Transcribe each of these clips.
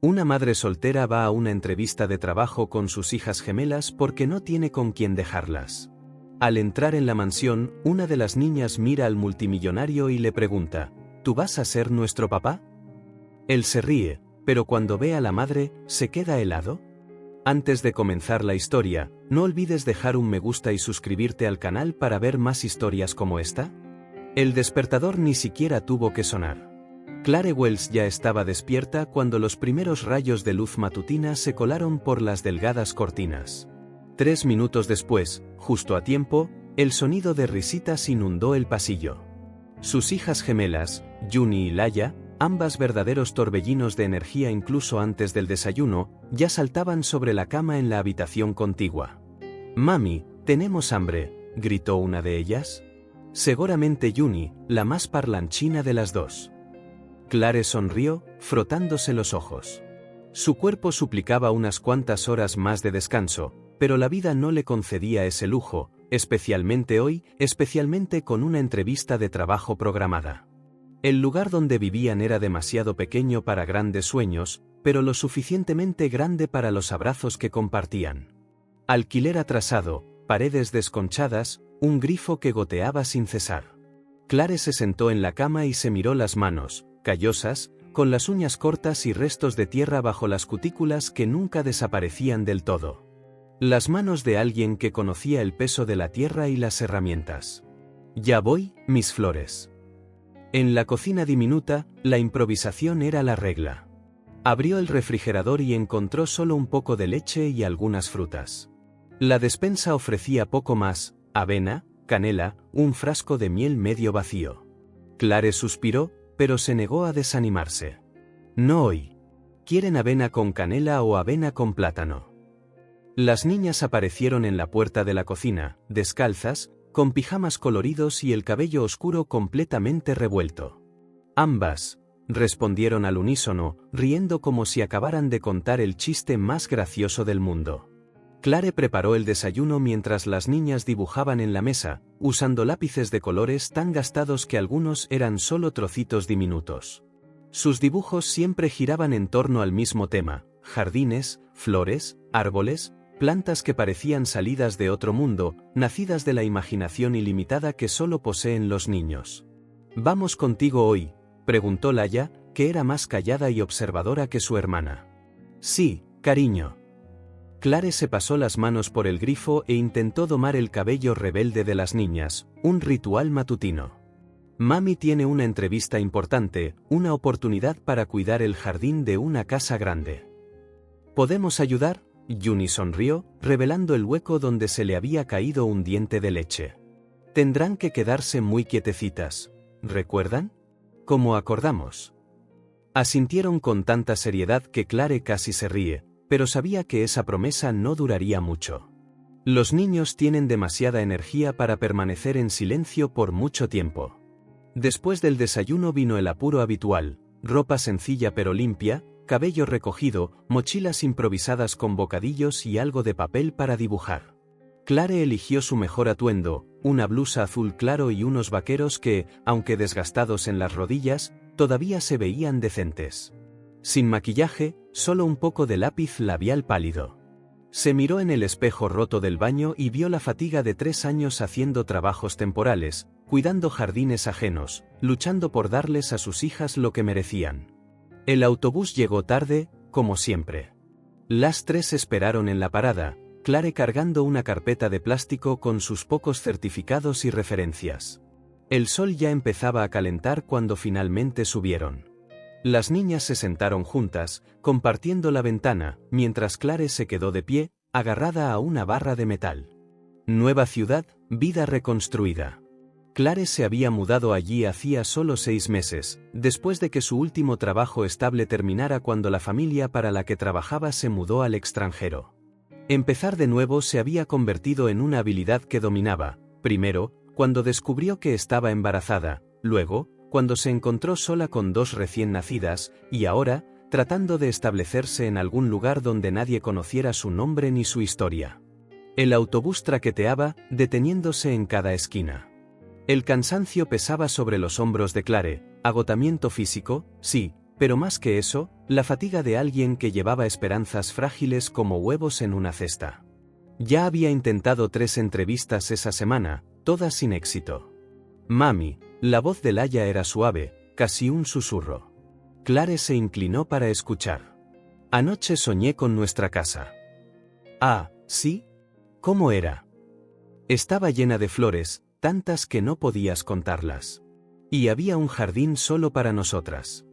Una madre soltera va a una entrevista de trabajo con sus hijas gemelas porque no tiene con quién dejarlas. Al entrar en la mansión, una de las niñas mira al multimillonario y le pregunta, ¿tú vas a ser nuestro papá? Él se ríe, pero cuando ve a la madre, se queda helado. Antes de comenzar la historia, no olvides dejar un me gusta y suscribirte al canal para ver más historias como esta. El despertador ni siquiera tuvo que sonar. Clare Wells ya estaba despierta cuando los primeros rayos de luz matutina se colaron por las delgadas cortinas. 3 minutos después, justo a tiempo, el sonido de risitas inundó el pasillo. Sus hijas gemelas, Juni y Laya, ambas verdaderos torbellinos de energía incluso antes del desayuno, ya saltaban sobre la cama en la habitación contigua. «Mami, tenemos hambre», gritó una de ellas. Seguramente Juni, la más parlanchina de las dos. Clare sonrió, frotándose los ojos. Su cuerpo suplicaba unas cuantas horas más de descanso, pero la vida no le concedía ese lujo, especialmente hoy, especialmente con una entrevista de trabajo programada. El lugar donde vivían era demasiado pequeño para grandes sueños, pero lo suficientemente grande para los abrazos que compartían. Alquiler atrasado, paredes desconchadas, un grifo que goteaba sin cesar. Clare se sentó en la cama y se miró las manos, callosas, con las uñas cortas y restos de tierra bajo las cutículas que nunca desaparecían del todo. Las manos de alguien que conocía el peso de la tierra y las herramientas. «Ya voy, mis flores». En la cocina diminuta, la improvisación era la regla. Abrió el refrigerador y encontró solo un poco de leche y algunas frutas. La despensa ofrecía poco más: avena, canela, un frasco de miel medio vacío. Clare suspiró, pero se negó a desanimarse. «No hoy. ¿Quieren avena con canela o avena con plátano?» Las niñas aparecieron en la puerta de la cocina, descalzas, con pijamas coloridos y el cabello oscuro completamente revuelto. «Ambas», respondieron al unísono, riendo como si acabaran de contar el chiste más gracioso del mundo. Clare preparó el desayuno mientras las niñas dibujaban en la mesa, usando lápices de colores tan gastados que algunos eran solo trocitos diminutos. Sus dibujos siempre giraban en torno al mismo tema: jardines, flores, árboles, plantas que parecían salidas de otro mundo, nacidas de la imaginación ilimitada que solo poseen los niños. «¿Vamos contigo hoy?», preguntó Laya, que era más callada y observadora que su hermana. «Sí, cariño». Clare se pasó las manos por el grifo e intentó domar el cabello rebelde de las niñas, un ritual matutino. «Mami tiene una entrevista importante, una oportunidad para cuidar el jardín de una casa grande. ¿Podemos ayudar?», Juni sonrió, revelando el hueco donde se le había caído un diente de leche. «Tendrán que quedarse muy quietecitas, ¿recuerdan? Como acordamos». Asintieron con tanta seriedad que Clare casi se ríe, pero sabía que esa promesa no duraría mucho. Los niños tienen demasiada energía para permanecer en silencio por mucho tiempo. Después del desayuno vino el apuro habitual: ropa sencilla pero limpia, cabello recogido, mochilas improvisadas con bocadillos y algo de papel para dibujar. Clare eligió su mejor atuendo, una blusa azul claro y unos vaqueros que, aunque desgastados en las rodillas, todavía se veían decentes. Sin maquillaje, solo un poco de lápiz labial pálido. Se miró en el espejo roto del baño y vio la fatiga de 3 años haciendo trabajos temporales, cuidando jardines ajenos, luchando por darles a sus hijas lo que merecían. El autobús llegó tarde, como siempre. Las 3 esperaron en la parada, Clare cargando una carpeta de plástico con sus pocos certificados y referencias. El sol ya empezaba a calentar cuando finalmente subieron. Las niñas se sentaron juntas, compartiendo la ventana, mientras Clare se quedó de pie, agarrada a una barra de metal. Nueva ciudad, vida reconstruida. Clare se había mudado allí hacía solo 6 meses, después de que su último trabajo estable terminara cuando la familia para la que trabajaba se mudó al extranjero. Empezar de nuevo se había convertido en una habilidad que dominaba, primero, cuando descubrió que estaba embarazada, luego, cuando se encontró sola con 2 recién nacidas, y ahora, tratando de establecerse en algún lugar donde nadie conociera su nombre ni su historia. El autobús traqueteaba, deteniéndose en cada esquina. El cansancio pesaba sobre los hombros de Clare, agotamiento físico, sí, pero más que eso, la fatiga de alguien que llevaba esperanzas frágiles como huevos en una cesta. Ya había intentado 3 entrevistas esa semana, todas sin éxito. Mami, la voz de Laia era suave, casi un susurro. Clare se inclinó para escuchar. Anoche soñé con nuestra casa. Ah, ¿sí? ¿Cómo era? Estaba llena de flores, tantas que no podías contarlas. Y había un jardín solo para nosotras.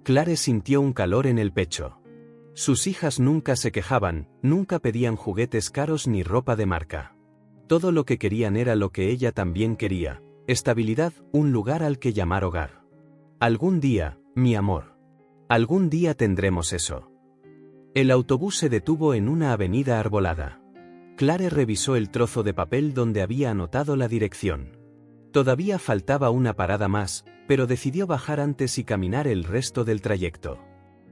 Clare sintió un calor en el pecho. Sus hijas nunca se quejaban, nunca pedían juguetes caros ni ropa de marca. Todo lo que querían era lo que ella también quería: estabilidad, un lugar al que llamar hogar. Algún día, mi amor. Algún día tendremos eso. El autobús se detuvo en una avenida arbolada. Clare revisó el trozo de papel donde había anotado la dirección. Todavía faltaba una parada más, pero decidió bajar antes y caminar el resto del trayecto.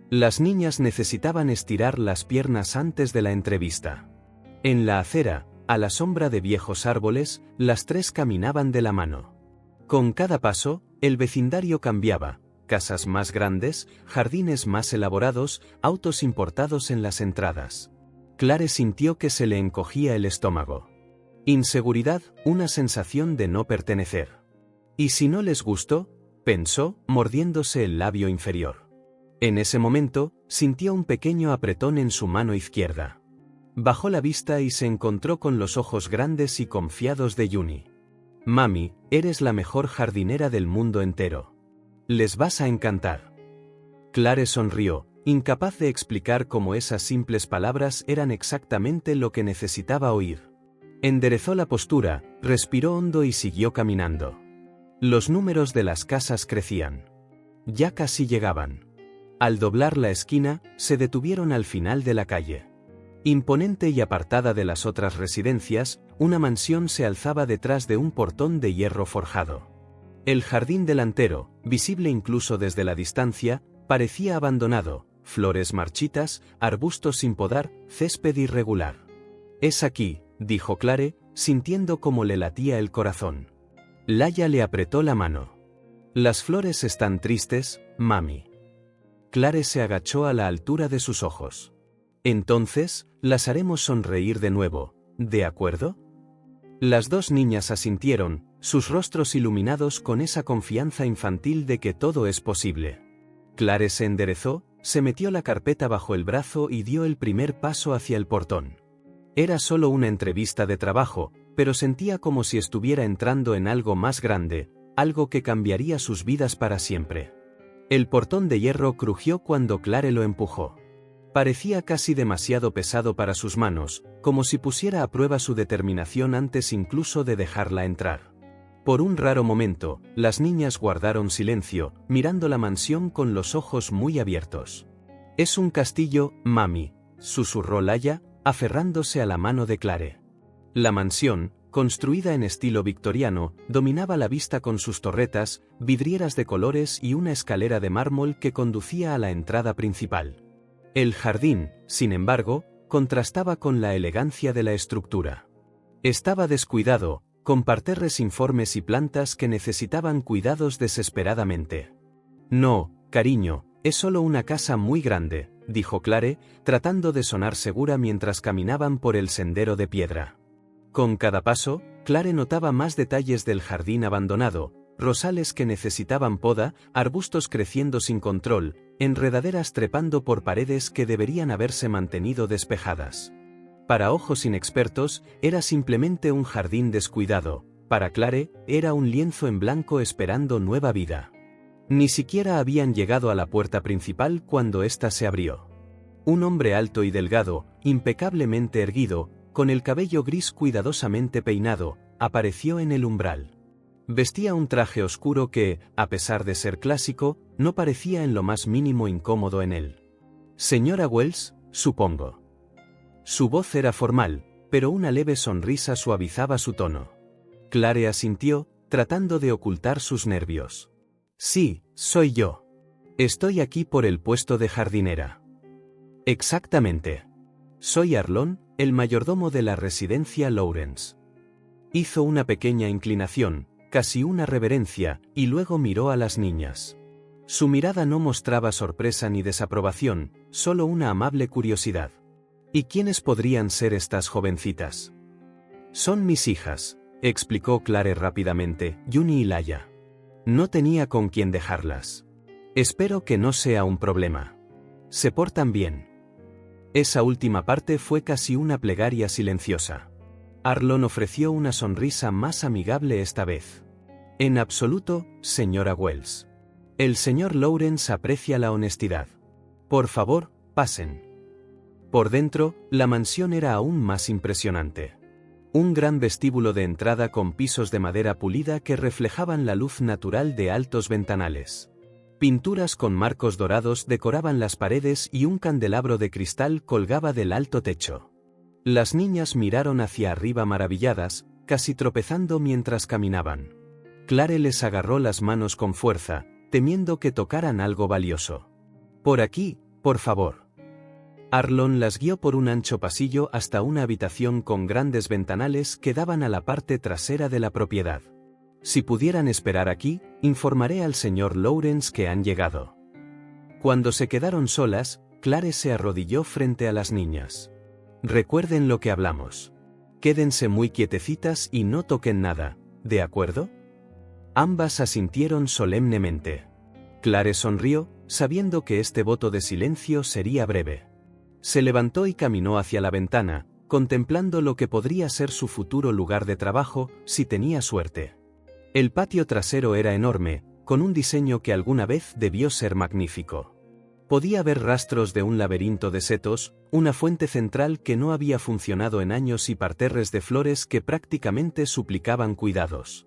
Las niñas necesitaban estirar las piernas antes de la entrevista. En la acera, a la sombra de viejos árboles, las 3 caminaban de la mano. Con cada paso, el vecindario cambiaba: casas más grandes, jardines más elaborados, autos importados en las entradas. Clare sintió que se le encogía el estómago. Inseguridad, una sensación de no pertenecer. ¿Y si no les gustó?, pensó, mordiéndose el labio inferior. En ese momento, sintió un pequeño apretón en su mano izquierda. Bajó la vista y se encontró con los ojos grandes y confiados de Juni. Mami, eres la mejor jardinera del mundo entero. Les vas a encantar. Clare sonrió, incapaz de explicar cómo esas simples palabras eran exactamente lo que necesitaba oír. Enderezó la postura, respiró hondo y siguió caminando. Los números de las casas crecían. Ya casi llegaban. Al doblar la esquina, se detuvieron al final de la calle. Imponente y apartada de las otras residencias, una mansión se alzaba detrás de un portón de hierro forjado. El jardín delantero, visible incluso desde la distancia, parecía abandonado: flores marchitas, arbustos sin podar, césped irregular. Es aquí, dijo Clare, sintiendo cómo le latía el corazón. Laia le apretó la mano. Las flores están tristes, mami. Clare se agachó a la altura de sus ojos. Entonces, las haremos sonreír de nuevo, ¿de acuerdo? Las 2 niñas asintieron, sus rostros iluminados con esa confianza infantil de que todo es posible. Clare se enderezó, se metió la carpeta bajo el brazo y dio el primer paso hacia el portón. Era solo una entrevista de trabajo, pero sentía como si estuviera entrando en algo más grande, algo que cambiaría sus vidas para siempre. El portón de hierro crujió cuando Clare lo empujó. Parecía casi demasiado pesado para sus manos, como si pusiera a prueba su determinación antes incluso de dejarla entrar. Por un raro momento, las niñas guardaron silencio, mirando la mansión con los ojos muy abiertos. Es un castillo, mami, susurró Laia, aferrándose a la mano de Clare. La mansión, construida en estilo victoriano, dominaba la vista con sus torretas, vidrieras de colores y una escalera de mármol que conducía a la entrada principal. El jardín, sin embargo, contrastaba con la elegancia de la estructura. Estaba descuidado, con parterres informes y plantas que necesitaban cuidados desesperadamente. No, cariño, es solo una casa muy grande, dijo Clare, tratando de sonar segura mientras caminaban por el sendero de piedra. Con cada paso, Clare notaba más detalles del jardín abandonado: rosales que necesitaban poda, arbustos creciendo sin control, enredaderas trepando por paredes que deberían haberse mantenido despejadas. Para ojos inexpertos, era simplemente un jardín descuidado; para Clare, era un lienzo en blanco esperando nueva vida. Ni siquiera habían llegado a la puerta principal cuando ésta se abrió. Un hombre alto y delgado, impecablemente erguido, con el cabello gris cuidadosamente peinado, apareció en el umbral. Vestía un traje oscuro que, a pesar de ser clásico, no parecía en lo más mínimo incómodo en él. Señora Wells, supongo. Su voz era formal, pero una leve sonrisa suavizaba su tono. Clare asintió, tratando de ocultar sus nervios. Sí, soy yo. Estoy aquí por el puesto de jardinera. Exactamente. Soy Arlon, el mayordomo de la residencia Lawrence. Hizo una pequeña inclinación, casi una reverencia, y luego miró a las niñas. Su mirada no mostraba sorpresa ni desaprobación, solo una amable curiosidad. ¿Y quiénes podrían ser estas jovencitas? Son mis hijas, explicó Clare rápidamente, Juni y Laia. No tenía con quién dejarlas. Espero que no sea un problema. Se portan bien. Esa última parte fue casi una plegaria silenciosa. Arlon ofreció una sonrisa más amigable esta vez. En absoluto, señora Wells. El señor Lawrence aprecia la honestidad. Por favor, pasen. Por dentro, la mansión era aún más impresionante. Un gran vestíbulo de entrada con pisos de madera pulida que reflejaban la luz natural de altos ventanales. Pinturas con marcos dorados decoraban las paredes y un candelabro de cristal colgaba del alto techo. Las niñas miraron hacia arriba maravilladas, casi tropezando mientras caminaban. Clare les agarró las manos con fuerza, temiendo que tocaran algo valioso. Por aquí, por favor. Arlon las guió por un ancho pasillo hasta una habitación con grandes ventanales que daban a la parte trasera de la propiedad. Si pudieran esperar aquí, informaré al señor Lawrence que han llegado. Cuando se quedaron solas, Clare se arrodilló frente a las niñas. Recuerden lo que hablamos. Quédense muy quietecitas y no toquen nada, ¿de acuerdo? Ambas asintieron solemnemente. Clare sonrió, sabiendo que este voto de silencio sería breve. Se levantó y caminó hacia la ventana, contemplando lo que podría ser su futuro lugar de trabajo, si tenía suerte. El patio trasero era enorme, con un diseño que alguna vez debió ser magnífico. Podía ver rastros de un laberinto de setos, una fuente central que no había funcionado en años y parterres de flores que prácticamente suplicaban cuidados.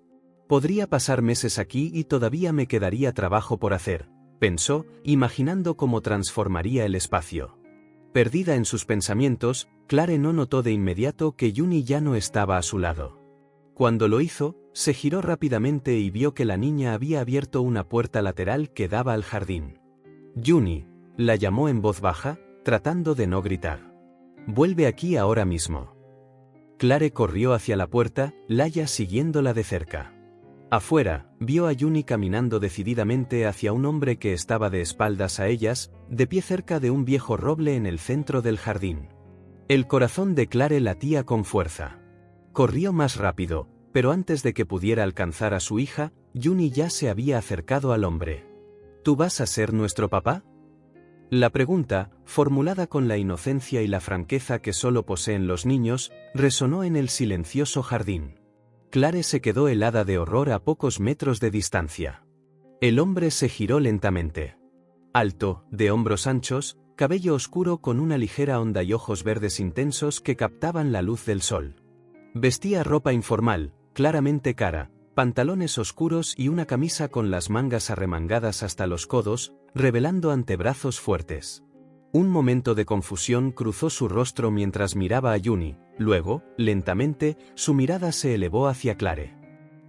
Podría pasar meses aquí y todavía me quedaría trabajo por hacer, pensó, imaginando cómo transformaría el espacio. Perdida en sus pensamientos, Clare no notó de inmediato que Juni ya no estaba a su lado. Cuando lo hizo, se giró rápidamente y vio que la niña había abierto una puerta lateral que daba al jardín. Juni, la llamó en voz baja, tratando de no gritar. Vuelve aquí ahora mismo. Clare corrió hacia la puerta, Laia siguiéndola de cerca. Afuera, vio a Juni caminando decididamente hacia un hombre que estaba de espaldas a ellas, de pie cerca de un viejo roble en el centro del jardín. El corazón de Clare latía con fuerza. Corrió más rápido, pero antes de que pudiera alcanzar a su hija, Juni ya se había acercado al hombre. ¿Tú vas a ser nuestro papá? La pregunta, formulada con la inocencia y la franqueza que solo poseen los niños, resonó en el silencioso jardín. Clare se quedó helada de horror a pocos metros de distancia. El hombre se giró lentamente. Alto, de hombros anchos, cabello oscuro con una ligera onda y ojos verdes intensos que captaban la luz del sol. Vestía ropa informal, claramente cara, pantalones oscuros y una camisa con las mangas arremangadas hasta los codos, revelando antebrazos fuertes. Un momento de confusión cruzó su rostro mientras miraba a Juni, luego, lentamente, su mirada se elevó hacia Clare.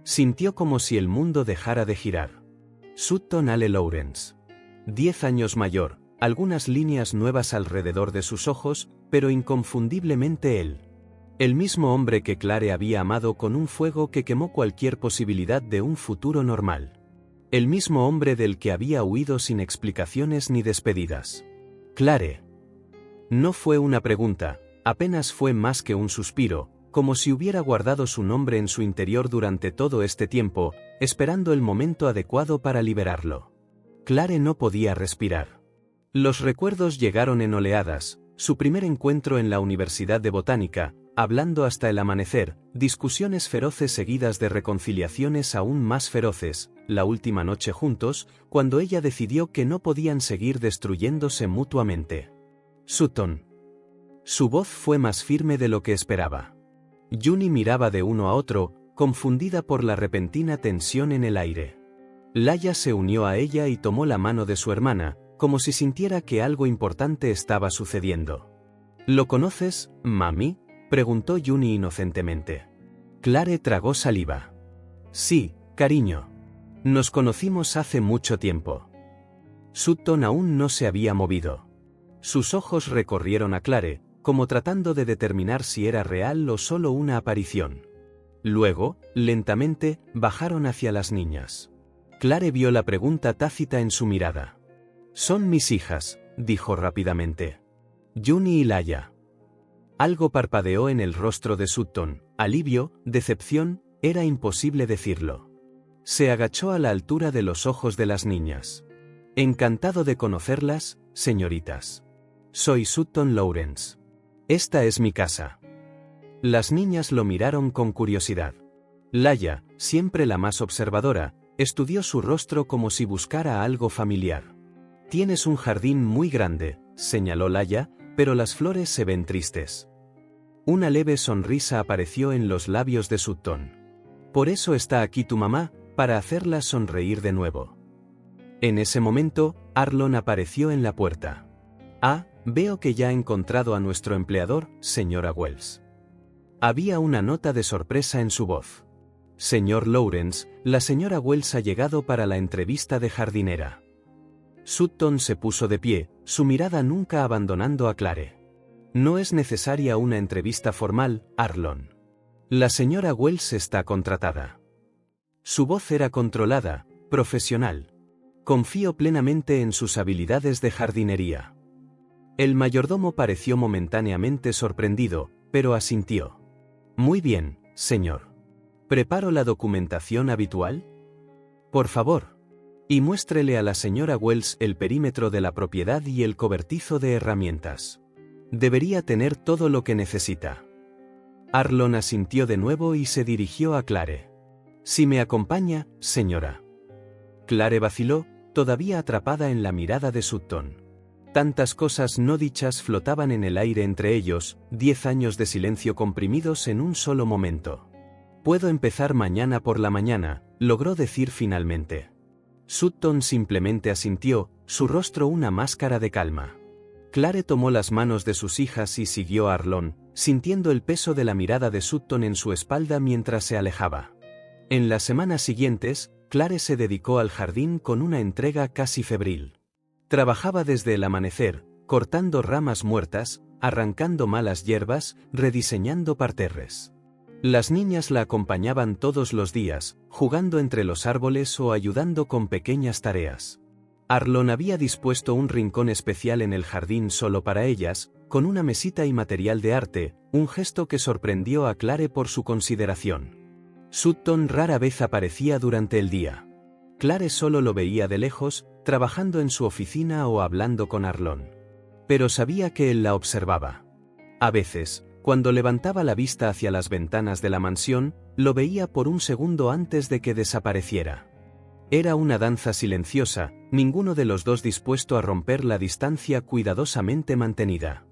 Sintió como si el mundo dejara de girar. Sutton Ale Lawrence. 10 años mayor, algunas líneas nuevas alrededor de sus ojos, pero inconfundiblemente él. El mismo hombre que Clare había amado con un fuego que quemó cualquier posibilidad de un futuro normal. El mismo hombre del que había huido sin explicaciones ni despedidas. Clare. No fue una pregunta, apenas fue más que un suspiro, como si hubiera guardado su nombre en su interior durante todo este tiempo, esperando el momento adecuado para liberarlo. Clare no podía respirar. Los recuerdos llegaron en oleadas, su primer encuentro en la Universidad de Botánica, hablando hasta el amanecer, discusiones feroces seguidas de reconciliaciones aún más feroces, la última noche juntos, cuando ella decidió que no podían seguir destruyéndose mutuamente. Sutton. Su voz fue más firme de lo que esperaba. Juni miraba de uno a otro, confundida por la repentina tensión en el aire. Laia se unió a ella y tomó la mano de su hermana, como si sintiera que algo importante estaba sucediendo. ¿Lo conoces, mami?, preguntó Juni inocentemente. Clare tragó saliva. Sí, cariño. Nos conocimos hace mucho tiempo. Sutton aún no se había movido. Sus ojos recorrieron a Clare, como tratando de determinar si era real o solo una aparición. Luego, lentamente, bajaron hacia las niñas. Clare vio la pregunta tácita en su mirada. Son mis hijas, dijo rápidamente. Juni y Laia. Algo parpadeó en el rostro de Sutton, alivio, decepción, era imposible decirlo. Se agachó a la altura de los ojos de las niñas. Encantado de conocerlas, señoritas. Soy Sutton Lawrence. Esta es mi casa. Las niñas lo miraron con curiosidad. Laia, siempre la más observadora, estudió su rostro como si buscara algo familiar. Tienes un jardín muy grande, señaló Laia, pero las flores se ven tristes. Una leve sonrisa apareció en los labios de Sutton. Por eso está aquí tu mamá, para hacerla sonreír de nuevo. En ese momento, Arlon apareció en la puerta. Ah, veo que ya ha encontrado a nuestro empleador, señora Wells. Había una nota de sorpresa en su voz. Señor Lawrence, la señora Wells ha llegado para la entrevista de jardinera. Sutton se puso de pie, su mirada nunca abandonando a Clare. No es necesaria una entrevista formal, Arlon. La señora Wells está contratada. Su voz era controlada, profesional. Confío plenamente en sus habilidades de jardinería. El mayordomo pareció momentáneamente sorprendido, pero asintió. Muy bien, señor. ¿Preparo la documentación habitual? Por favor. Y muéstrele a la señora Wells el perímetro de la propiedad y el cobertizo de herramientas. Debería tener todo lo que necesita. Arlon asintió de nuevo y se dirigió a Clare. Si me acompaña, señora. Clare vaciló, todavía atrapada en la mirada de Sutton. Tantas cosas no dichas flotaban en el aire entre ellos, 10 años de silencio comprimidos en un solo momento. Puedo empezar mañana por la mañana, logró decir finalmente. Sutton simplemente asintió, su rostro una máscara de calma. Clare tomó las manos de sus hijas y siguió a Arlon, sintiendo el peso de la mirada de Sutton en su espalda mientras se alejaba. En las semanas siguientes, Clare se dedicó al jardín con una entrega casi febril. Trabajaba desde el amanecer, cortando ramas muertas, arrancando malas hierbas, rediseñando parterres. Las niñas la acompañaban todos los días, jugando entre los árboles o ayudando con pequeñas tareas. Arlon había dispuesto un rincón especial en el jardín solo para ellas, con una mesita y material de arte, un gesto que sorprendió a Clare por su consideración. Sutton rara vez aparecía durante el día. Clare solo lo veía de lejos, trabajando en su oficina o hablando con Arlon. Pero sabía que él la observaba. A veces, cuando levantaba la vista hacia las ventanas de la mansión, lo veía por un segundo antes de que desapareciera. Era una danza silenciosa, ninguno de los dos dispuesto a romper la distancia cuidadosamente mantenida.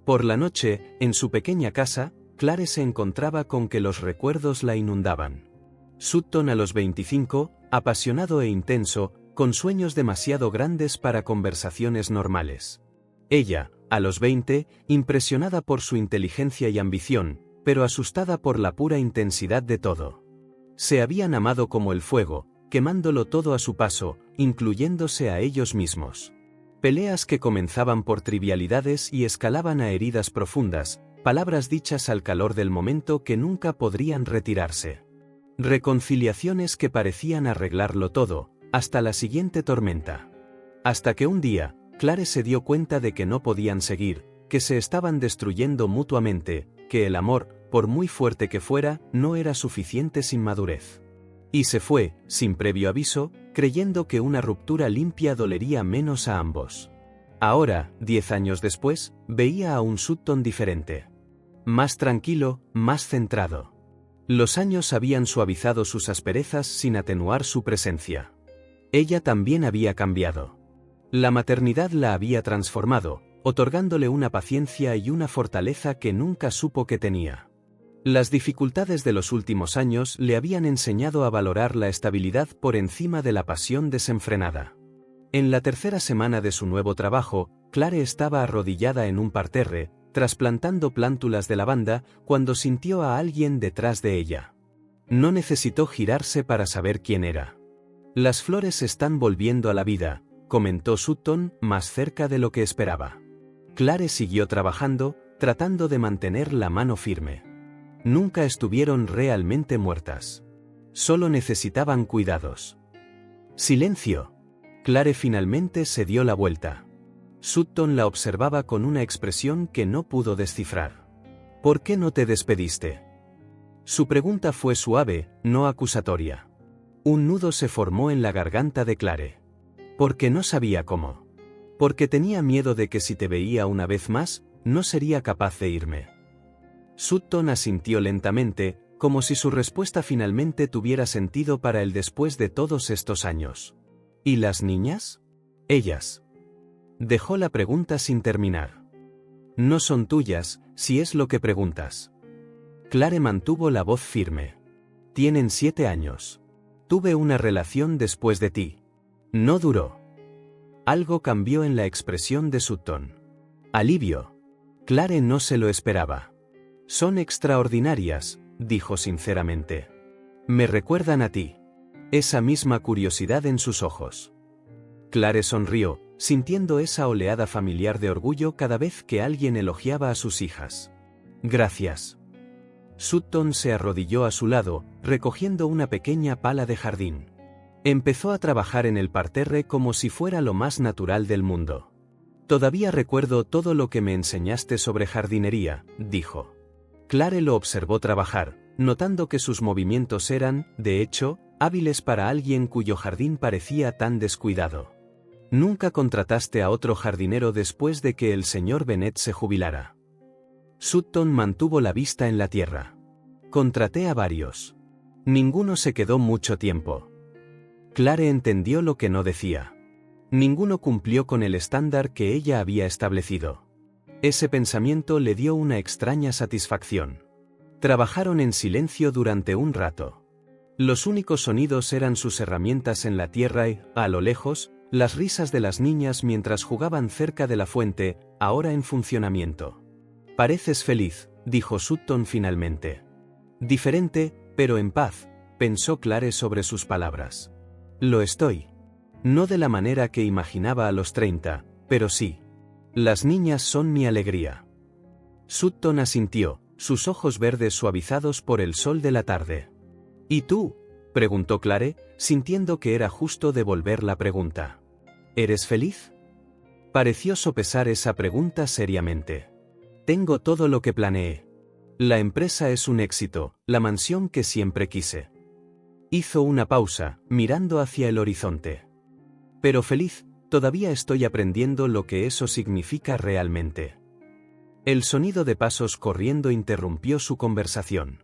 Por la noche, en su pequeña casa, Clare se encontraba con que los recuerdos la inundaban. Sutton a los 25, apasionado e intenso, con sueños demasiado grandes para conversaciones normales. Ella, a los 20, impresionada por su inteligencia y ambición, pero asustada por la pura intensidad de todo. Se habían amado como el fuego, quemándolo todo a su paso, incluyéndose a ellos mismos. Peleas que comenzaban por trivialidades y escalaban a heridas profundas, palabras dichas al calor del momento que nunca podrían retirarse. Reconciliaciones que parecían arreglarlo todo, hasta la siguiente tormenta. Hasta que un día, Clare se dio cuenta de que no podían seguir, que se estaban destruyendo mutuamente, que el amor, por muy fuerte que fuera, no era suficiente sin madurez. Y se fue, sin previo aviso, creyendo que una ruptura limpia dolería menos a ambos. Ahora, 10 años después, veía a un Sutton diferente. Más tranquilo, más centrado. Los años habían suavizado sus asperezas sin atenuar su presencia. Ella también había cambiado. La maternidad la había transformado, otorgándole una paciencia y una fortaleza que nunca supo que tenía. Las dificultades de los últimos años le habían enseñado a valorar la estabilidad por encima de la pasión desenfrenada. En la tercera semana de su nuevo trabajo, Clare estaba arrodillada en un parterre, trasplantando plántulas de lavanda, cuando sintió a alguien detrás de ella. No necesitó girarse para saber quién era. Las flores están volviendo a la vida, comentó Sutton, más cerca de lo que esperaba. Clare siguió trabajando, tratando de mantener la mano firme. Nunca estuvieron realmente muertas. Solo necesitaban cuidados. Silencio. Clare finalmente se dio la vuelta. Sutton la observaba con una expresión que no pudo descifrar. ¿Por qué no te despediste? Su pregunta fue suave, no acusatoria. Un nudo se formó en la garganta de Clare. Porque no sabía cómo. Porque tenía miedo de que si te veía una vez más, no sería capaz de irme. Sutton asintió lentamente, como si su respuesta finalmente tuviera sentido para él después de todos estos años. ¿Y las niñas? Ellas. Dejó la pregunta sin terminar. No son tuyas, si es lo que preguntas. Clare mantuvo la voz firme. Tienen 7 años. Tuve una relación después de ti. No duró. Algo cambió en la expresión de Sutton. Alivio. Clare no se lo esperaba. Son extraordinarias, dijo sinceramente. Me recuerdan a ti. Esa misma curiosidad en sus ojos. Clare sonrió, sintiendo esa oleada familiar de orgullo cada vez que alguien elogiaba a sus hijas. Gracias. Sutton se arrodilló a su lado, recogiendo una pequeña pala de jardín. Empezó a trabajar en el parterre como si fuera lo más natural del mundo. Todavía recuerdo todo lo que me enseñaste sobre jardinería, dijo. Clare lo observó trabajar, notando que sus movimientos eran, de hecho, hábiles para alguien cuyo jardín parecía tan descuidado. Nunca contrataste a otro jardinero después de que el señor Bennet se jubilara. Sutton mantuvo la vista en la tierra. Contraté a varios. Ninguno se quedó mucho tiempo. Clare entendió lo que no decía. Ninguno cumplió con el estándar que ella había establecido. Ese pensamiento le dio una extraña satisfacción. Trabajaron en silencio durante un rato. Los únicos sonidos eran sus herramientas en la tierra y, a lo lejos, las risas de las niñas mientras jugaban cerca de la fuente, ahora en funcionamiento. Pareces feliz, dijo Sutton finalmente. Diferente, pero en paz, pensó Clare sobre sus palabras. Lo estoy. No de la manera que imaginaba a los 30, pero sí. Las niñas son mi alegría. Sutton asintió, sus ojos verdes suavizados por el sol de la tarde. ¿Y tú? Preguntó Clare, sintiendo que era justo devolver la pregunta. ¿Eres feliz? Pareció sopesar esa pregunta seriamente. Tengo todo lo que planeé. La empresa es un éxito, la mansión que siempre quise. Hizo una pausa, mirando hacia el horizonte. Pero feliz, todavía estoy aprendiendo lo que eso significa realmente. El sonido de pasos corriendo interrumpió su conversación.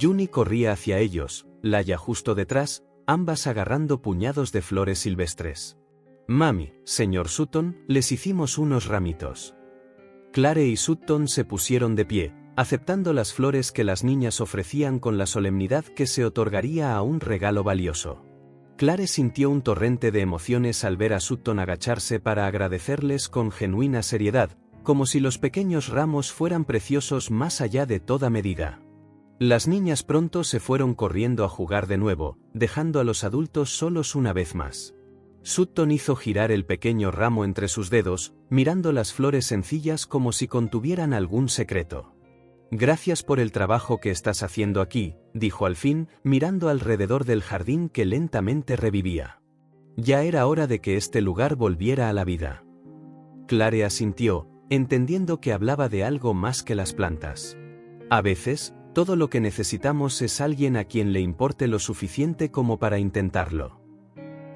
Juni corría hacia ellos, Laia justo detrás, ambas agarrando puñados de flores silvestres. Mami, señor Sutton, les hicimos unos ramitos. Clare y Sutton se pusieron de pie, aceptando las flores que las niñas ofrecían con la solemnidad que se otorgaría a un regalo valioso. Clare sintió un torrente de emociones al ver a Sutton agacharse para agradecerles con genuina seriedad, como si los pequeños ramos fueran preciosos más allá de toda medida. Las niñas pronto se fueron corriendo a jugar de nuevo, dejando a los adultos solos una vez más. Sutton hizo girar el pequeño ramo entre sus dedos, mirando las flores sencillas como si contuvieran algún secreto. Gracias por el trabajo que estás haciendo aquí, dijo al fin, mirando alrededor del jardín que lentamente revivía. Ya era hora de que este lugar volviera a la vida. Clare asintió, entendiendo que hablaba de algo más que las plantas. A veces, todo lo que necesitamos es alguien a quien le importe lo suficiente como para intentarlo.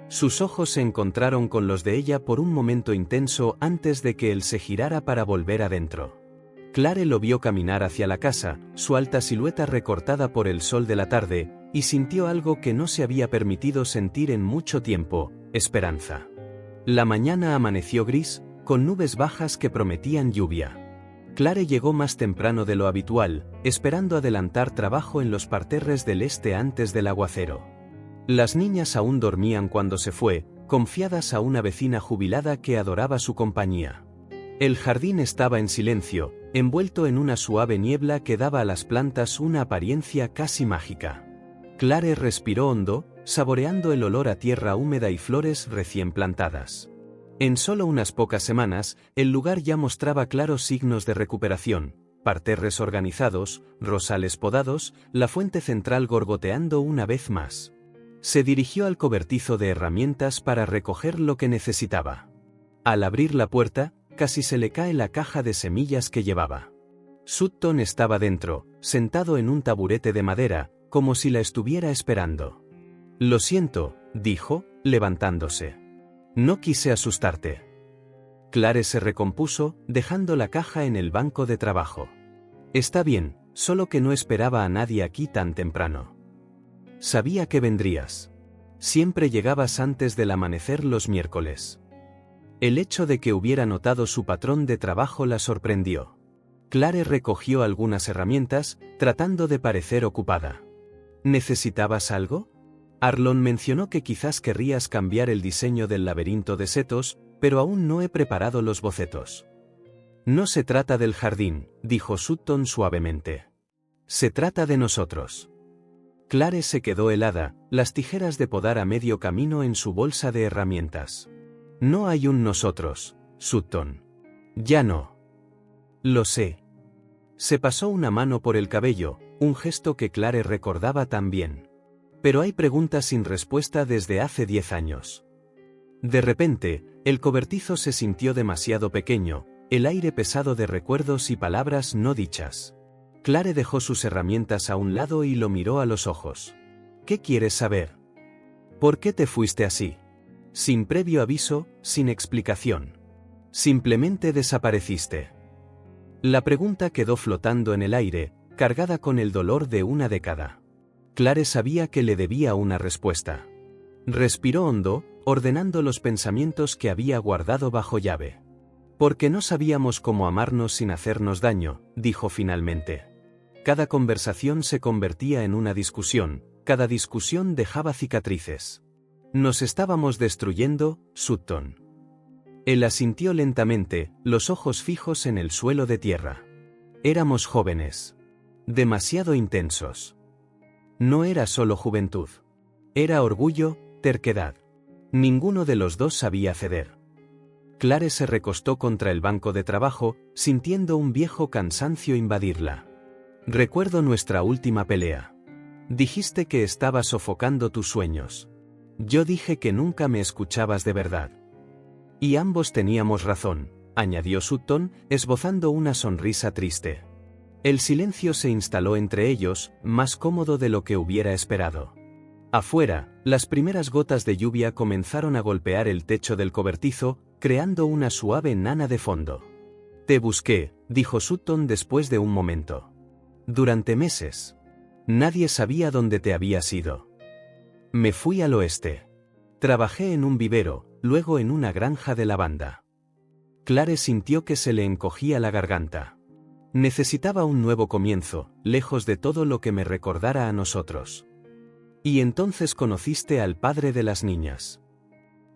Sus ojos se encontraron con los de ella por un momento intenso antes de que él se girara para volver adentro. Clare lo vio caminar hacia la casa, su alta silueta recortada por el sol de la tarde, y sintió algo que no se había permitido sentir en mucho tiempo: esperanza. La mañana amaneció gris, con nubes bajas que prometían lluvia. Clare llegó más temprano de lo habitual, esperando adelantar trabajo en los parterres del este antes del aguacero. Las niñas aún dormían cuando se fue, confiadas a una vecina jubilada que adoraba su compañía. El jardín estaba en silencio, envuelto en una suave niebla que daba a las plantas una apariencia casi mágica. Clare respiró hondo, saboreando el olor a tierra húmeda y flores recién plantadas. En solo unas pocas semanas, el lugar ya mostraba claros signos de recuperación: parterres organizados, rosales podados, la fuente central gorgoteando una vez más. Se dirigió al cobertizo de herramientas para recoger lo que necesitaba. Al abrir la puerta, casi se le cae la caja de semillas que llevaba. Sutton estaba dentro, sentado en un taburete de madera, como si la estuviera esperando. «Lo siento», dijo, levantándose. «No quise asustarte». Clare se recompuso, dejando la caja en el banco de trabajo. «Está bien, solo que no esperaba a nadie aquí tan temprano. Sabía que vendrías. Siempre llegabas antes del amanecer los miércoles». El hecho de que hubiera notado su patrón de trabajo la sorprendió. Clare recogió algunas herramientas, tratando de parecer ocupada. ¿Necesitabas algo? Arlon mencionó que quizás querrías cambiar el diseño del laberinto de setos, pero aún no he preparado los bocetos. No se trata del jardín, dijo Sutton suavemente. Se trata de nosotros. Clare se quedó helada, las tijeras de podar a medio camino en su bolsa de herramientas. No hay un nosotros, Sutton. Ya no. Lo sé. Se pasó una mano por el cabello, un gesto que Clare recordaba tan bien. Pero hay preguntas sin respuesta desde hace 10 años. De repente, el cobertizo se sintió demasiado pequeño, el aire pesado de recuerdos y palabras no dichas. Clare dejó sus herramientas a un lado y lo miró a los ojos. ¿Qué quieres saber? ¿Por qué te fuiste así? Sin previo aviso, sin explicación. Simplemente desapareciste. La pregunta quedó flotando en el aire, cargada con el dolor de una década. Clare sabía que le debía una respuesta. Respiró hondo, ordenando los pensamientos que había guardado bajo llave. Porque no sabíamos cómo amarnos sin hacernos daño, dijo finalmente. Cada conversación se convertía en una discusión, cada discusión dejaba cicatrices. Nos estábamos destruyendo, Sutton. Él asintió lentamente, los ojos fijos en el suelo de tierra. Éramos jóvenes. Demasiado intensos. No era solo juventud. Era orgullo, terquedad. Ninguno de los dos sabía ceder. Clare se recostó contra el banco de trabajo, sintiendo un viejo cansancio invadirla. Recuerdo nuestra última pelea. Dijiste que estaba sofocando tus sueños. Yo dije que nunca me escuchabas de verdad. Y ambos teníamos razón, añadió Sutton, esbozando una sonrisa triste. El silencio se instaló entre ellos, más cómodo de lo que hubiera esperado. Afuera, las primeras gotas de lluvia comenzaron a golpear el techo del cobertizo, creando una suave nana de fondo. Te busqué, dijo Sutton después de un momento. Durante meses. Nadie sabía dónde te habías ido. Me fui al oeste. Trabajé en un vivero, luego en una granja de lavanda. Clare sintió que se le encogía la garganta. Necesitaba un nuevo comienzo, lejos de todo lo que me recordara a nosotros. Y entonces conociste al padre de las niñas.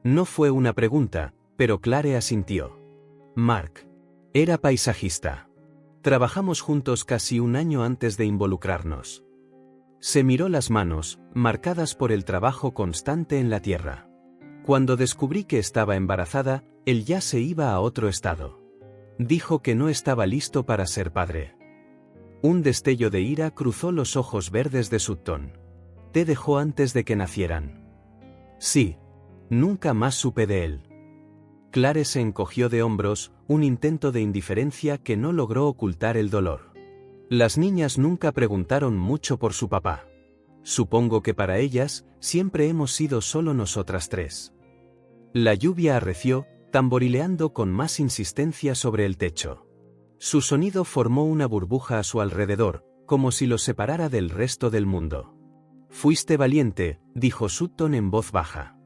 No fue una pregunta, pero Clare asintió. Mark. Era paisajista. Trabajamos juntos casi un año antes de involucrarnos. Se miró las manos, marcadas por el trabajo constante en la tierra. Cuando descubrí que estaba embarazada, él ya se iba a otro estado. Dijo que no estaba listo para ser padre. Un destello de ira cruzó los ojos verdes de Sutton. Te dejó antes de que nacieran. Sí. Nunca más supe de él. Clare se encogió de hombros, un intento de indiferencia que no logró ocultar el dolor. Las niñas nunca preguntaron mucho por su papá. Supongo que para ellas, siempre hemos sido solo nosotras tres. La lluvia arreció, tamborileando con más insistencia sobre el techo. Su sonido formó una burbuja a su alrededor, como si lo separara del resto del mundo. Fuiste valiente, dijo Sutton en voz baja.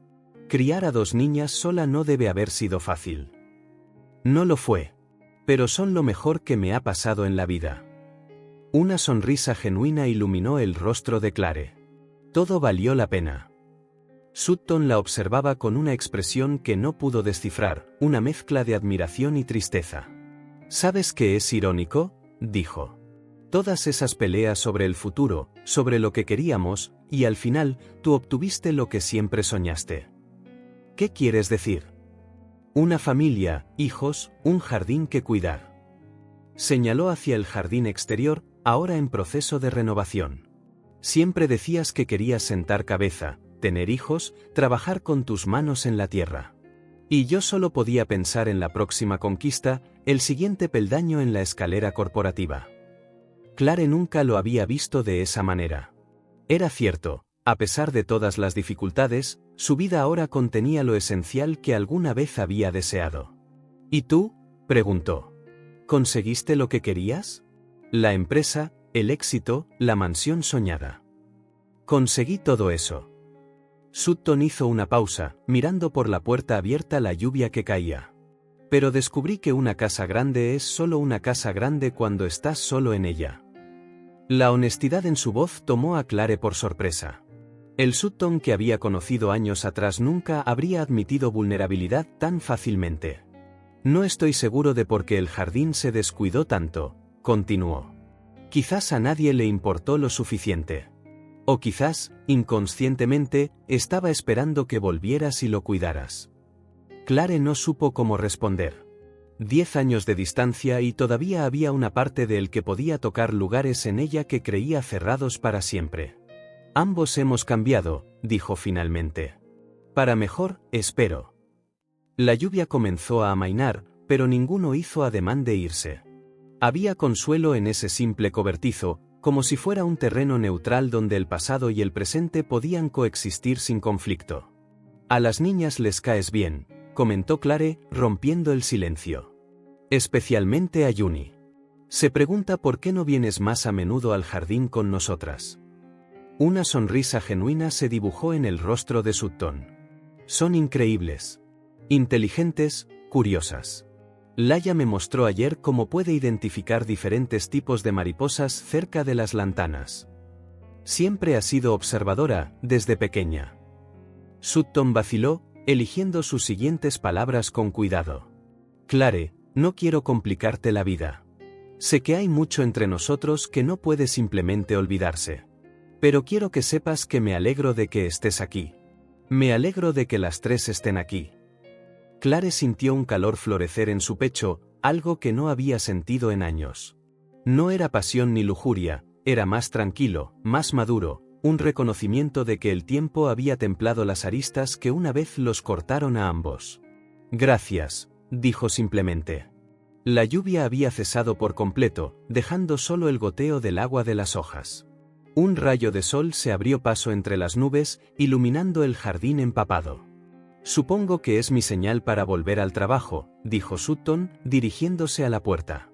Criar a 2 niñas sola no debe haber sido fácil. No lo fue. Pero son lo mejor que me ha pasado en la vida. Una sonrisa genuina iluminó el rostro de Clare. Todo valió la pena. Sutton la observaba con una expresión que no pudo descifrar, una mezcla de admiración y tristeza. ¿Sabes qué es irónico?, dijo. Todas esas peleas sobre el futuro, sobre lo que queríamos, y al final, tú obtuviste lo que siempre soñaste. ¿Qué quieres decir? Una familia, hijos, un jardín que cuidar. Señaló hacia el jardín exterior, ahora en proceso de renovación. Siempre decías que querías sentar cabeza, tener hijos, trabajar con tus manos en la tierra. Y yo solo podía pensar en la próxima conquista, el siguiente peldaño en la escalera corporativa. Clare nunca lo había visto de esa manera. Era cierto, a pesar de todas las dificultades, su vida ahora contenía lo esencial que alguna vez había deseado. ¿Y tú?, preguntó. ¿Conseguiste lo que querías? La empresa, el éxito, la mansión soñada. Conseguí todo eso. Sutton hizo una pausa, mirando por la puerta abierta la lluvia que caía. Pero descubrí que una casa grande es solo una casa grande cuando estás solo en ella. La honestidad en su voz tomó a Clare por sorpresa. El Sutton que había conocido años atrás nunca habría admitido vulnerabilidad tan fácilmente. No estoy seguro de por qué el jardín se descuidó tanto, continuó. Quizás a nadie le importó lo suficiente. O quizás, inconscientemente, estaba esperando que volvieras y lo cuidaras. Clare no supo cómo responder. 10 años de distancia y todavía había una parte de él que podía tocar lugares en ella que creía cerrados para siempre. Ambos hemos cambiado, dijo finalmente. Para mejor, espero. La lluvia comenzó a amainar, pero ninguno hizo ademán de irse. Había consuelo en ese simple cobertizo, como si fuera un terreno neutral donde el pasado y el presente podían coexistir sin conflicto. A las niñas les caes bien, comentó Clare, rompiendo el silencio. Especialmente a Juni. Se pregunta por qué no vienes más a menudo al jardín con nosotras. Una sonrisa genuina se dibujó en el rostro de Sutton. Son increíbles. Inteligentes, curiosas. Laia me mostró ayer cómo puede identificar diferentes tipos de mariposas cerca de las lantanas. Siempre ha sido observadora, desde pequeña. Sutton vaciló, eligiendo sus siguientes palabras con cuidado. Clare, no quiero complicarte la vida. Sé que hay mucho entre nosotros que no puede simplemente olvidarse. Pero quiero que sepas que me alegro de que estés aquí. Me alegro de que las tres estén aquí. Clare sintió un calor florecer en su pecho, algo que no había sentido en años. No era pasión ni lujuria, era más tranquilo, más maduro, un reconocimiento de que el tiempo había templado las aristas que una vez los cortaron a ambos. Gracias, dijo simplemente. La lluvia había cesado por completo, dejando solo el goteo del agua de las hojas. Un rayo de sol se abrió paso entre las nubes, iluminando el jardín empapado. Supongo que es mi señal para volver al trabajo, dijo Sutton, dirigiéndose a la puerta.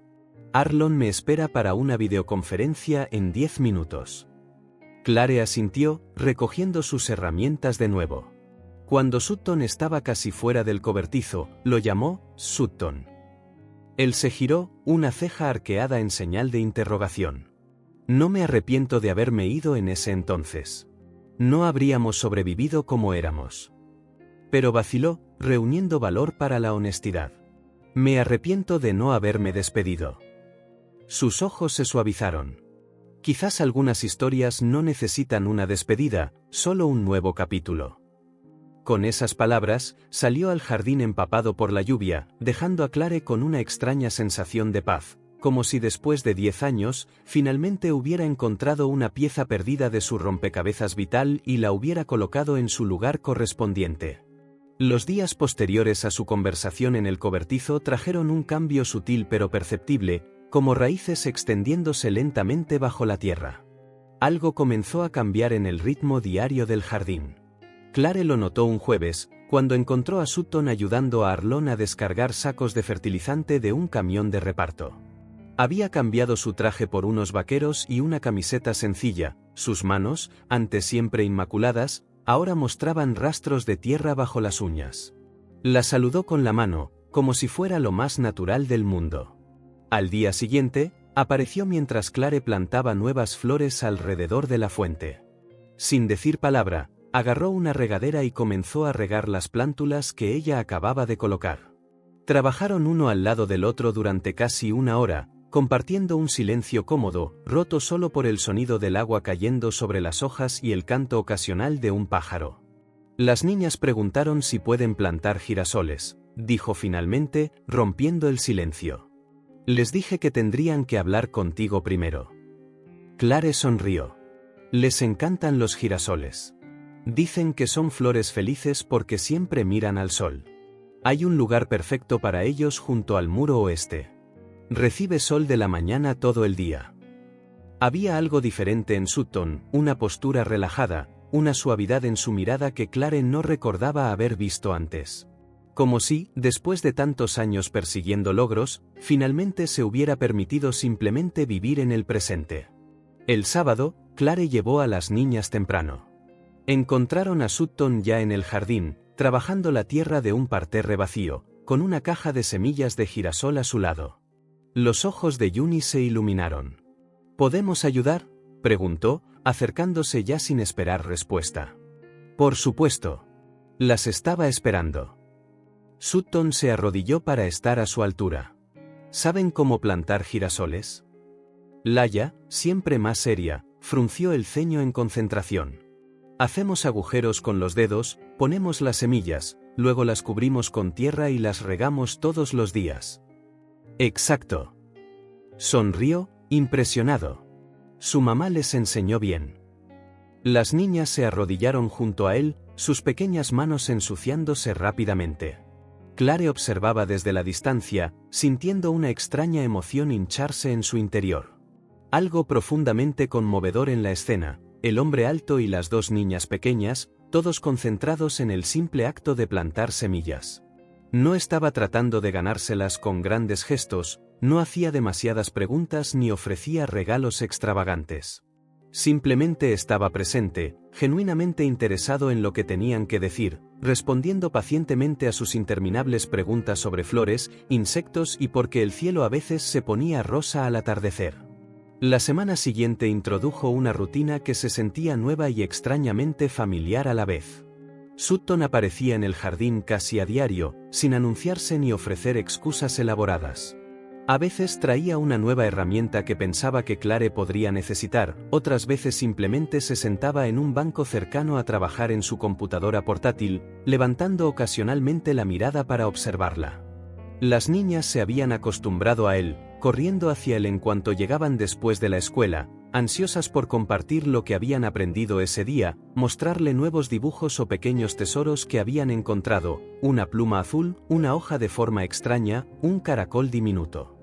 Arlon me espera para una videoconferencia en 10 minutos. Clare asintió, recogiendo sus herramientas de nuevo. Cuando Sutton estaba casi fuera del cobertizo, lo llamó Sutton. Él se giró, una ceja arqueada en señal de interrogación. No me arrepiento de haberme ido en ese entonces. No habríamos sobrevivido como éramos. Pero vaciló, reuniendo valor para la honestidad. Me arrepiento de no haberme despedido. Sus ojos se suavizaron. Quizás algunas historias no necesitan una despedida, solo un nuevo capítulo. Con esas palabras, salió al jardín empapado por la lluvia, dejando a Clare con una extraña sensación de paz, como si después de 10 años, finalmente hubiera encontrado una pieza perdida de su rompecabezas vital y la hubiera colocado en su lugar correspondiente. Los días posteriores a su conversación en el cobertizo trajeron un cambio sutil pero perceptible, como raíces extendiéndose lentamente bajo la tierra. Algo comenzó a cambiar en el ritmo diario del jardín. Clare lo notó un jueves, cuando encontró a Sutton ayudando a Arlon a descargar sacos de fertilizante de un camión de reparto. Había cambiado su traje por unos vaqueros y una camiseta sencilla, sus manos, antes siempre inmaculadas, ahora mostraban rastros de tierra bajo las uñas. La saludó con la mano, como si fuera lo más natural del mundo. Al día siguiente, apareció mientras Clare plantaba nuevas flores alrededor de la fuente. Sin decir palabra, agarró una regadera y comenzó a regar las plántulas que ella acababa de colocar. Trabajaron uno al lado del otro durante casi una hora, compartiendo un silencio cómodo, roto solo por el sonido del agua cayendo sobre las hojas y el canto ocasional de un pájaro. Las niñas preguntaron si pueden plantar girasoles, dijo finalmente, rompiendo el silencio. Les dije que tendrían que hablar contigo primero. Clare sonrió. Les encantan los girasoles. Dicen que son flores felices porque siempre miran al sol. Hay un lugar perfecto para ellos junto al muro oeste. Recibe sol de la mañana todo el día. Había algo diferente en Sutton, una postura relajada, una suavidad en su mirada que Clare no recordaba haber visto antes. Como si, después de tantos años persiguiendo logros, finalmente se hubiera permitido simplemente vivir en el presente. El sábado, Clare llevó a las niñas temprano. Encontraron a Sutton ya en el jardín, trabajando la tierra de un parterre vacío, con una caja de semillas de girasol a su lado. Los ojos de Juni se iluminaron. ¿Podemos ayudar?, preguntó, acercándose ya sin esperar respuesta. Por supuesto. Las estaba esperando. Sutton se arrodilló para estar a su altura. ¿Saben cómo plantar girasoles? Laia, siempre más seria, frunció el ceño en concentración. Hacemos agujeros con los dedos, ponemos las semillas, luego las cubrimos con tierra y las regamos todos los días. Exacto. Sonrió, impresionado. Su mamá les enseñó bien. Las niñas se arrodillaron junto a él, sus pequeñas manos ensuciándose rápidamente. Clare observaba desde la distancia, sintiendo una extraña emoción hincharse en su interior. Algo profundamente conmovedor en la escena, el hombre alto y las dos niñas pequeñas, todos concentrados en el simple acto de plantar semillas. No estaba tratando de ganárselas con grandes gestos, no hacía demasiadas preguntas ni ofrecía regalos extravagantes. Simplemente estaba presente, genuinamente interesado en lo que tenían que decir, respondiendo pacientemente a sus interminables preguntas sobre flores, insectos y por qué el cielo a veces se ponía rosa al atardecer. La semana siguiente introdujo una rutina que se sentía nueva y extrañamente familiar a la vez. Sutton aparecía en el jardín casi a diario, sin anunciarse ni ofrecer excusas elaboradas. A veces traía una nueva herramienta que pensaba que Clare podría necesitar, otras veces simplemente se sentaba en un banco cercano a trabajar en su computadora portátil, levantando ocasionalmente la mirada para observarla. Las niñas se habían acostumbrado a él, corriendo hacia él en cuanto llegaban después de la escuela, ansiosas por compartir lo que habían aprendido ese día, mostrarle nuevos dibujos o pequeños tesoros que habían encontrado, una pluma azul, una hoja de forma extraña, un caracol diminuto.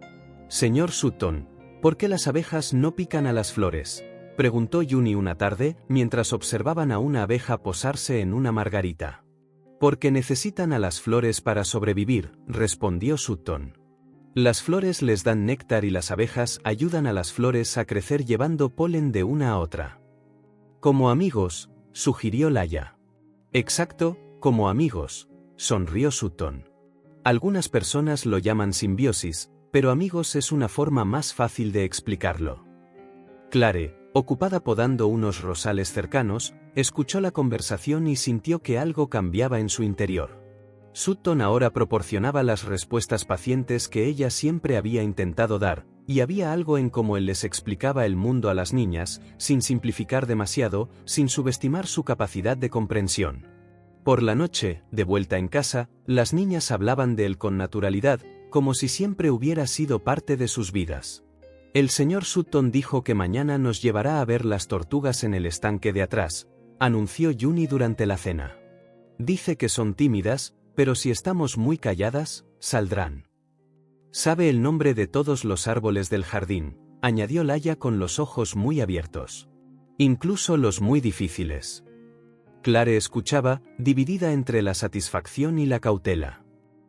Señor Sutton, ¿por qué las abejas no pican a las flores?, preguntó Juni una tarde, mientras observaban a una abeja posarse en una margarita. Porque necesitan a las flores para sobrevivir, respondió Sutton. Las flores les dan néctar y las abejas ayudan a las flores a crecer llevando polen de una a otra. Como amigos, sugirió Laia. Exacto, como amigos, sonrió Sutton. Algunas personas lo llaman simbiosis, pero amigos es una forma más fácil de explicarlo. Clare, ocupada podando unos rosales cercanos, escuchó la conversación y sintió que algo cambiaba en su interior. Sutton ahora proporcionaba las respuestas pacientes que ella siempre había intentado dar, y había algo en cómo él les explicaba el mundo a las niñas, sin simplificar demasiado, sin subestimar su capacidad de comprensión. Por la noche, de vuelta en casa, las niñas hablaban de él con naturalidad, como si siempre hubiera sido parte de sus vidas. El señor Sutton dijo que mañana nos llevará a ver las tortugas en el estanque de atrás, anunció Juni durante la cena. Dice que son tímidas, pero si estamos muy calladas, saldrán. Sabe el nombre de todos los árboles del jardín, añadió Laia con los ojos muy abiertos. Incluso los muy difíciles. Clare escuchaba, dividida entre la satisfacción y la cautela.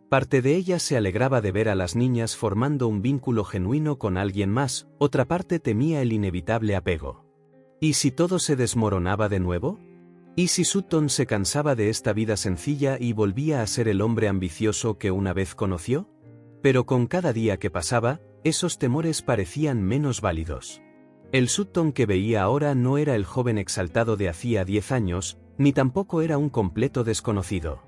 Parte de ella se alegraba de ver a las niñas formando un vínculo genuino con alguien más, otra parte temía el inevitable apego. ¿Y si todo se desmoronaba de nuevo? ¿Y si Sutton se cansaba de esta vida sencilla y volvía a ser el hombre ambicioso que una vez conoció? Pero con cada día que pasaba, esos temores parecían menos válidos. El Sutton que veía ahora no era el joven exaltado de hacía 10 años, ni tampoco era un completo desconocido.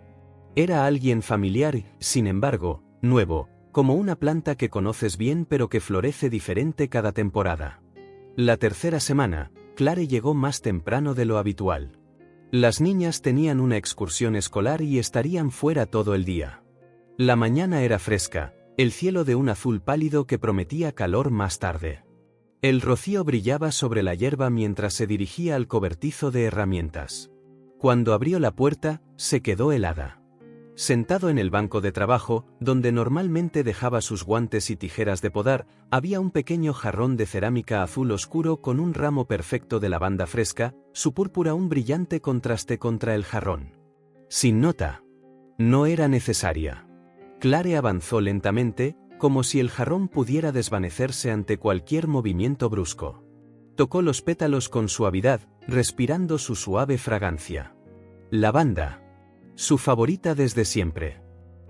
Era alguien familiar, sin embargo, nuevo, como una planta que conoces bien pero que florece diferente cada temporada. La tercera semana, Clare llegó más temprano de lo habitual. Las niñas tenían una excursión escolar y estarían fuera todo el día. La mañana era fresca, el cielo de un azul pálido que prometía calor más tarde. El rocío brillaba sobre la hierba mientras se dirigía al cobertizo de herramientas. Cuando abrió la puerta, se quedó helada. Sentado en el banco de trabajo, donde normalmente dejaba sus guantes y tijeras de podar, había un pequeño jarrón de cerámica azul oscuro con un ramo perfecto de lavanda fresca, su púrpura un brillante contraste contra el jarrón. Sin nota. No era necesaria. Clare avanzó lentamente, como si el jarrón pudiera desvanecerse ante cualquier movimiento brusco. Tocó los pétalos con suavidad, respirando su suave fragancia. Lavanda. Su favorita desde siempre.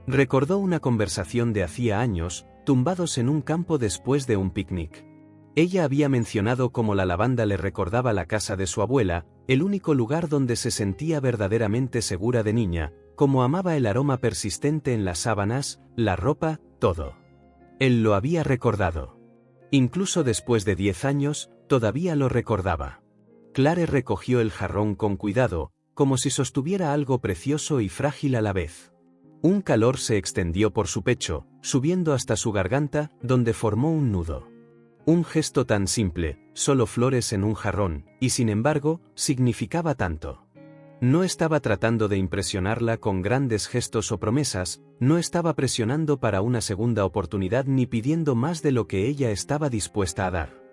Recordó una conversación de hacía años, tumbados en un campo después de un picnic. Ella había mencionado cómo la lavanda le recordaba la casa de su abuela, el único lugar donde se sentía verdaderamente segura de niña, como amaba el aroma persistente en las sábanas, la ropa, todo. Él lo había recordado. Incluso después de 10 años, todavía lo recordaba. Clare recogió el jarrón con cuidado, como si sostuviera algo precioso y frágil a la vez. Un calor se extendió por su pecho, subiendo hasta su garganta, donde formó un nudo. Un gesto tan simple, solo flores en un jarrón, y sin embargo, significaba tanto. No estaba tratando de impresionarla con grandes gestos o promesas, no estaba presionando para una segunda oportunidad ni pidiendo más de lo que ella estaba dispuesta a dar.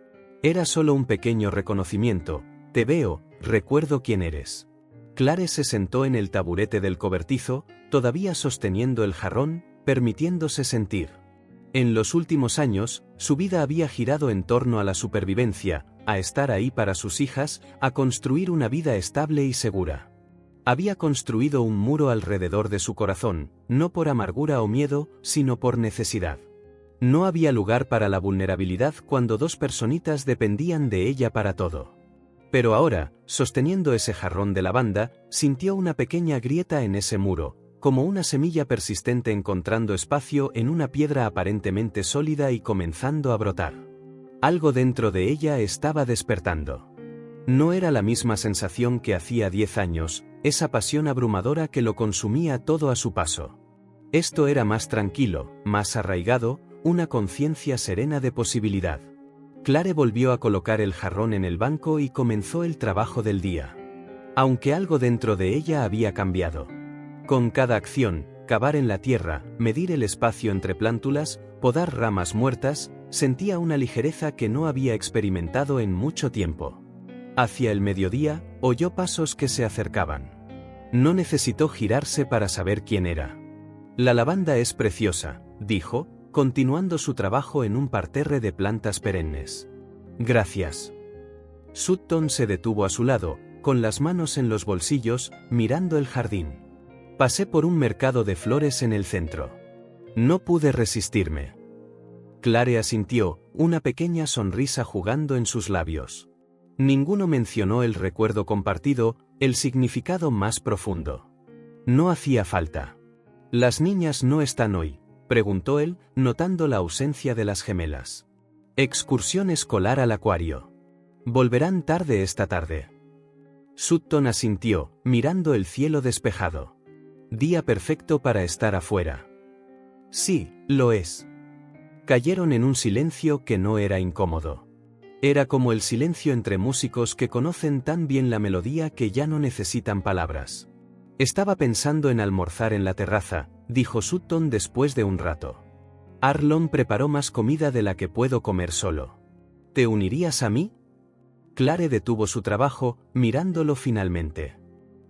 Era solo un pequeño reconocimiento: te veo, recuerdo quién eres. Clare se sentó en el taburete del cobertizo, todavía sosteniendo el jarrón, permitiéndose sentir. En los últimos años, su vida había girado en torno a la supervivencia, a estar ahí para sus hijas, a construir una vida estable y segura. Había construido un muro alrededor de su corazón, no por amargura o miedo, sino por necesidad. No había lugar para la vulnerabilidad cuando dos personitas dependían de ella para todo. Pero ahora, sosteniendo ese jarrón de lavanda, sintió una pequeña grieta en ese muro, como una semilla persistente encontrando espacio en una piedra aparentemente sólida y comenzando a brotar. Algo dentro de ella estaba despertando. No era la misma sensación que hacía 10 años, esa pasión abrumadora que lo consumía todo a su paso. Esto era más tranquilo, más arraigado, una conciencia serena de posibilidad. Clare volvió a colocar el jarrón en el banco y comenzó el trabajo del día. Aunque algo dentro de ella había cambiado. Con cada acción, cavar en la tierra, medir el espacio entre plántulas, podar ramas muertas, sentía una ligereza que no había experimentado en mucho tiempo. Hacia el mediodía, oyó pasos que se acercaban. No necesitó girarse para saber quién era. La lavanda es preciosa, dijo, continuando su trabajo en un parterre de plantas perennes. Gracias. Sutton se detuvo a su lado, con las manos en los bolsillos, mirando el jardín. Pasé por un mercado de flores en el centro. No pude resistirme. Clare asintió, una pequeña sonrisa jugando en sus labios. Ninguno mencionó el recuerdo compartido, el significado más profundo. No hacía falta. Las niñas no están hoy, preguntó él, notando la ausencia de las gemelas. Excursión escolar al acuario. Volverán tarde esta tarde. Sutton asintió, mirando el cielo despejado. Día perfecto para estar afuera. Sí, lo es. Cayeron en un silencio que no era incómodo. Era como el silencio entre músicos que conocen tan bien la melodía que ya no necesitan palabras. Estaba pensando en almorzar en la terraza, dijo Sutton después de un rato. Arlon preparó más comida de la que puedo comer solo. ¿Te unirías a mí? Clare detuvo su trabajo, mirándolo finalmente.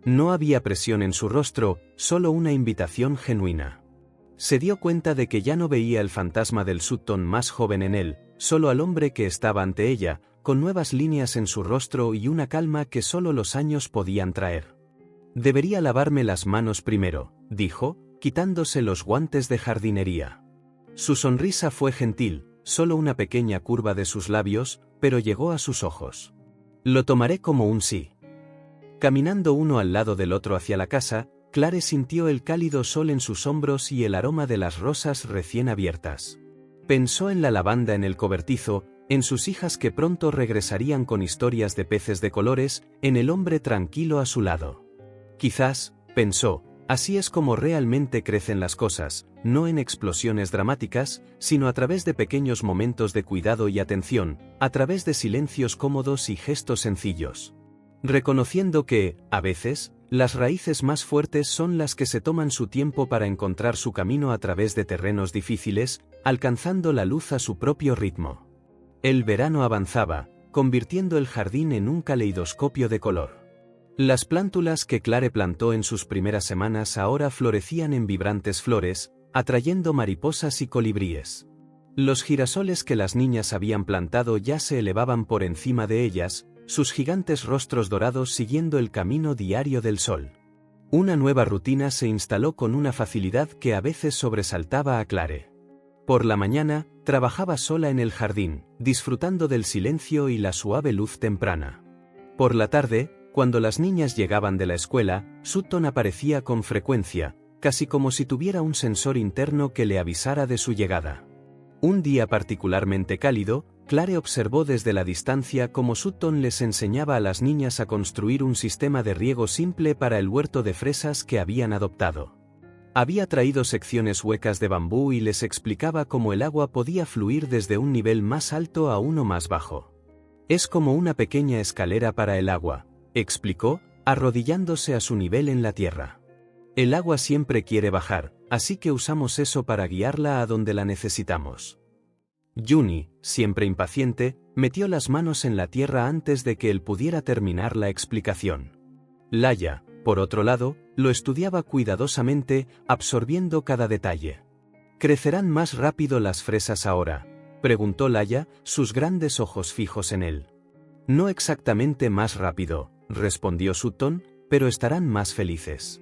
No había presión en su rostro, solo una invitación genuina. Se dio cuenta de que ya no veía el fantasma del Sutton más joven en él, solo al hombre que estaba ante ella, con nuevas líneas en su rostro y una calma que solo los años podían traer. Debería lavarme las manos primero, dijo, quitándose los guantes de jardinería. Su sonrisa fue gentil, solo una pequeña curva de sus labios, pero llegó a sus ojos. Lo tomaré como un sí. Caminando uno al lado del otro hacia la casa, Clare sintió el cálido sol en sus hombros y el aroma de las rosas recién abiertas. Pensó en la lavanda en el cobertizo, en sus hijas que pronto regresarían con historias de peces de colores, en el hombre tranquilo a su lado. Quizás, pensó, así es como realmente crecen las cosas, no en explosiones dramáticas, sino a través de pequeños momentos de cuidado y atención, a través de silencios cómodos y gestos sencillos. Reconociendo que, a veces, las raíces más fuertes son las que se toman su tiempo para encontrar su camino a través de terrenos difíciles, alcanzando la luz a su propio ritmo. El verano avanzaba, convirtiendo el jardín en un caleidoscopio de color. Las plántulas que Clare plantó en sus primeras semanas ahora florecían en vibrantes flores, atrayendo mariposas y colibríes. Los girasoles que las niñas habían plantado ya se elevaban por encima de ellas, sus gigantes rostros dorados siguiendo el camino diario del sol. Una nueva rutina se instaló con una facilidad que a veces sobresaltaba a Clare. Por la mañana, trabajaba sola en el jardín, disfrutando del silencio y la suave luz temprana. Por la tarde, cuando las niñas llegaban de la escuela, Sutton aparecía con frecuencia, casi como si tuviera un sensor interno que le avisara de su llegada. Un día particularmente cálido, Clare observó desde la distancia cómo Sutton les enseñaba a las niñas a construir un sistema de riego simple para el huerto de fresas que habían adoptado. Había traído secciones huecas de bambú y les explicaba cómo el agua podía fluir desde un nivel más alto a uno más bajo. Es como una pequeña escalera para el agua, explicó, arrodillándose a su nivel en la tierra. El agua siempre quiere bajar, así que usamos eso para guiarla a donde la necesitamos. Juni, siempre impaciente, metió las manos en la tierra antes de que él pudiera terminar la explicación. Laia, por otro lado, lo estudiaba cuidadosamente, absorbiendo cada detalle. ¿Crecerán más rápido las fresas ahora?, preguntó Laia, sus grandes ojos fijos en él. No exactamente más rápido, respondió Sutton, pero estarán más felices.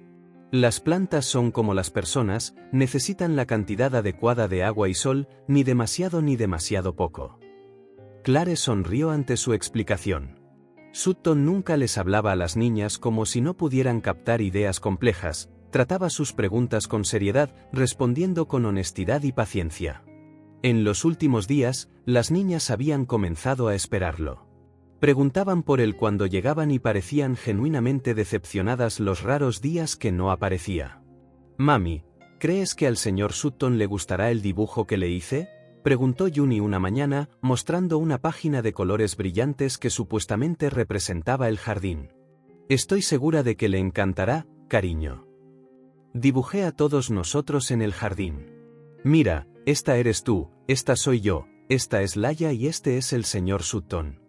Las plantas son como las personas, necesitan la cantidad adecuada de agua y sol, ni demasiado poco. Clare sonrió ante su explicación. Sutton nunca les hablaba a las niñas como si no pudieran captar ideas complejas, trataba sus preguntas con seriedad, respondiendo con honestidad y paciencia. En los últimos días, las niñas habían comenzado a esperarlo. Preguntaban por él cuando llegaban y parecían genuinamente decepcionadas los raros días que no aparecía. «Mami, ¿crees que al señor Sutton le gustará el dibujo que le hice?», preguntó Juni una mañana, mostrando una página de colores brillantes que supuestamente representaba el jardín. «Estoy segura de que le encantará, cariño. Dibujé a todos nosotros en el jardín. Mira, esta eres tú, esta soy yo, esta es Laia y este es el señor Sutton».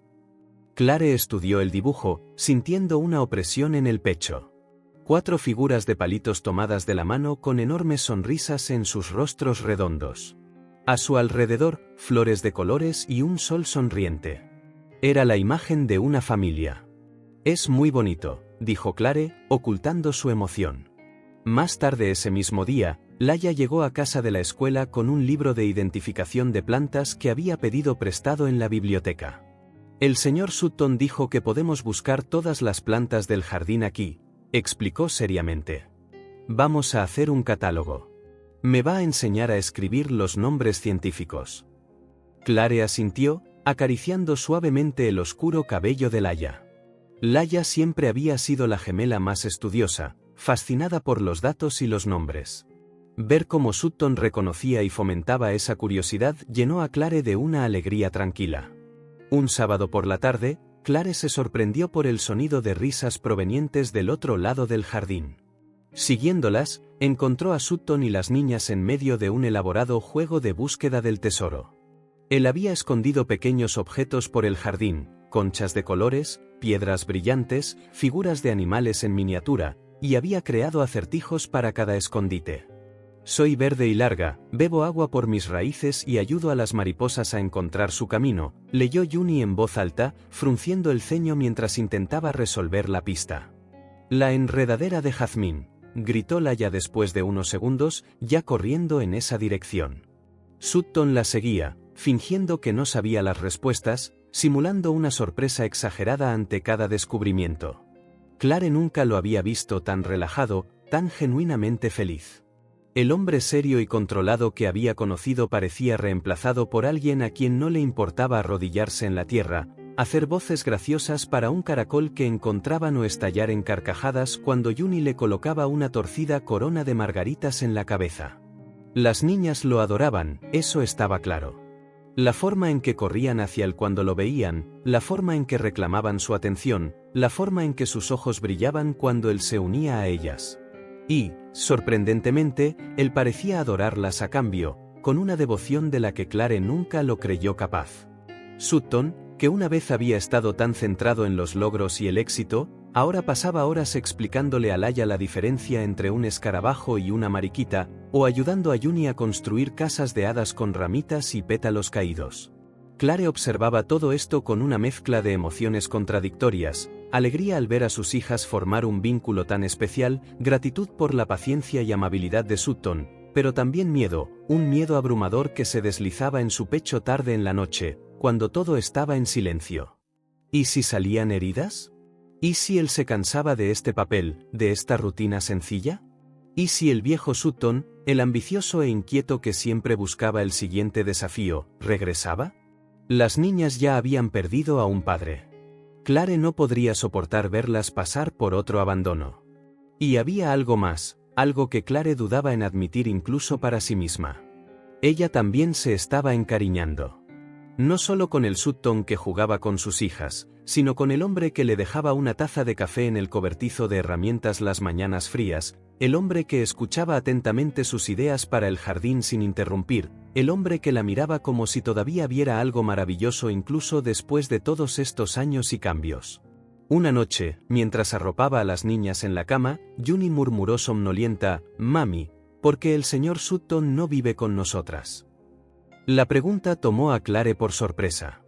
Clare estudió el dibujo, sintiendo una opresión en el pecho. 4 figuras de palitos tomadas de la mano con enormes sonrisas en sus rostros redondos. A su alrededor, flores de colores y un sol sonriente. Era la imagen de una familia. «Es muy bonito», dijo Clare, ocultando su emoción. Más tarde ese mismo día, Laia llegó a casa de la escuela con un libro de identificación de plantas que había pedido prestado en la biblioteca. «El señor Sutton dijo que podemos buscar todas las plantas del jardín aquí», explicó seriamente. «Vamos a hacer un catálogo. Me va a enseñar a escribir los nombres científicos». Clare asintió, acariciando suavemente el oscuro cabello de Laia. Laia siempre había sido la gemela más estudiosa, fascinada por los datos y los nombres. Ver cómo Sutton reconocía y fomentaba esa curiosidad llenó a Clare de una alegría tranquila. Un sábado por la tarde, Clare se sorprendió por el sonido de risas provenientes del otro lado del jardín. Siguiéndolas, encontró a Sutton y las niñas en medio de un elaborado juego de búsqueda del tesoro. Él había escondido pequeños objetos por el jardín, conchas de colores, piedras brillantes, figuras de animales en miniatura, y había creado acertijos para cada escondite. «Soy verde y larga, bebo agua por mis raíces y ayudo a las mariposas a encontrar su camino», leyó Juni en voz alta, frunciendo el ceño mientras intentaba resolver la pista. «La enredadera de jazmín», gritó Laia después de unos segundos, ya corriendo en esa dirección. Sutton la seguía, fingiendo que no sabía las respuestas, simulando una sorpresa exagerada ante cada descubrimiento. Clare nunca lo había visto tan relajado, tan genuinamente feliz. El hombre serio y controlado que había conocido parecía reemplazado por alguien a quien no le importaba arrodillarse en la tierra, hacer voces graciosas para un caracol que encontraban o estallar en carcajadas cuando Juni le colocaba una torcida corona de margaritas en la cabeza. Las niñas lo adoraban, eso estaba claro. La forma en que corrían hacia él cuando lo veían, la forma en que reclamaban su atención, la forma en que sus ojos brillaban cuando él se unía a ellas. Y, sorprendentemente, él parecía adorarlas a cambio, con una devoción de la que Clare nunca lo creyó capaz. Sutton, que una vez había estado tan centrado en los logros y el éxito, ahora pasaba horas explicándole a Laia la diferencia entre un escarabajo y una mariquita, o ayudando a Juni a construir casas de hadas con ramitas y pétalos caídos. Clare observaba todo esto con una mezcla de emociones contradictorias, alegría al ver a sus hijas formar un vínculo tan especial, gratitud por la paciencia y amabilidad de Sutton, pero también miedo, un miedo abrumador que se deslizaba en su pecho tarde en la noche, cuando todo estaba en silencio. ¿Y si salían heridas? ¿Y si él se cansaba de este papel, de esta rutina sencilla? ¿Y si el viejo Sutton, el ambicioso e inquieto que siempre buscaba el siguiente desafío, regresaba? Las niñas ya habían perdido a un padre. Clare no podría soportar verlas pasar por otro abandono. Y había algo más, algo que Clare dudaba en admitir incluso para sí misma. Ella también se estaba encariñando. No solo con el Sutton que jugaba con sus hijas, sino con el hombre que le dejaba una taza de café en el cobertizo de herramientas las mañanas frías, el hombre que escuchaba atentamente sus ideas para el jardín sin interrumpir, el hombre que la miraba como si todavía viera algo maravilloso incluso después de todos estos años y cambios. Una noche, mientras arropaba a las niñas en la cama, Juni murmuró somnolienta: «Mami, ¿por qué el señor Sutton no vive con nosotras?». La pregunta tomó a Clare por sorpresa.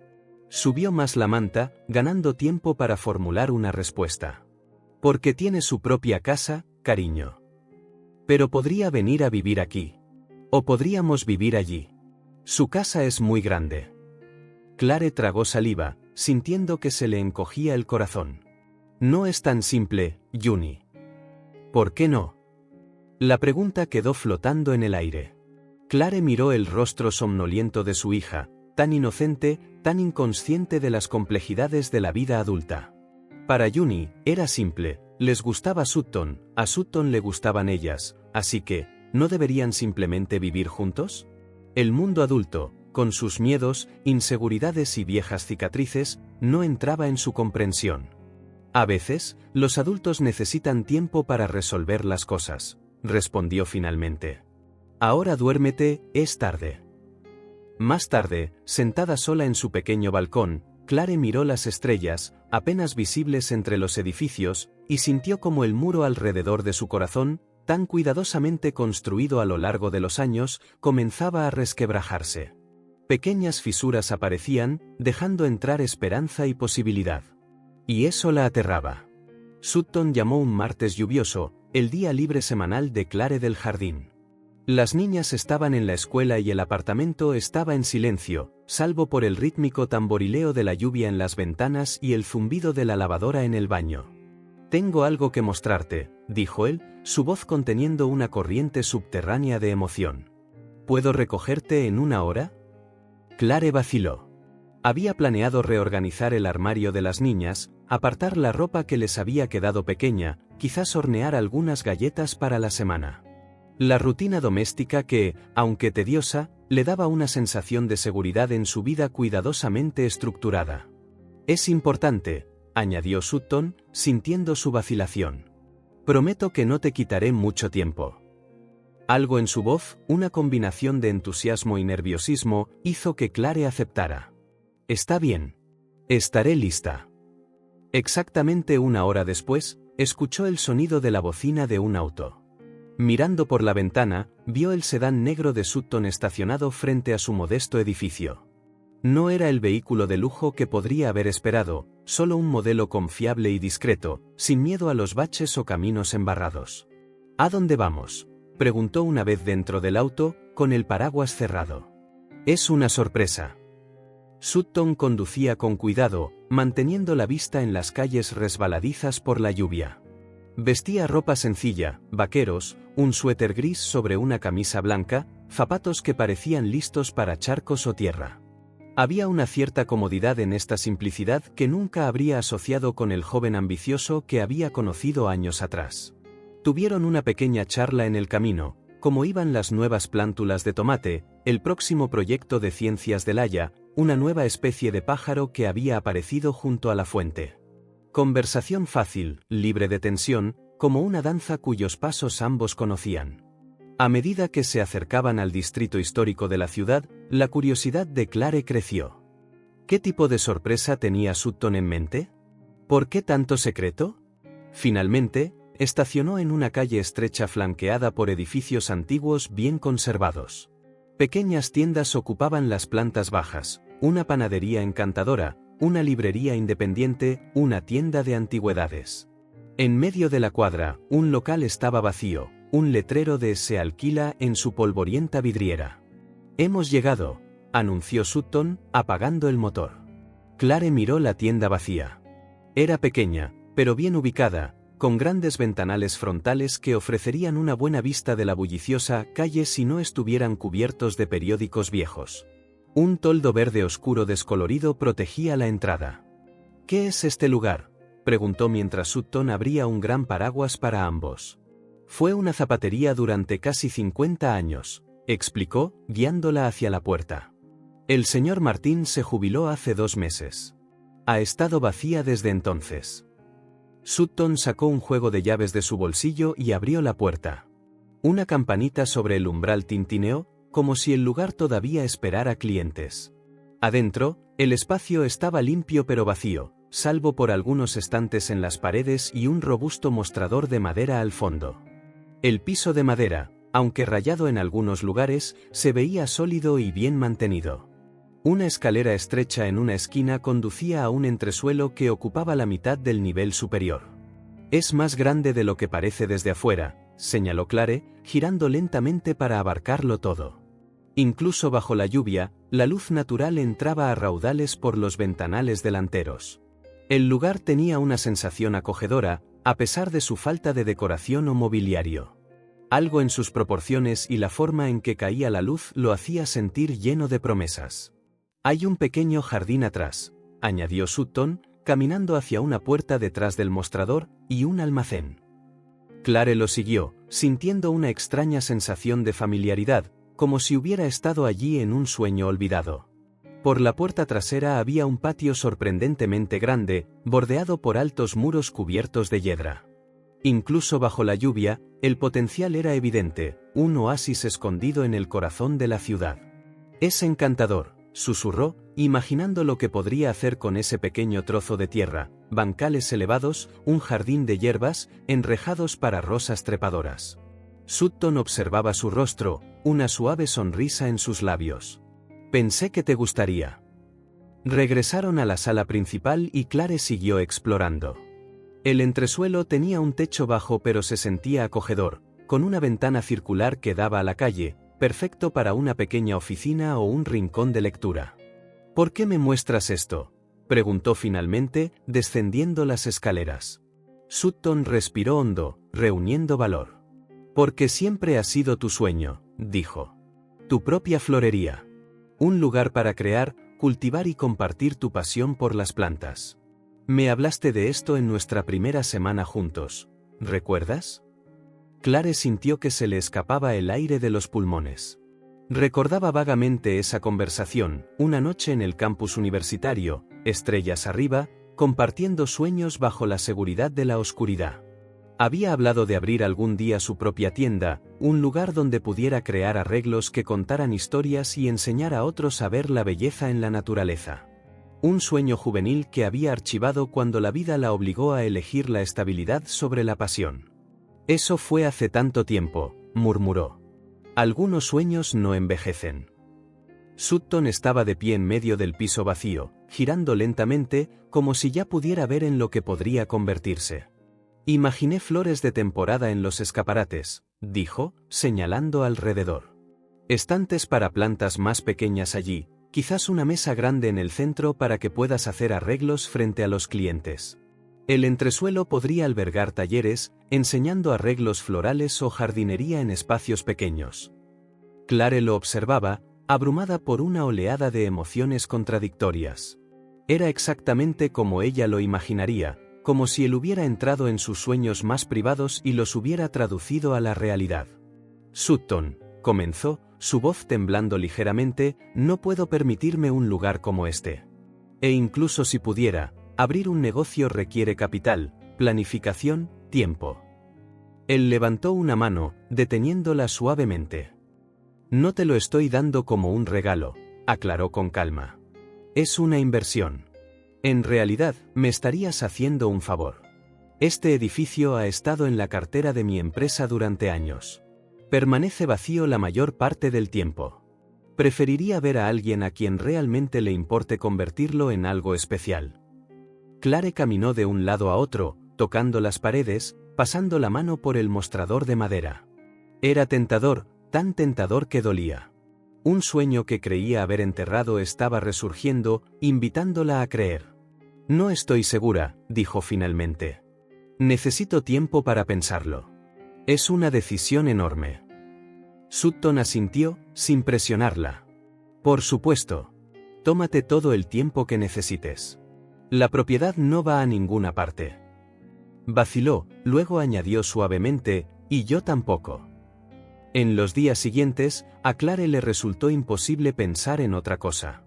Subió más la manta, ganando tiempo para formular una respuesta. «Porque tiene su propia casa, cariño. Pero podría venir a vivir aquí. O podríamos vivir allí. Su casa es muy grande». Clare tragó saliva, sintiendo que se le encogía el corazón. «No es tan simple, Juni». «¿Por qué no?». La pregunta quedó flotando en el aire. Clare miró el rostro somnoliento de su hija, tan inocente, tan inconsciente de las complejidades de la vida adulta. Para Juni, era simple, les gustaba Sutton, a Sutton le gustaban ellas, así que, ¿no deberían simplemente vivir juntos? El mundo adulto, con sus miedos, inseguridades y viejas cicatrices, no entraba en su comprensión. A veces, los adultos necesitan tiempo para resolver las cosas, respondió finalmente. «Ahora duérmete, es tarde». Más tarde, sentada sola en su pequeño balcón, Clare miró las estrellas, apenas visibles entre los edificios, y sintió como el muro alrededor de su corazón, tan cuidadosamente construido a lo largo de los años, comenzaba a resquebrajarse. Pequeñas fisuras aparecían, dejando entrar esperanza y posibilidad. Y eso la aterraba. Sutton llamó un martes lluvioso, el día libre semanal de Clare del jardín. Las niñas estaban en la escuela y el apartamento estaba en silencio, salvo por el rítmico tamborileo de la lluvia en las ventanas y el zumbido de la lavadora en el baño. «Tengo algo que mostrarte», dijo él, su voz conteniendo una corriente subterránea de emoción. «¿Puedo recogerte en una hora?». Clare vaciló. Había planeado reorganizar el armario de las niñas, apartar la ropa que les había quedado pequeña, quizás hornear algunas galletas para la semana. La rutina doméstica que, aunque tediosa, le daba una sensación de seguridad en su vida cuidadosamente estructurada. «Es importante», añadió Sutton, sintiendo su vacilación. «Prometo que no te quitaré mucho tiempo». Algo en su voz, una combinación de entusiasmo y nerviosismo, hizo que Clare aceptara. «Está bien. Estaré lista». Exactamente una hora después, escuchó el sonido de la bocina de un auto. Mirando por la ventana, vio el sedán negro de Sutton estacionado frente a su modesto edificio. No era el vehículo de lujo que podría haber esperado, solo un modelo confiable y discreto, sin miedo a los baches o caminos embarrados. «¿A dónde vamos?», preguntó una vez dentro del auto, con el paraguas cerrado. «Es una sorpresa». Sutton conducía con cuidado, manteniendo la vista en las calles resbaladizas por la lluvia. Vestía ropa sencilla, vaqueros, un suéter gris sobre una camisa blanca, zapatos que parecían listos para charcos o tierra. Había una cierta comodidad en esta simplicidad que nunca habría asociado con el joven ambicioso que había conocido años atrás. Tuvieron una pequeña charla en el camino, cómo iban las nuevas plántulas de tomate, el próximo proyecto de ciencias del Haya, una nueva especie de pájaro que había aparecido junto a la fuente. Conversación fácil, libre de tensión, como una danza cuyos pasos ambos conocían. A medida que se acercaban al distrito histórico de la ciudad, la curiosidad de Clare creció. ¿Qué tipo de sorpresa tenía Sutton en mente? ¿Por qué tanto secreto? Finalmente, estacionó en una calle estrecha flanqueada por edificios antiguos bien conservados. Pequeñas tiendas ocupaban las plantas bajas, una panadería encantadora, una librería independiente, una tienda de antigüedades. En medio de la cuadra, un local estaba vacío, un letrero de "Se alquila" en su polvorienta vidriera. «Hemos llegado», anunció Sutton, apagando el motor. Clare miró la tienda vacía. Era pequeña, pero bien ubicada, con grandes ventanales frontales que ofrecerían una buena vista de la bulliciosa calle si no estuvieran cubiertos de periódicos viejos. Un toldo verde oscuro descolorido protegía la entrada. «¿Qué es este lugar?», preguntó mientras Sutton abría un gran paraguas para ambos. «Fue una zapatería durante casi 50 años», explicó, guiándola hacia la puerta. «El señor Martín se jubiló hace 2 meses. Ha estado vacía desde entonces». Sutton sacó un juego de llaves de su bolsillo y abrió la puerta. Una campanita sobre el umbral tintineó, como si el lugar todavía esperara clientes. Adentro, el espacio estaba limpio pero vacío, salvo por algunos estantes en las paredes y un robusto mostrador de madera al fondo. El piso de madera, aunque rayado en algunos lugares, se veía sólido y bien mantenido. Una escalera estrecha en una esquina conducía a un entresuelo que ocupaba la mitad del nivel superior. «Es más grande de lo que parece desde afuera», señaló Clare, girando lentamente para abarcarlo todo. Incluso bajo la lluvia, la luz natural entraba a raudales por los ventanales delanteros. El lugar tenía una sensación acogedora, a pesar de su falta de decoración o mobiliario. Algo en sus proporciones y la forma en que caía la luz lo hacía sentir lleno de promesas. «Hay un pequeño jardín atrás», añadió Sutton, caminando hacia una puerta detrás del mostrador, y un almacén. Clare lo siguió, sintiendo una extraña sensación de familiaridad, como si hubiera estado allí en un sueño olvidado. Por la puerta trasera había un patio sorprendentemente grande, bordeado por altos muros cubiertos de hiedra. Incluso bajo la lluvia, el potencial era evidente, un oasis escondido en el corazón de la ciudad. «Es encantador», susurró, imaginando lo que podría hacer con ese pequeño trozo de tierra, bancales elevados, un jardín de hierbas, enrejados para rosas trepadoras. Sutton observaba su rostro, una suave sonrisa en sus labios. «Pensé que te gustaría». Regresaron a la sala principal y Clare siguió explorando. El entresuelo tenía un techo bajo pero se sentía acogedor, con una ventana circular que daba a la calle, perfecto para una pequeña oficina o un rincón de lectura. «¿Por qué me muestras esto?», preguntó finalmente, descendiendo las escaleras. Sutton respiró hondo, reuniendo valor. «Porque siempre ha sido tu sueño», dijo. «Tu propia florería. Un lugar para crear, cultivar y compartir tu pasión por las plantas. Me hablaste de esto en nuestra primera semana juntos, ¿recuerdas?». Clare sintió que se le escapaba el aire de los pulmones. Recordaba vagamente esa conversación, una noche en el campus universitario, estrellas arriba, compartiendo sueños bajo la seguridad de la oscuridad. Había hablado de abrir algún día su propia tienda, un lugar donde pudiera crear arreglos que contaran historias y enseñar a otros a ver la belleza en la naturaleza. Un sueño juvenil que había archivado cuando la vida la obligó a elegir la estabilidad sobre la pasión. «Eso fue hace tanto tiempo», murmuró. «Algunos sueños no envejecen». Sutton estaba de pie en medio del piso vacío, girando lentamente, como si ya pudiera ver en lo que podría convertirse. «Imaginé flores de temporada en los escaparates», dijo, señalando alrededor. «Estantes para plantas más pequeñas allí, quizás una mesa grande en el centro para que puedas hacer arreglos frente a los clientes. El entresuelo podría albergar talleres, enseñando arreglos florales o jardinería en espacios pequeños». Clare lo observaba, abrumada por una oleada de emociones contradictorias. Era exactamente como ella lo imaginaría, como si él hubiera entrado en sus sueños más privados y los hubiera traducido a la realidad. «Sutton», comenzó, su voz temblando ligeramente, no puedo permitirme un lugar como este. E incluso si pudiera, abrir un negocio requiere capital, planificación, tiempo. Él levantó una mano, deteniéndola suavemente. No te lo estoy dando como un regalo, aclaró con calma. Es una inversión. En realidad, me estarías haciendo un favor. Este edificio ha estado en la cartera de mi empresa durante años. Permanece vacío la mayor parte del tiempo. Preferiría ver a alguien a quien realmente le importe convertirlo en algo especial. Clare caminó de un lado a otro, tocando las paredes, pasando la mano por el mostrador de madera. Era tentador, tan tentador que dolía. Un sueño que creía haber enterrado estaba resurgiendo, invitándola a creer. No estoy segura, dijo finalmente. Necesito tiempo para pensarlo. Es una decisión enorme. Sutton asintió, sin presionarla. Por supuesto. Tómate todo el tiempo que necesites. La propiedad no va a ninguna parte. Vaciló, luego añadió suavemente, y yo tampoco. En los días siguientes, a Clare le resultó imposible pensar en otra cosa.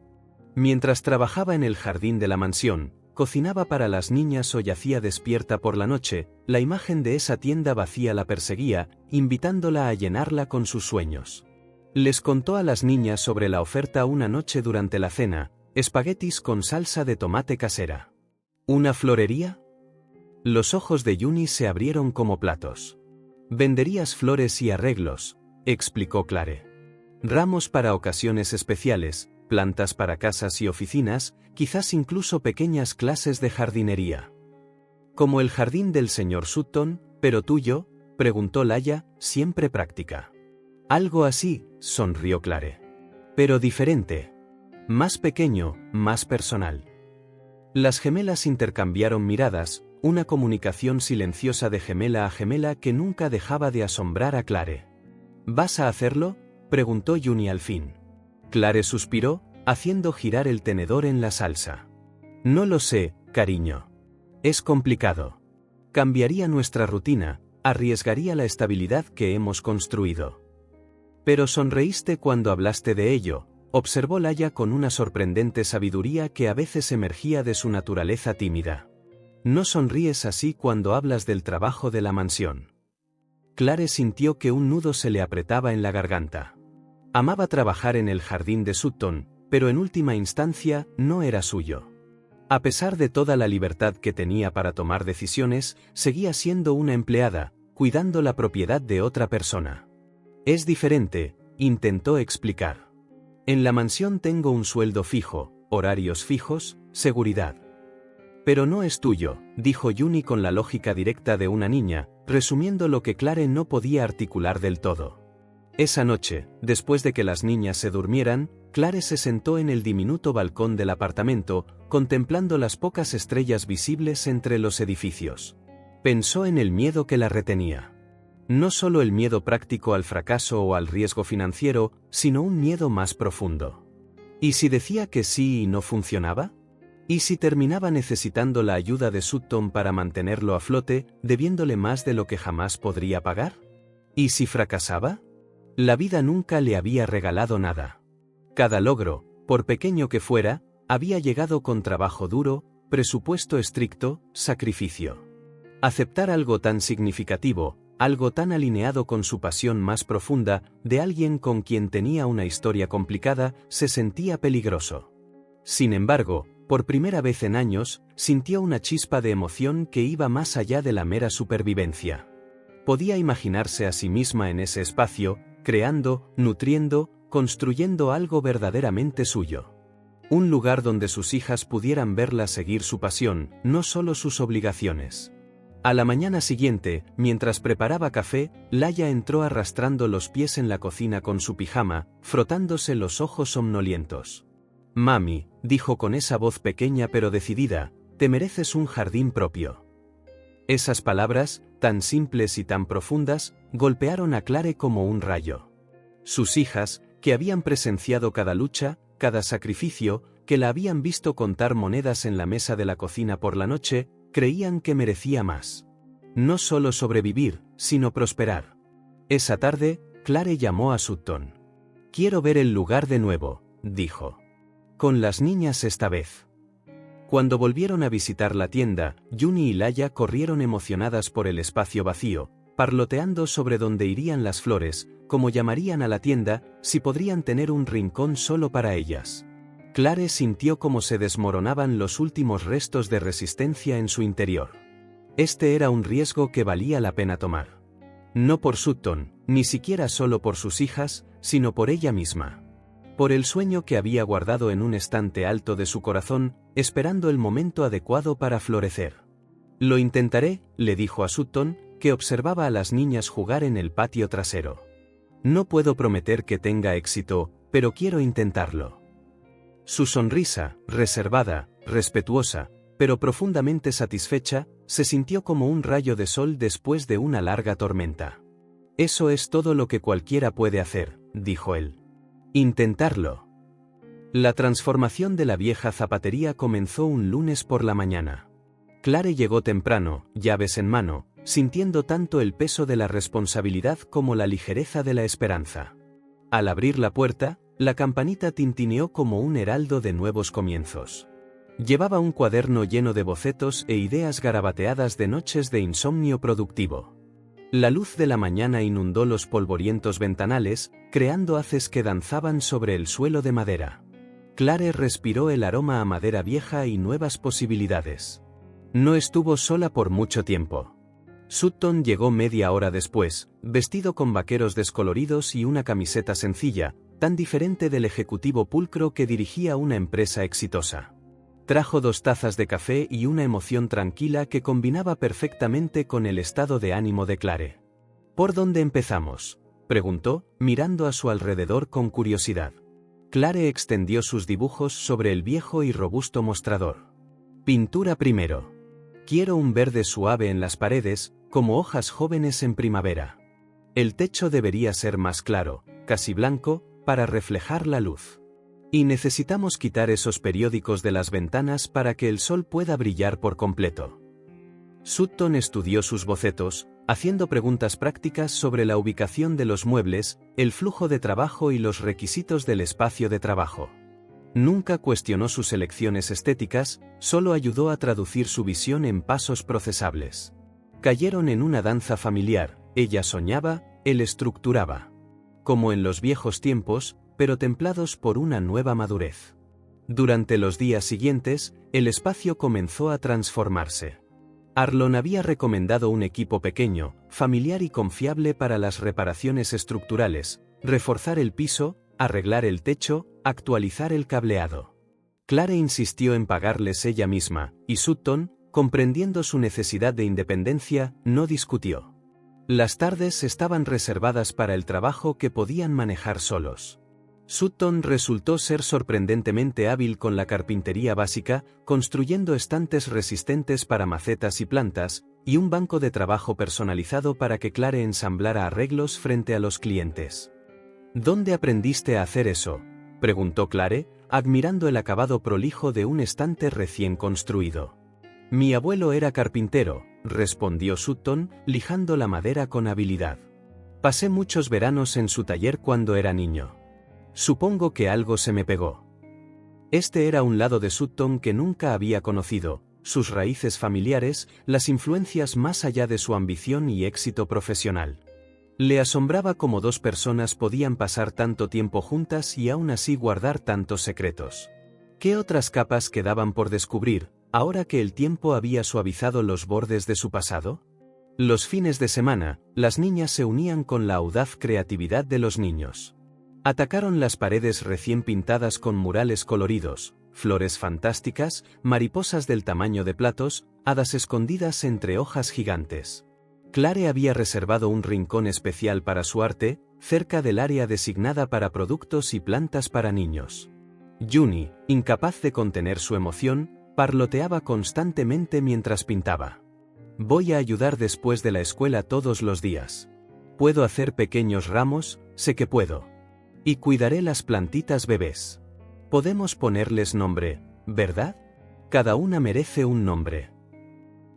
Mientras trabajaba en el jardín de la mansión, cocinaba para las niñas o yacía despierta por la noche, la imagen de esa tienda vacía la perseguía, invitándola a llenarla con sus sueños. Les contó a las niñas sobre la oferta una noche durante la cena, espaguetis con salsa de tomate casera. ¿Una florería? Los ojos de Juni se abrieron como platos. Venderías flores y arreglos, explicó Clare. Ramos para ocasiones especiales, plantas para casas y oficinas, quizás incluso pequeñas clases de jardinería. ¿Como el jardín del señor Sutton, pero tuyo?, preguntó Laia, siempre práctica. Algo así, sonrió Clare. Pero diferente. Más pequeño, más personal. Las gemelas intercambiaron miradas, una comunicación silenciosa de gemela a gemela que nunca dejaba de asombrar a Clare. ¿Vas a hacerlo?, preguntó Juni al fin. Clare suspiró, haciendo girar el tenedor en la salsa. No lo sé, cariño. Es complicado. Cambiaría nuestra rutina, arriesgaría la estabilidad que hemos construido. Pero sonreíste cuando hablaste de ello, observó Laia con una sorprendente sabiduría que a veces emergía de su naturaleza tímida. No sonríes así cuando hablas del trabajo de la mansión. Clare sintió que un nudo se le apretaba en la garganta. Amaba trabajar en el jardín de Sutton, pero en última instancia no era suyo. A pesar de toda la libertad que tenía para tomar decisiones, seguía siendo una empleada, cuidando la propiedad de otra persona. Es diferente, intentó explicar. En la mansión tengo un sueldo fijo, horarios fijos, seguridad. Pero no es tuyo, dijo Juni con la lógica directa de una niña, resumiendo lo que Clare no podía articular del todo. Esa noche, después de que las niñas se durmieran, Clare se sentó en el diminuto balcón del apartamento, contemplando las pocas estrellas visibles entre los edificios. Pensó en el miedo que la retenía. No solo el miedo práctico al fracaso o al riesgo financiero, sino un miedo más profundo. ¿Y si decía que sí y no funcionaba? ¿Y si terminaba necesitando la ayuda de Sutton para mantenerlo a flote, debiéndole más de lo que jamás podría pagar? ¿Y si fracasaba? La vida nunca le había regalado nada. Cada logro, por pequeño que fuera, había llegado con trabajo duro, presupuesto estricto, sacrificio. Aceptar algo tan significativo, algo tan alineado con su pasión más profunda, de alguien con quien tenía una historia complicada, se sentía peligroso. Sin embargo, por primera vez en años, sintió una chispa de emoción que iba más allá de la mera supervivencia. Podía imaginarse a sí misma en ese espacio, creando, nutriendo, construyendo algo verdaderamente suyo. Un lugar donde sus hijas pudieran verla seguir su pasión, no solo sus obligaciones. A la mañana siguiente, mientras preparaba café, Laia entró arrastrando los pies en la cocina con su pijama, frotándose los ojos somnolientos. Mami, dijo con esa voz pequeña pero decidida, te mereces un jardín propio. Esas palabras, tan simples y tan profundas, golpearon a Clare como un rayo. Sus hijas, que habían presenciado cada lucha, cada sacrificio, que la habían visto contar monedas en la mesa de la cocina por la noche, creían que merecía más. No solo sobrevivir, sino prosperar. Esa tarde, Clare llamó a Sutton. Quiero ver el lugar de nuevo, dijo. Con las niñas esta vez. Cuando volvieron a visitar la tienda, Juni y Laya corrieron emocionadas por el espacio vacío, parloteando sobre dónde irían las flores, cómo llamarían a la tienda, si podrían tener un rincón solo para ellas. Clare sintió cómo se desmoronaban los últimos restos de resistencia en su interior. Este era un riesgo que valía la pena tomar. No por Sutton, ni siquiera solo por sus hijas, sino por ella misma. Por el sueño que había guardado en un estante alto de su corazón, esperando el momento adecuado para florecer. Lo intentaré, le dijo a Sutton, que observaba a las niñas jugar en el patio trasero. No puedo prometer que tenga éxito, pero quiero intentarlo. Su sonrisa, reservada, respetuosa, pero profundamente satisfecha, se sintió como un rayo de sol después de una larga tormenta. Eso es todo lo que cualquiera puede hacer, dijo él. Intentarlo. La transformación de la vieja zapatería comenzó un lunes por la mañana. Clare llegó temprano, llaves en mano, sintiendo tanto el peso de la responsabilidad como la ligereza de la esperanza. Al abrir la puerta, la campanita tintineó como un heraldo de nuevos comienzos. Llevaba un cuaderno lleno de bocetos e ideas garabateadas de noches de insomnio productivo. La luz de la mañana inundó los polvorientos ventanales, creando haces que danzaban sobre el suelo de madera. Clare respiró el aroma a madera vieja y nuevas posibilidades. No estuvo sola por mucho tiempo. Sutton llegó media hora después, vestido con vaqueros descoloridos y una camiseta sencilla, tan diferente del ejecutivo pulcro que dirigía una empresa exitosa. Trajo 2 tazas de café y una emoción tranquila que combinaba perfectamente con el estado de ánimo de Clare. ¿Por dónde empezamos?, preguntó, mirando a su alrededor con curiosidad. Clare extendió sus dibujos sobre el viejo y robusto mostrador. Pintura primero. Quiero un verde suave en las paredes, como hojas jóvenes en primavera. El techo debería ser más claro, casi blanco, para reflejar la luz. Y necesitamos quitar esos periódicos de las ventanas para que el sol pueda brillar por completo. Sutton estudió sus bocetos, haciendo preguntas prácticas sobre la ubicación de los muebles, el flujo de trabajo y los requisitos del espacio de trabajo. Nunca cuestionó sus elecciones estéticas, solo ayudó a traducir su visión en pasos procesables. Cayeron en una danza familiar, ella soñaba, él estructuraba. Como en los viejos tiempos, pero templados por una nueva madurez. Durante los días siguientes, el espacio comenzó a transformarse. Arlon había recomendado un equipo pequeño, familiar y confiable para las reparaciones estructurales, reforzar el piso, arreglar el techo, actualizar el cableado. Clare insistió en pagarles ella misma, y Sutton, comprendiendo su necesidad de independencia, no discutió. Las tardes estaban reservadas para el trabajo que podían manejar solos. Sutton resultó ser sorprendentemente hábil con la carpintería básica, construyendo estantes resistentes para macetas y plantas, y un banco de trabajo personalizado para que Clare ensamblara arreglos frente a los clientes. ¿Dónde aprendiste a hacer eso?, preguntó Clare, admirando el acabado prolijo de un estante recién construido. Mi abuelo era carpintero, respondió Sutton, lijando la madera con habilidad. Pasé muchos veranos en su taller cuando era niño. Supongo que algo se me pegó. Este era un lado de Sutton que nunca había conocido, sus raíces familiares, las influencias más allá de su ambición y éxito profesional. Le asombraba cómo 2 personas podían pasar tanto tiempo juntas y aún así guardar tantos secretos. ¿Qué otras capas quedaban por descubrir, ahora que el tiempo había suavizado los bordes de su pasado? Los fines de semana, las niñas se unían con la audaz creatividad de los niños. Atacaron las paredes recién pintadas con murales coloridos, flores fantásticas, mariposas del tamaño de platos, hadas escondidas entre hojas gigantes. Clare había reservado un rincón especial para su arte, cerca del área designada para productos y plantas para niños. Juni, incapaz de contener su emoción, parloteaba constantemente mientras pintaba. Voy a ayudar después de la escuela todos los días. Puedo hacer pequeños ramos, sé que puedo. Y cuidaré las plantitas bebés. Podemos ponerles nombre, ¿verdad? Cada una merece un nombre.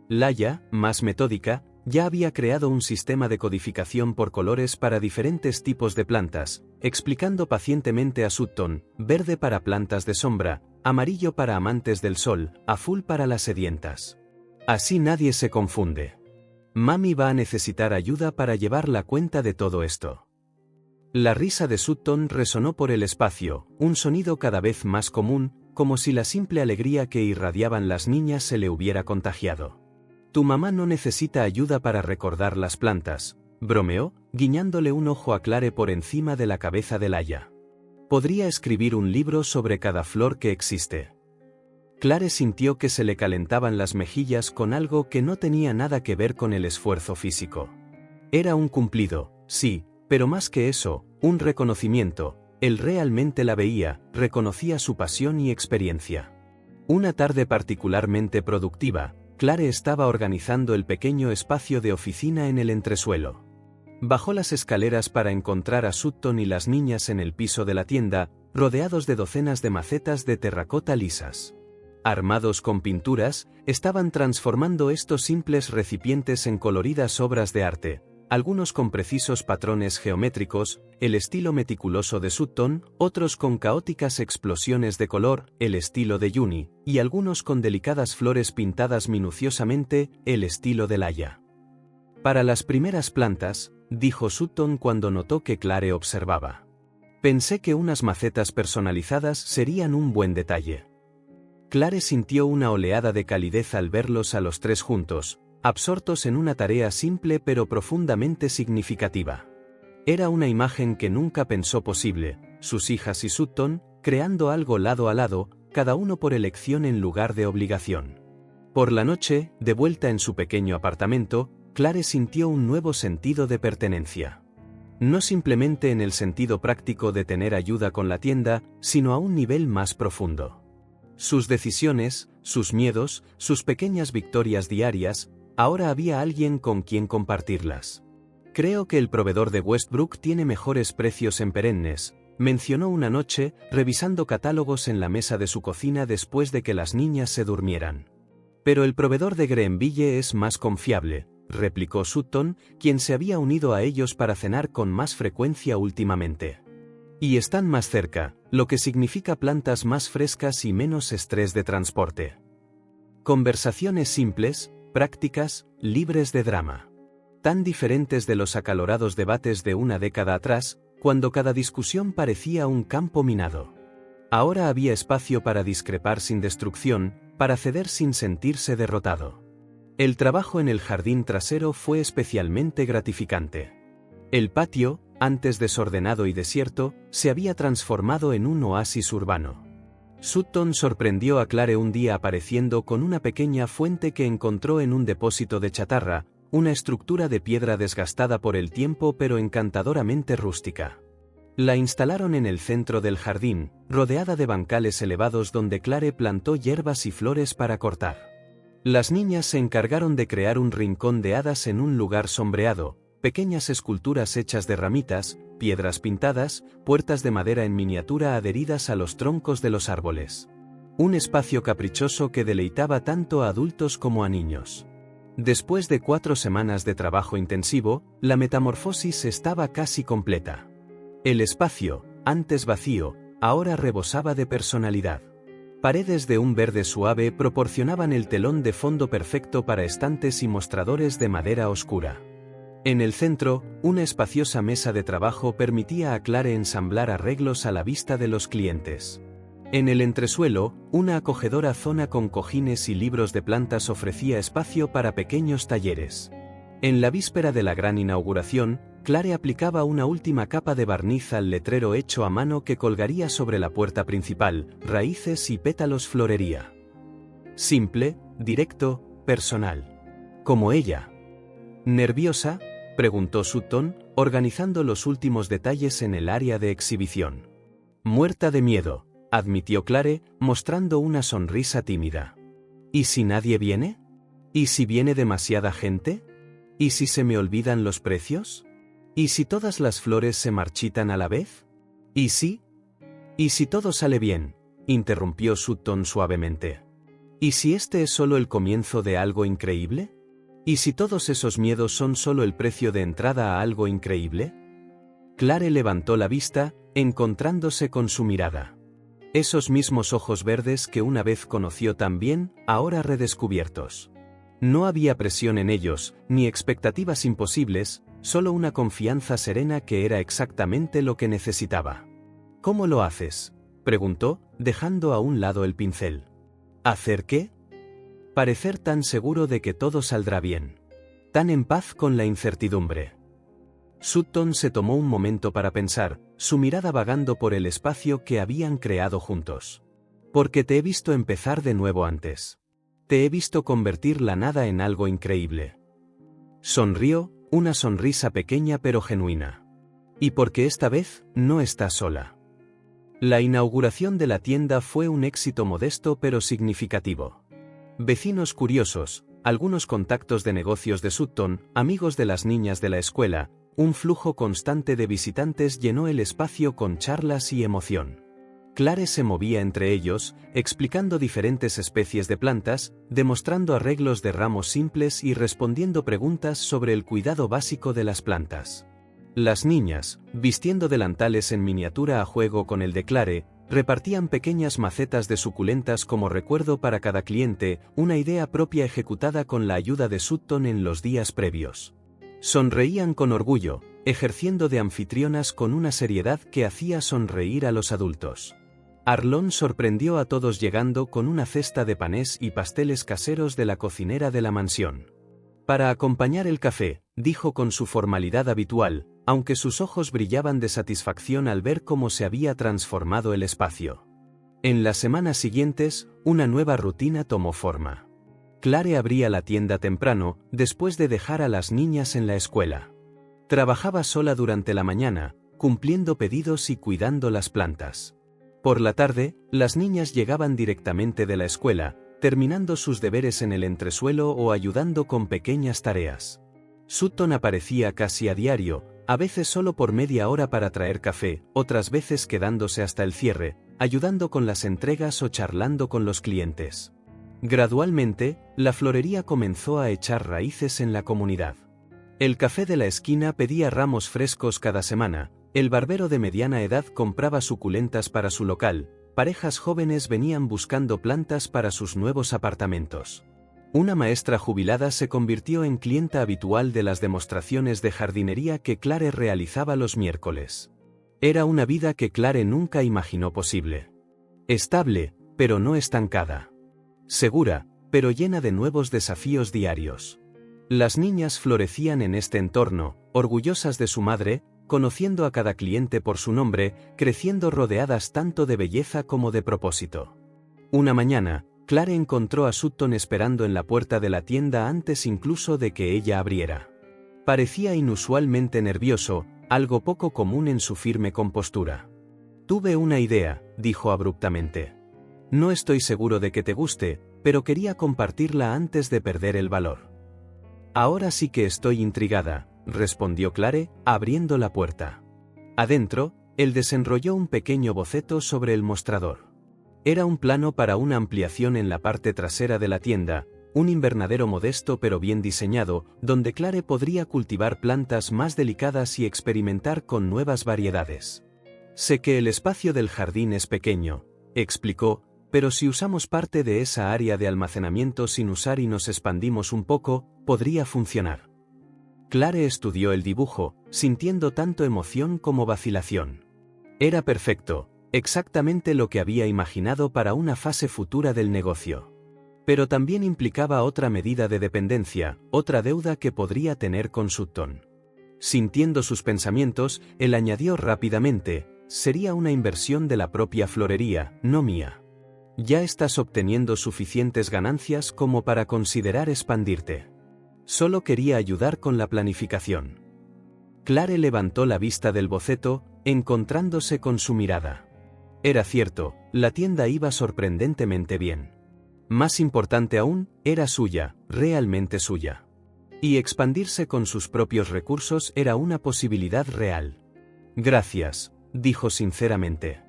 Laya, más metódica, ya había creado un sistema de codificación por colores para diferentes tipos de plantas, explicando pacientemente a Sutton: verde para plantas de sombra, amarillo para amantes del sol, azul para las sedientas. Así nadie se confunde. Mami va a necesitar ayuda para llevar la cuenta de todo esto. La risa de Sutton resonó por el espacio, un sonido cada vez más común, como si la simple alegría que irradiaban las niñas se le hubiera contagiado. Tu mamá no necesita ayuda para recordar las plantas, bromeó, guiñándole un ojo a Clare por encima de la cabeza de Laia. Podría escribir un libro sobre cada flor que existe. Clare sintió que se le calentaban las mejillas con algo que no tenía nada que ver con el esfuerzo físico. Era un cumplido, sí, pero más que eso, un reconocimiento. Él realmente la veía, reconocía su pasión y experiencia. Una tarde particularmente productiva, Clare estaba organizando el pequeño espacio de oficina en el entresuelo. Bajó las escaleras para encontrar a Sutton y las niñas en el piso de la tienda, rodeados de docenas de macetas de terracota lisas. Armados con pinturas, estaban transformando estos simples recipientes en coloridas obras de arte, algunos con precisos patrones geométricos, el estilo meticuloso de Sutton, otros con caóticas explosiones de color, el estilo de Juni, y algunos con delicadas flores pintadas minuciosamente, el estilo de Laia. Para las primeras plantas, dijo Sutton cuando notó que Clare observaba. Pensé que unas macetas personalizadas serían un buen detalle. Clare sintió una oleada de calidez al verlos a los tres juntos, absortos en una tarea simple pero profundamente significativa. Era una imagen que nunca pensó posible, sus hijas y Sutton, creando algo lado a lado, cada uno por elección en lugar de obligación. Por la noche, de vuelta en su pequeño apartamento, Clare sintió un nuevo sentido de pertenencia. No simplemente en el sentido práctico de tener ayuda con la tienda, sino a un nivel más profundo. Sus decisiones, sus miedos, sus pequeñas victorias diarias, ahora había alguien con quien compartirlas. Creo que el proveedor de Westbrook tiene mejores precios en perennes, mencionó una noche, revisando catálogos en la mesa de su cocina después de que las niñas se durmieran. Pero el proveedor de Greenville es más confiable, replicó Sutton, quien se había unido a ellos para cenar con más frecuencia últimamente. Y están más cerca, lo que significa plantas más frescas y menos estrés de transporte. Conversaciones simples, prácticas, libres de drama. Tan diferentes de los acalorados debates de una década atrás, cuando cada discusión parecía un campo minado. Ahora había espacio para discrepar sin destrucción, para ceder sin sentirse derrotado. El trabajo en el jardín trasero fue especialmente gratificante. El patio, antes desordenado y desierto, se había transformado en un oasis urbano. Sutton sorprendió a Clare un día apareciendo con una pequeña fuente que encontró en un depósito de chatarra, una estructura de piedra desgastada por el tiempo pero encantadoramente rústica. La instalaron en el centro del jardín, rodeada de bancales elevados donde Clare plantó hierbas y flores para cortar. Las niñas se encargaron de crear un rincón de hadas en un lugar sombreado, pequeñas esculturas hechas de ramitas, piedras pintadas, puertas de madera en miniatura adheridas a los troncos de los árboles. Un espacio caprichoso que deleitaba tanto a adultos como a niños. Después de 4 semanas de trabajo intensivo, la metamorfosis estaba casi completa. El espacio, antes vacío, ahora rebosaba de personalidad. Paredes de un verde suave proporcionaban el telón de fondo perfecto para estantes y mostradores de madera oscura. En el centro, una espaciosa mesa de trabajo permitía a Clare ensamblar arreglos a la vista de los clientes. En el entresuelo, una acogedora zona con cojines y libros de plantas ofrecía espacio para pequeños talleres. En la víspera de la gran inauguración, Clare aplicaba una última capa de barniz al letrero hecho a mano que colgaría sobre la puerta principal: raíces y pétalos florería. Simple, directo, personal. Como ella. ¿Nerviosa?, preguntó Sutton, organizando los últimos detalles en el área de exhibición. Muerta de miedo, admitió Clare, mostrando una sonrisa tímida. ¿Y si nadie viene? ¿Y si viene demasiada gente? ¿Y si se me olvidan los precios? ¿Y si todas las flores se marchitan a la vez? ¿Y si? ¿Y si todo sale bien?, interrumpió Sutton suavemente. ¿Y si este es solo el comienzo de algo increíble? ¿Y si todos esos miedos son solo el precio de entrada a algo increíble? Clare levantó la vista, encontrándose con su mirada. Esos mismos ojos verdes que una vez conoció tan bien, ahora redescubiertos. No había presión en ellos, ni expectativas imposibles, solo una confianza serena que era exactamente lo que necesitaba. ¿Cómo lo haces?, preguntó, dejando a un lado el pincel. ¿Hacer qué? Parecer tan seguro de que todo saldrá bien. Tan en paz con la incertidumbre. Sutton se tomó un momento para pensar, su mirada vagando por el espacio que habían creado juntos. Porque te he visto empezar de nuevo antes. Te he visto convertir la nada en algo increíble. Sonrió, una sonrisa pequeña pero genuina. Y porque esta vez, no estás sola. La inauguración de la tienda fue un éxito modesto pero significativo. Vecinos curiosos, algunos contactos de negocios de Sutton, amigos de las niñas de la escuela, un flujo constante de visitantes llenó el espacio con charlas y emoción. Clare se movía entre ellos, explicando diferentes especies de plantas, demostrando arreglos de ramos simples y respondiendo preguntas sobre el cuidado básico de las plantas. Las niñas, vistiendo delantales en miniatura a juego con el de Clare, repartían pequeñas macetas de suculentas como recuerdo para cada cliente, una idea propia ejecutada con la ayuda de Sutton en los días previos. Sonreían con orgullo, ejerciendo de anfitrionas con una seriedad que hacía sonreír a los adultos. Arlon sorprendió a todos llegando con una cesta de panés y pasteles caseros de la cocinera de la mansión. Para acompañar el café, dijo con su formalidad habitual, aunque sus ojos brillaban de satisfacción al ver cómo se había transformado el espacio. En las semanas siguientes, una nueva rutina tomó forma. Clare abría la tienda temprano, después de dejar a las niñas en la escuela. Trabajaba sola durante la mañana, cumpliendo pedidos y cuidando las plantas. Por la tarde, las niñas llegaban directamente de la escuela, terminando sus deberes en el entresuelo o ayudando con pequeñas tareas. Sutton aparecía casi a diario, a veces solo por media hora para traer café, otras veces quedándose hasta el cierre, ayudando con las entregas o charlando con los clientes. Gradualmente, la florería comenzó a echar raíces en la comunidad. El café de la esquina pedía ramos frescos cada semana, el barbero de mediana edad compraba suculentas para su local, parejas jóvenes venían buscando plantas para sus nuevos apartamentos. Una maestra jubilada se convirtió en clienta habitual de las demostraciones de jardinería que Clare realizaba los miércoles. Era una vida que Clare nunca imaginó posible. Estable, pero no estancada. Segura, pero llena de nuevos desafíos diarios. Las niñas florecían en este entorno, orgullosas de su madre, conociendo a cada cliente por su nombre, creciendo rodeadas tanto de belleza como de propósito. Una mañana, Clare encontró a Sutton esperando en la puerta de la tienda antes incluso de que ella abriera. Parecía inusualmente nervioso, algo poco común en su firme compostura. «Tuve una idea», dijo abruptamente. «No estoy seguro de que te guste, pero quería compartirla antes de perder el valor». «Ahora sí que estoy intrigada», respondió Clare, abriendo la puerta. Adentro, él desenrolló un pequeño boceto sobre el mostrador. Era un plano para una ampliación en la parte trasera de la tienda, un invernadero modesto pero bien diseñado, donde Clare podría cultivar plantas más delicadas y experimentar con nuevas variedades. «Sé que el espacio del jardín es pequeño», explicó, «pero si usamos parte de esa área de almacenamiento sin usar y nos expandimos un poco, podría funcionar». Clare estudió el dibujo, sintiendo tanto emoción como vacilación. Era perfecto, exactamente lo que había imaginado para una fase futura del negocio. Pero también implicaba otra medida de dependencia, otra deuda que podría tener con Sutton. Sintiendo sus pensamientos, él añadió rápidamente, «Sería una inversión de la propia florería, no mía. Ya estás obteniendo suficientes ganancias como para considerar expandirte. Solo quería ayudar con la planificación». Clare levantó la vista del boceto, encontrándose con su mirada. Era cierto, la tienda iba sorprendentemente bien. Más importante aún, era suya, realmente suya. Y expandirse con sus propios recursos era una posibilidad real. «Gracias», dijo sinceramente.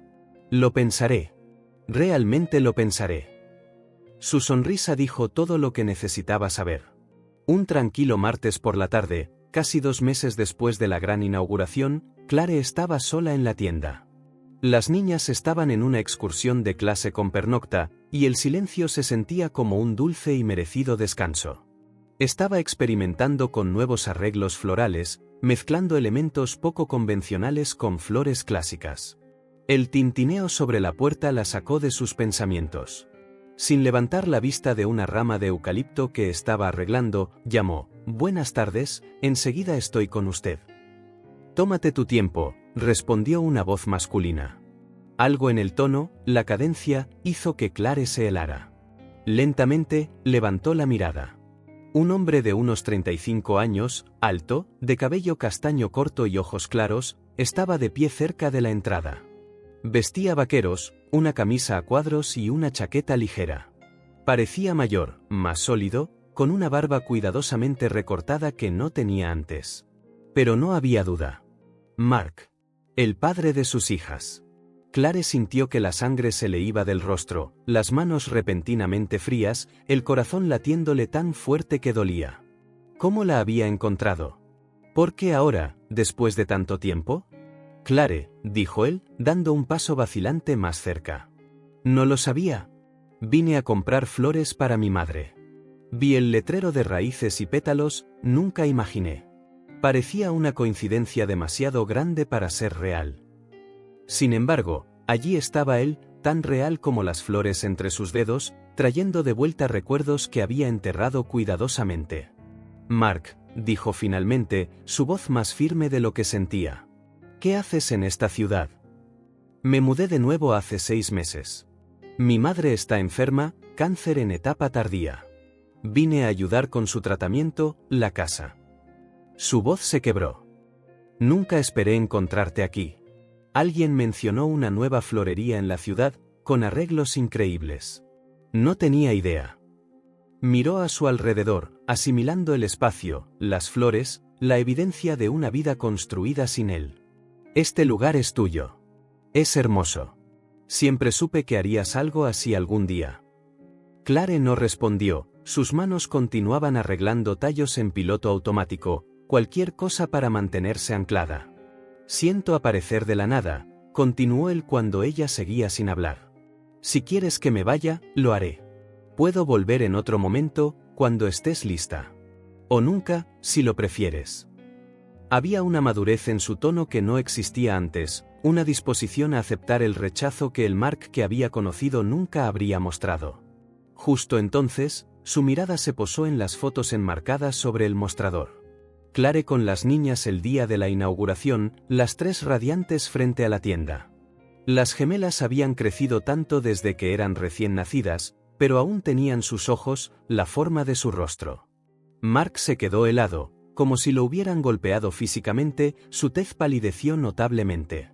«Lo pensaré. Realmente lo pensaré». Su sonrisa dijo todo lo que necesitaba saber. Un tranquilo martes por la tarde, casi 2 meses después de la gran inauguración, Clare estaba sola en la tienda. Las niñas estaban en una excursión de clase con pernocta, y el silencio se sentía como un dulce y merecido descanso. Estaba experimentando con nuevos arreglos florales, mezclando elementos poco convencionales con flores clásicas. El tintineo sobre la puerta la sacó de sus pensamientos. Sin levantar la vista de una rama de eucalipto que estaba arreglando, llamó: «Buenas tardes, enseguida estoy con usted». «Tómate tu tiempo», respondió una voz masculina. Algo en el tono, la cadencia, hizo que Clare se helara. Lentamente, levantó la mirada. Un hombre de unos 35 años, alto, de cabello castaño corto y ojos claros, estaba de pie cerca de la entrada. Vestía vaqueros, una camisa a cuadros y una chaqueta ligera. Parecía mayor, más sólido, con una barba cuidadosamente recortada que no tenía antes. Pero no había duda. Mark. El padre de sus hijas. Clare sintió que la sangre se le iba del rostro, las manos repentinamente frías, el corazón latiéndole tan fuerte que dolía. ¿Cómo la había encontrado? ¿Por qué ahora, después de tanto tiempo? «Clare», dijo él, dando un paso vacilante más cerca. «No lo sabía. Vine a comprar flores para mi madre. Vi el letrero de raíces y pétalos, nunca imaginé. Parecía una coincidencia demasiado grande para ser real». Sin embargo, allí estaba él, tan real como las flores entre sus dedos, trayendo de vuelta recuerdos que había enterrado cuidadosamente. «Mark», dijo finalmente, su voz más firme de lo que sentía. «¿Qué haces en esta ciudad?» «Me mudé de nuevo hace 6 meses. Mi madre está enferma, cáncer en etapa tardía. Vine a ayudar con su tratamiento, la casa». Su voz se quebró. «Nunca esperé encontrarte aquí. Alguien mencionó una nueva florería en la ciudad, con arreglos increíbles. No tenía idea». Miró a su alrededor, asimilando el espacio, las flores, la evidencia de una vida construida sin él. «Este lugar es tuyo. Es hermoso. Siempre supe que harías algo así algún día». Clare no respondió, sus manos continuaban arreglando tallos en piloto automático, cualquier cosa para mantenerse anclada. «Siento aparecer de la nada», continuó él cuando ella seguía sin hablar. «Si quieres que me vaya, lo haré. Puedo volver en otro momento, cuando estés lista. O nunca, si lo prefieres». Había una madurez en su tono que no existía antes, una disposición a aceptar el rechazo que el Mark que había conocido nunca habría mostrado. Justo entonces, su mirada se posó en las fotos enmarcadas sobre el mostrador. Clare con las niñas el día de la inauguración, las 3 radiantes frente a la tienda. Las gemelas habían crecido tanto desde que eran recién nacidas, pero aún tenían sus ojos, la forma de su rostro. Mark se quedó helado, como si lo hubieran golpeado físicamente, su tez palideció notablemente.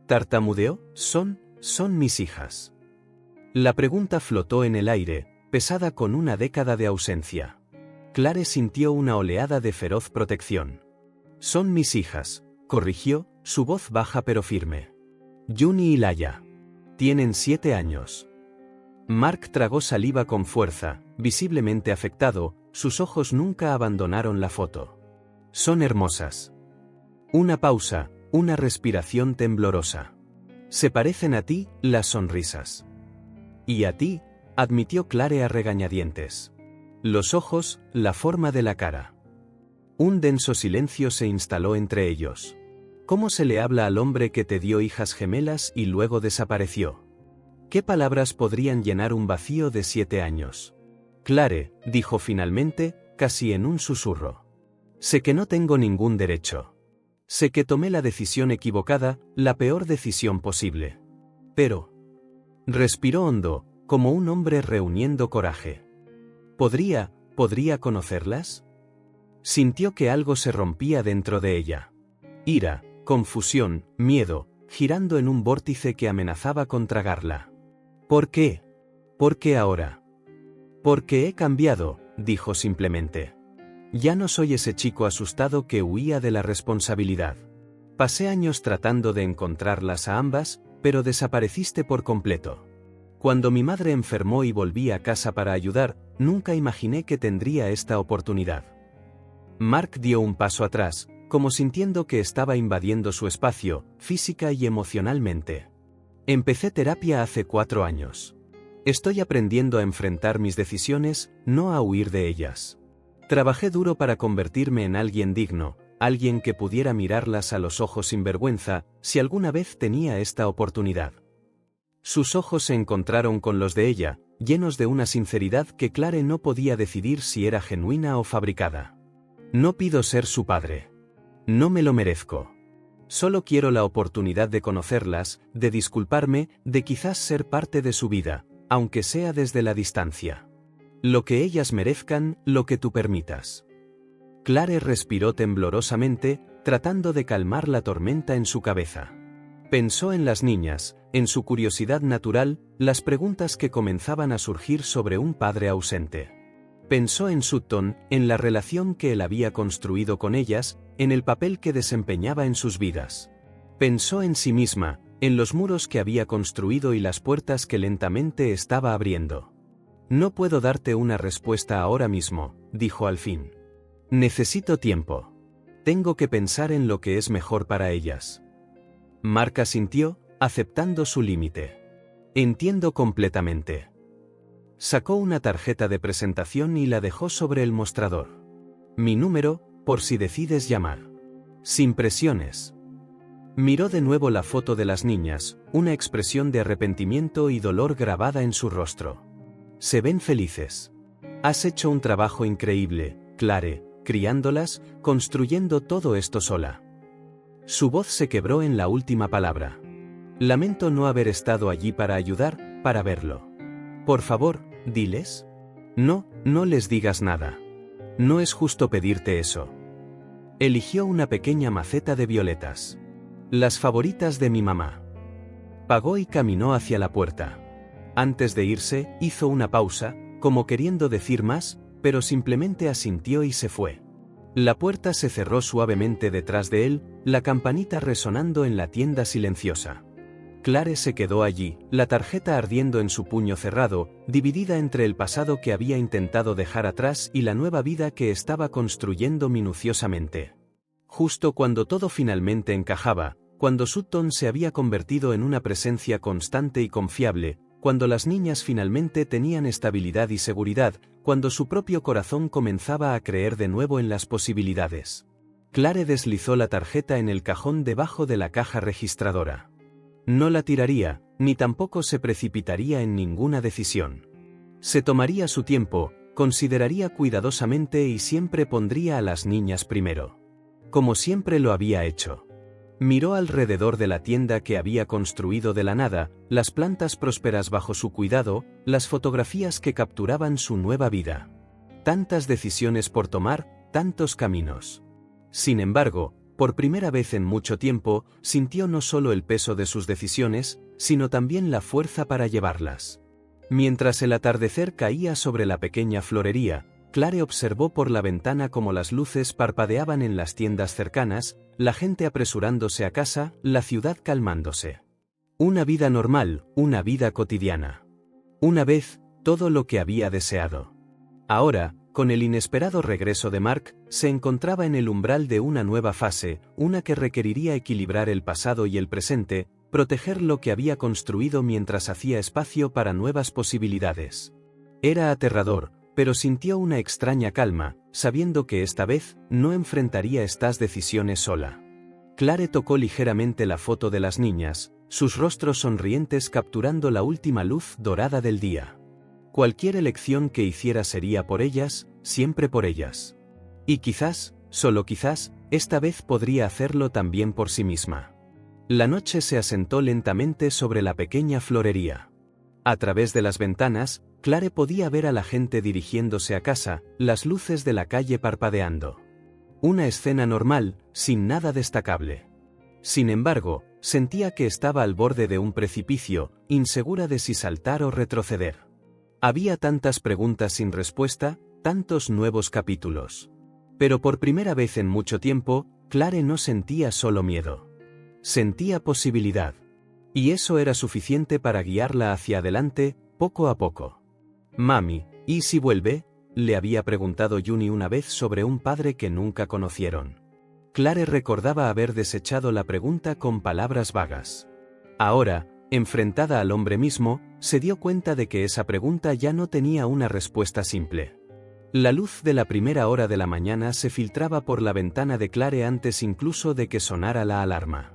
Tartamudeó: son mis hijas». La pregunta flotó en el aire, pesada con una década de ausencia. Clare sintió una oleada de feroz protección. «Son mis hijas», corrigió, su voz baja pero firme. «Juni y Laya. Tienen 7 años». Mark tragó saliva con fuerza, visiblemente afectado, sus ojos nunca abandonaron la foto. «Son hermosas». Una pausa, una respiración temblorosa. «Se parecen a ti, las sonrisas». «Y a ti», admitió Clare a regañadientes. «Los ojos, la forma de la cara». Un denso silencio se instaló entre ellos. ¿Cómo se le habla al hombre que te dio hijas gemelas y luego desapareció? ¿Qué palabras podrían llenar un vacío de 7 años? «Clare», dijo finalmente, casi en un susurro. «Sé que no tengo ningún derecho. Sé que tomé la decisión equivocada, la peor decisión posible. Pero…». Respiró hondo, como un hombre reuniendo coraje. ¿Podría conocerlas? Sintió que algo se rompía dentro de ella. Ira, confusión, miedo, girando en un vórtice que amenazaba con tragarla. «¿Por qué? ¿Por qué ahora?» «Porque he cambiado», dijo simplemente. «Ya no soy ese chico asustado que huía de la responsabilidad. Pasé años tratando de encontrarlas a ambas, pero desapareciste por completo. Cuando mi madre enfermó y volví a casa para ayudar, nunca imaginé que tendría esta oportunidad. Mark dio un paso atrás, como sintiendo que estaba invadiendo su espacio, física y emocionalmente. Empecé terapia hace 4 años. Estoy aprendiendo a enfrentar mis decisiones, no a huir de ellas. Trabajé duro para convertirme en alguien digno, alguien que pudiera mirarlas a los ojos sin vergüenza, si alguna vez tenía esta oportunidad. Sus ojos se encontraron con los de ella, llenos de una sinceridad que Clare no podía decidir si era genuina o fabricada. No pido ser su padre. No me lo merezco. Solo quiero la oportunidad de conocerlas, de disculparme, de quizás ser parte de su vida, aunque sea desde la distancia. Lo que ellas merezcan, lo que tú permitas. Clare respiró temblorosamente, tratando de calmar la tormenta en su cabeza. Pensó en las niñas, en su curiosidad natural, las preguntas que comenzaban a surgir sobre un padre ausente. Pensó en Sutton, en la relación que él había construido con ellas, en el papel que desempeñaba en sus vidas. Pensó en sí misma, en los muros que había construido y las puertas que lentamente estaba abriendo. No puedo darte una respuesta ahora mismo, dijo al fin. Necesito tiempo. Tengo que pensar en lo que es mejor para ellas. Mark asintió, aceptando su límite. Entiendo completamente. Sacó una tarjeta de presentación y la dejó sobre el mostrador. Mi número, por si decides llamar. Sin presiones. Miró de nuevo la foto de las niñas, una expresión de arrepentimiento y dolor grabada en su rostro. Se ven felices. Has hecho un trabajo increíble, Clare, criándolas, construyendo todo esto sola. Su voz se quebró en la última palabra. Lamento no haber estado allí para ayudar, para verlo. Por favor, diles. No, no les digas nada. No es justo pedirte eso. Eligió una pequeña maceta de violetas. Las favoritas de mi mamá. Pagó y caminó hacia la puerta. Antes de irse, hizo una pausa, como queriendo decir más, pero simplemente asintió y se fue. La puerta se cerró suavemente detrás de él, la campanita resonando en la tienda silenciosa. Clare se quedó allí, la tarjeta ardiendo en su puño cerrado, dividida entre el pasado que había intentado dejar atrás y la nueva vida que estaba construyendo minuciosamente. Justo cuando todo finalmente encajaba, cuando Sutton se había convertido en una presencia constante y confiable, cuando las niñas finalmente tenían estabilidad y seguridad, cuando su propio corazón comenzaba a creer de nuevo en las posibilidades. Clare deslizó la tarjeta en el cajón debajo de la caja registradora. No la tiraría, ni tampoco se precipitaría en ninguna decisión. Se tomaría su tiempo, consideraría cuidadosamente y siempre pondría a las niñas primero. Como siempre lo había hecho. Miró alrededor de la tienda que había construido de la nada, las plantas prósperas bajo su cuidado, las fotografías que capturaban su nueva vida. Tantas decisiones por tomar, tantos caminos. Sin embargo, por primera vez en mucho tiempo, sintió no solo el peso de sus decisiones, sino también la fuerza para llevarlas. Mientras el atardecer caía sobre la pequeña florería, Clare observó por la ventana cómo las luces parpadeaban en las tiendas cercanas, la gente apresurándose a casa, la ciudad calmándose. Una vida normal, una vida cotidiana. Una vez, todo lo que había deseado. Ahora, con el inesperado regreso de Mark, se encontraba en el umbral de una nueva fase, una que requeriría equilibrar el pasado y el presente, proteger lo que había construido mientras hacía espacio para nuevas posibilidades. Era aterrador, pero sintió una extraña calma, sabiendo que esta vez no enfrentaría estas decisiones sola. Clare tocó ligeramente la foto de las niñas, sus rostros sonrientes capturando la última luz dorada del día. Cualquier elección que hiciera sería por ellas, siempre por ellas. Y quizás, solo quizás, esta vez podría hacerlo también por sí misma. La noche se asentó lentamente sobre la pequeña florería. A través de las ventanas, Clare podía ver a la gente dirigiéndose a casa, las luces de la calle parpadeando. Una escena normal, sin nada destacable. Sin embargo, sentía que estaba al borde de un precipicio, insegura de si saltar o retroceder. Había tantas preguntas sin respuesta, tantos nuevos capítulos. Pero por primera vez en mucho tiempo, Clare no sentía solo miedo. Sentía posibilidad. Y eso era suficiente para guiarla hacia adelante, poco a poco. Mami, ¿y si vuelve? le había preguntado Juni una vez sobre un padre que nunca conocieron. Clare recordaba haber desechado la pregunta con palabras vagas. Ahora, enfrentada al hombre mismo, se dio cuenta de que esa pregunta ya no tenía una respuesta simple. La luz de la primera hora de la mañana se filtraba por la ventana de Clare antes incluso de que sonara la alarma.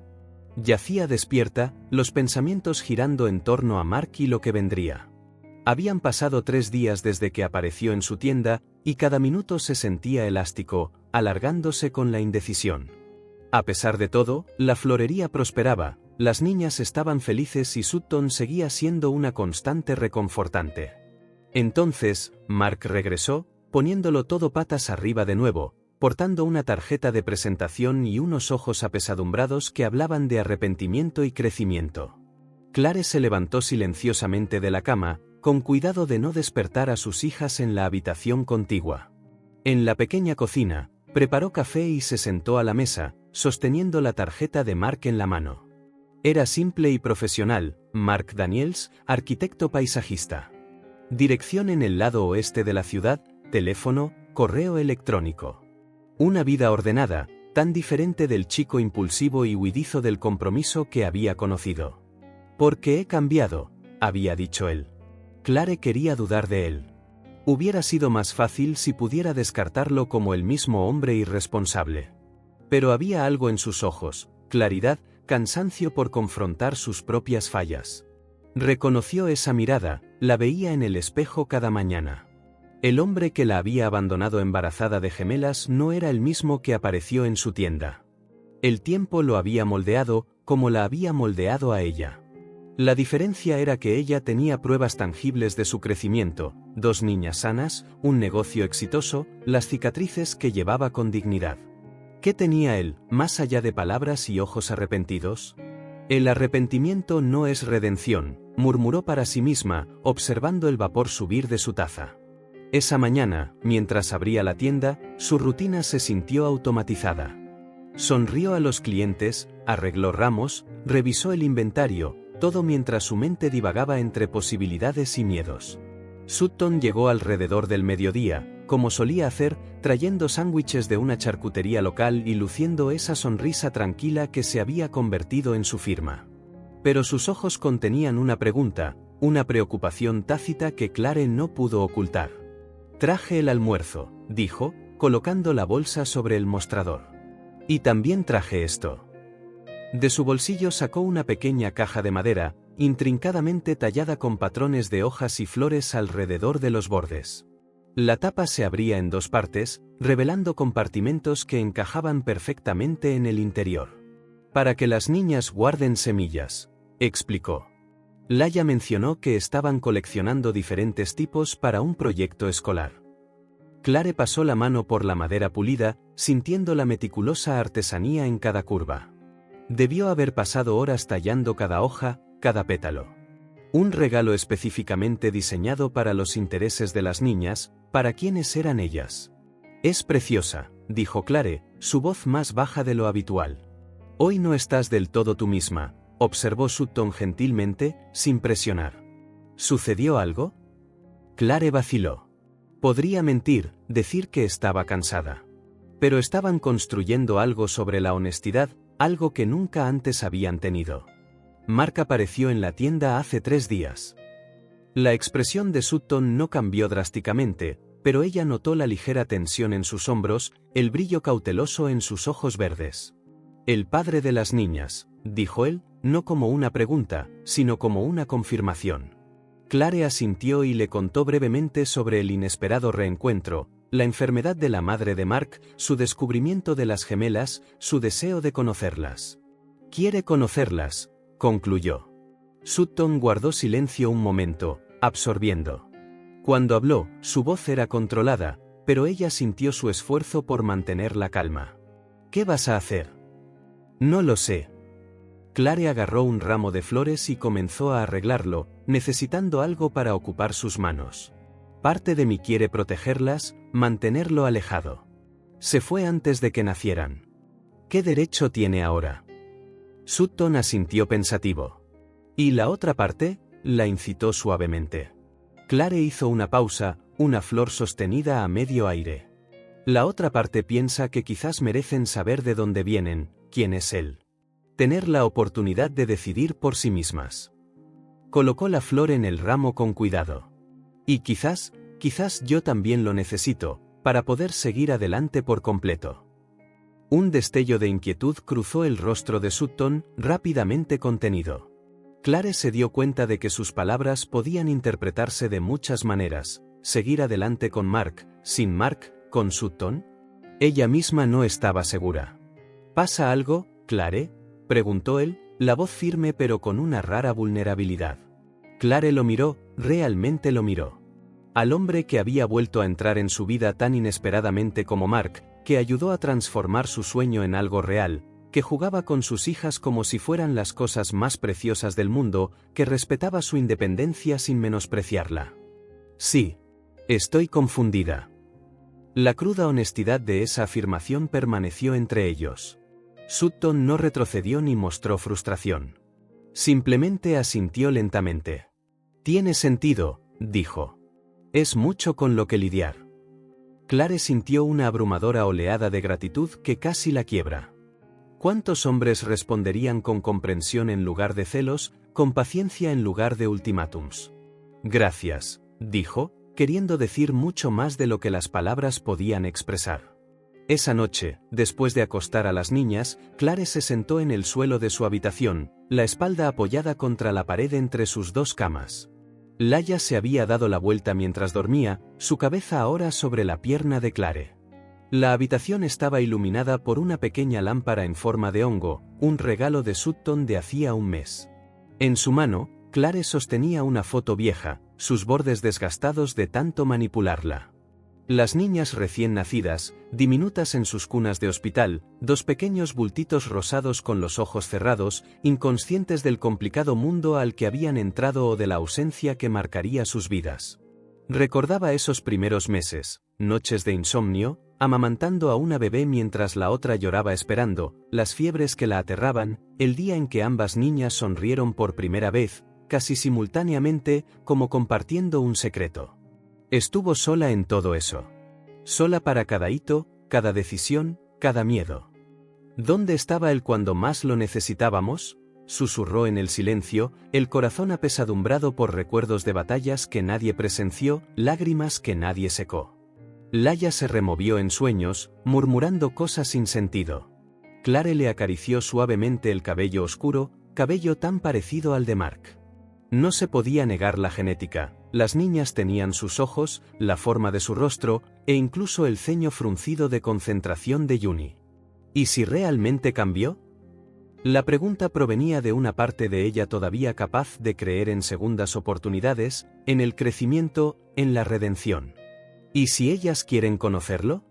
Yacía despierta, los pensamientos girando en torno a Mark y lo que vendría. Habían pasado 3 días desde que apareció en su tienda, y cada minuto se sentía elástico, alargándose con la indecisión. A pesar de todo, la florería prosperaba, las niñas estaban felices y Sutton seguía siendo una constante reconfortante. Entonces, Mark regresó, poniéndolo todo patas arriba de nuevo, portando una tarjeta de presentación y unos ojos apesadumbrados que hablaban de arrepentimiento y crecimiento. Clare se levantó silenciosamente de la cama, con cuidado de no despertar a sus hijas en la habitación contigua. En la pequeña cocina, preparó café y se sentó a la mesa, sosteniendo la tarjeta de Mark en la mano. Era simple y profesional: Mark Daniels, arquitecto paisajista. Dirección en el lado oeste de la ciudad, teléfono, correo electrónico. Una vida ordenada, tan diferente del chico impulsivo y huidizo del compromiso que había conocido. «Porque he cambiado», había dicho él. Clare quería dudar de él. Hubiera sido más fácil si pudiera descartarlo como el mismo hombre irresponsable. Pero había algo en sus ojos: claridad, cansancio por confrontar sus propias fallas. Reconoció esa mirada, la veía en el espejo cada mañana. El hombre que la había abandonado embarazada de gemelas no era el mismo que apareció en su tienda. El tiempo lo había moldeado, como la había moldeado a ella. La diferencia era que ella tenía pruebas tangibles de su crecimiento: 2 niñas sanas, un negocio exitoso, las cicatrices que llevaba con dignidad. ¿Qué tenía él, más allá de palabras y ojos arrepentidos? El arrepentimiento no es redención, murmuró para sí misma, observando el vapor subir de su taza. Esa mañana, mientras abría la tienda, su rutina se sintió automatizada. Sonrió a los clientes, arregló ramos, revisó el inventario, todo mientras su mente divagaba entre posibilidades y miedos. Sutton llegó alrededor del mediodía, como solía hacer, trayendo sándwiches de una charcutería local y luciendo esa sonrisa tranquila que se había convertido en su firma. Pero sus ojos contenían una pregunta, una preocupación tácita que Clare no pudo ocultar. «Traje el almuerzo», dijo, colocando la bolsa sobre el mostrador. «Y también traje esto». De su bolsillo sacó una pequeña caja de madera, intrincadamente tallada con patrones de hojas y flores alrededor de los bordes. La tapa se abría en 2 partes, revelando compartimentos que encajaban perfectamente en el interior. «Para que las niñas guarden semillas», explicó. Laia mencionó que estaban coleccionando diferentes tipos para un proyecto escolar. Clare pasó la mano por la madera pulida, sintiendo la meticulosa artesanía en cada curva. Debió haber pasado horas tallando cada hoja, cada pétalo. Un regalo específicamente diseñado para los intereses de las niñas, para quienes eran ellas. «Es preciosa», dijo Clare, su voz más baja de lo habitual. «Hoy no estás del todo tú misma», observó Sutton gentilmente, sin presionar. «¿Sucedió algo?» Clare vaciló. Podría mentir, decir que estaba cansada. Pero estaban construyendo algo sobre la honestidad, algo que nunca antes habían tenido. Mark apareció en la tienda hace 3 días. La expresión de Sutton no cambió drásticamente, pero ella notó la ligera tensión en sus hombros, el brillo cauteloso en sus ojos verdes. «El padre de las niñas», dijo él, no como una pregunta, sino como una confirmación. Clare asintió y le contó brevemente sobre el inesperado reencuentro, la enfermedad de la madre de Mark, su descubrimiento de las gemelas, su deseo de conocerlas. «Quiere conocerlas», concluyó. Sutton guardó silencio un momento, absorbiendo. Cuando habló, su voz era controlada, pero ella sintió su esfuerzo por mantener la calma. «¿Qué vas a hacer?» «No lo sé». Clare agarró un ramo de flores y comenzó a arreglarlo, necesitando algo para ocupar sus manos. «Parte de mí quiere protegerlas, mantenerlo alejado. Se fue antes de que nacieran. ¿Qué derecho tiene ahora?» Sutton asintió pensativo. «¿Y la otra parte?», la incitó suavemente. Clare hizo una pausa, una flor sostenida a medio aire. La otra parte piensa que quizás merecen saber de dónde vienen, quién es él. Tener la oportunidad de decidir por sí mismas. Colocó la flor en el ramo con cuidado. Y quizás yo también lo necesito, para poder seguir adelante por completo. Un destello de inquietud cruzó el rostro de Sutton, rápidamente contenido. Clare se dio cuenta de que sus palabras podían interpretarse de muchas maneras. ¿Seguir adelante con Mark, sin Mark, con Sutton? Ella misma no estaba segura. ¿Pasa algo, Clare?, preguntó él, la voz firme pero con una rara vulnerabilidad. Clare lo miró, realmente lo miró. Al hombre que había vuelto a entrar en su vida tan inesperadamente como Mark, que ayudó a transformar su sueño en algo real, que jugaba con sus hijas como si fueran las cosas más preciosas del mundo, que respetaba su independencia sin menospreciarla. Sí. Estoy confundida. La cruda honestidad de esa afirmación permaneció entre ellos. Sutton no retrocedió ni mostró frustración. Simplemente asintió lentamente. Tiene sentido, dijo. Es mucho con lo que lidiar. Clare sintió una abrumadora oleada de gratitud que casi la quiebra. ¿Cuántos hombres responderían con comprensión en lugar de celos, con paciencia en lugar de ultimátums? Gracias, dijo, queriendo decir mucho más de lo que las palabras podían expresar. Esa noche, después de acostar a las niñas, Clare se sentó en el suelo de su habitación, la espalda apoyada contra la pared entre sus dos camas. Laia se había dado la vuelta mientras dormía, su cabeza ahora sobre la pierna de Clare. La habitación estaba iluminada por una pequeña lámpara en forma de hongo, un regalo de Sutton de hacía un mes. En su mano, Clare sostenía una foto vieja, sus bordes desgastados de tanto manipularla. Las niñas recién nacidas, diminutas en sus cunas de hospital, dos pequeños bultitos rosados con los ojos cerrados, inconscientes del complicado mundo al que habían entrado o de la ausencia que marcaría sus vidas. Recordaba esos primeros meses, noches de insomnio, amamantando a una bebé mientras la otra lloraba esperando, las fiebres que la aterraban, el día en que ambas niñas sonrieron por primera vez, casi simultáneamente, como compartiendo un secreto. Estuvo sola en todo eso. Sola para cada hito, cada decisión, cada miedo. ¿Dónde estaba él cuando más lo necesitábamos?, susurró en el silencio, el corazón apesadumbrado por recuerdos de batallas que nadie presenció, lágrimas que nadie secó. Laia se removió en sueños, murmurando cosas sin sentido. Clare le acarició suavemente el cabello oscuro, cabello tan parecido al de Mark. No se podía negar la genética, las niñas tenían sus ojos, la forma de su rostro, e incluso el ceño fruncido de concentración de Juni. ¿Y si realmente cambió? La pregunta provenía de una parte de ella todavía capaz de creer en segundas oportunidades, en el crecimiento, en la redención. ¿Y si ellas quieren conocerlo?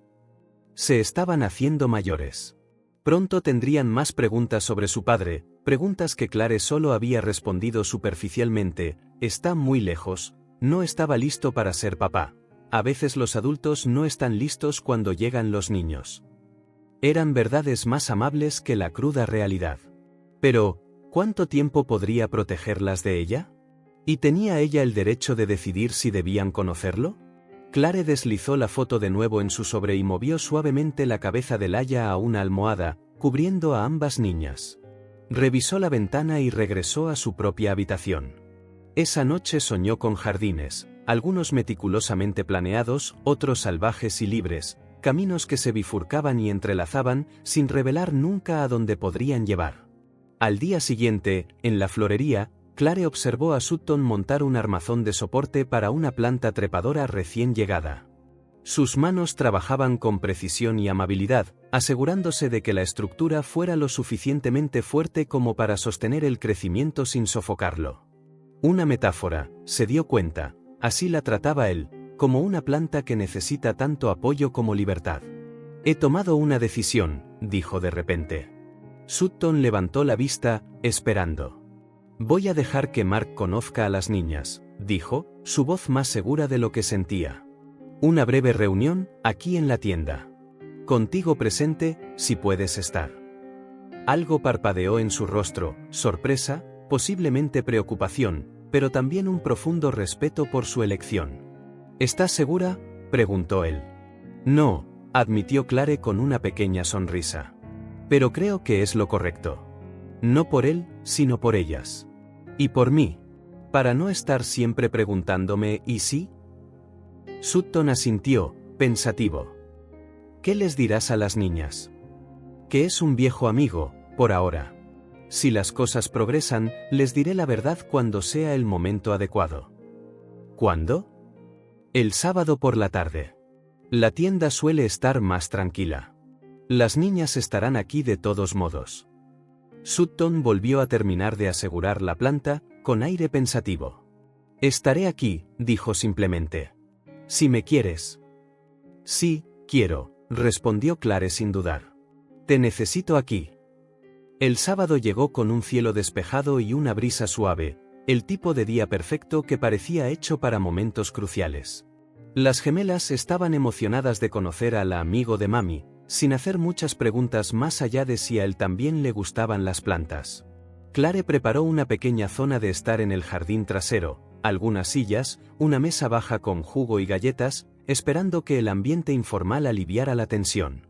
Se estaban haciendo mayores. Pronto tendrían más preguntas sobre su padre, preguntas que Clare solo había respondido superficialmente: está muy lejos, no estaba listo para ser papá. A veces los adultos no están listos cuando llegan los niños. Eran verdades más amables que la cruda realidad. Pero, ¿cuánto tiempo podría protegerlas de ella? ¿Y tenía ella el derecho de decidir si debían conocerlo? Clare deslizó la foto de nuevo en su sobre y movió suavemente la cabeza de Laia a una almohada, cubriendo a ambas niñas. Revisó la ventana y regresó a su propia habitación. Esa noche soñó con jardines, algunos meticulosamente planeados, otros salvajes y libres, caminos que se bifurcaban y entrelazaban, sin revelar nunca a dónde podrían llevar. Al día siguiente, en la florería, Clare observó a Sutton montar un armazón de soporte para una planta trepadora recién llegada. Sus manos trabajaban con precisión y amabilidad, asegurándose de que la estructura fuera lo suficientemente fuerte como para sostener el crecimiento sin sofocarlo. Una metáfora, se dio cuenta, así la trataba él, como una planta que necesita tanto apoyo como libertad. He tomado una decisión, dijo de repente. Sutton levantó la vista, esperando. Voy a dejar que Mark conozca a las niñas, dijo, su voz más segura de lo que sentía. Una breve reunión, aquí en la tienda. Contigo presente, si puedes estar. Algo parpadeó en su rostro, sorpresa, posiblemente preocupación, pero también un profundo respeto por su elección. ¿Estás segura?, preguntó él. No, admitió Clare con una pequeña sonrisa. Pero creo que es lo correcto. No por él, sino por ellas. Y por mí. Para no estar siempre preguntándome ¿y sí? Sutton asintió, pensativo. ¿Qué les dirás a las niñas? Que es un viejo amigo, por ahora. Si las cosas progresan, les diré la verdad cuando sea el momento adecuado. ¿Cuándo? El sábado por la tarde. La tienda suele estar más tranquila. Las niñas estarán aquí de todos modos. Sutton volvió a terminar de asegurar la planta, con aire pensativo. Estaré aquí, dijo simplemente. Si me quieres. Sí, quiero, respondió Clare sin dudar. Te necesito aquí. El sábado llegó con un cielo despejado y una brisa suave, el tipo de día perfecto que parecía hecho para momentos cruciales. Las gemelas estaban emocionadas de conocer al amigo de mami, sin hacer muchas preguntas más allá de si a él también le gustaban las plantas. Clare preparó una pequeña zona de estar en el jardín trasero, algunas sillas, una mesa baja con jugo y galletas, esperando que el ambiente informal aliviara la tensión.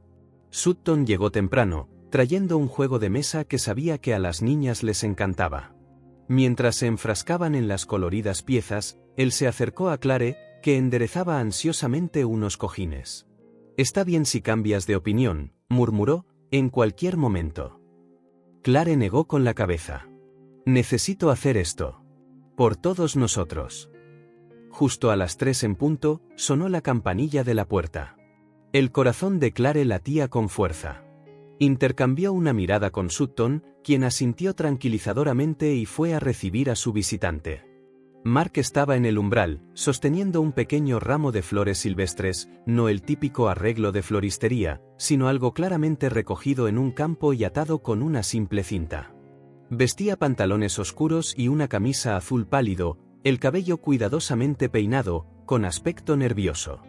Sutton llegó temprano, trayendo un juego de mesa que sabía que a las niñas les encantaba. Mientras se enfrascaban en las coloridas piezas, él se acercó a Clare, que enderezaba ansiosamente unos cojines. «Está bien si cambias de opinión», murmuró, «en cualquier momento». Clare negó con la cabeza. «Necesito hacer esto. Por todos nosotros». Justo a las 3 en punto, sonó la campanilla de la puerta. El corazón de Clare latía con fuerza. Intercambió una mirada con Sutton, quien asintió tranquilizadoramente y fue a recibir a su visitante. Mark estaba en el umbral, sosteniendo un pequeño ramo de flores silvestres, no el típico arreglo de floristería, sino algo claramente recogido en un campo y atado con una simple cinta. Vestía pantalones oscuros y una camisa azul pálido, el cabello cuidadosamente peinado, con aspecto nervioso.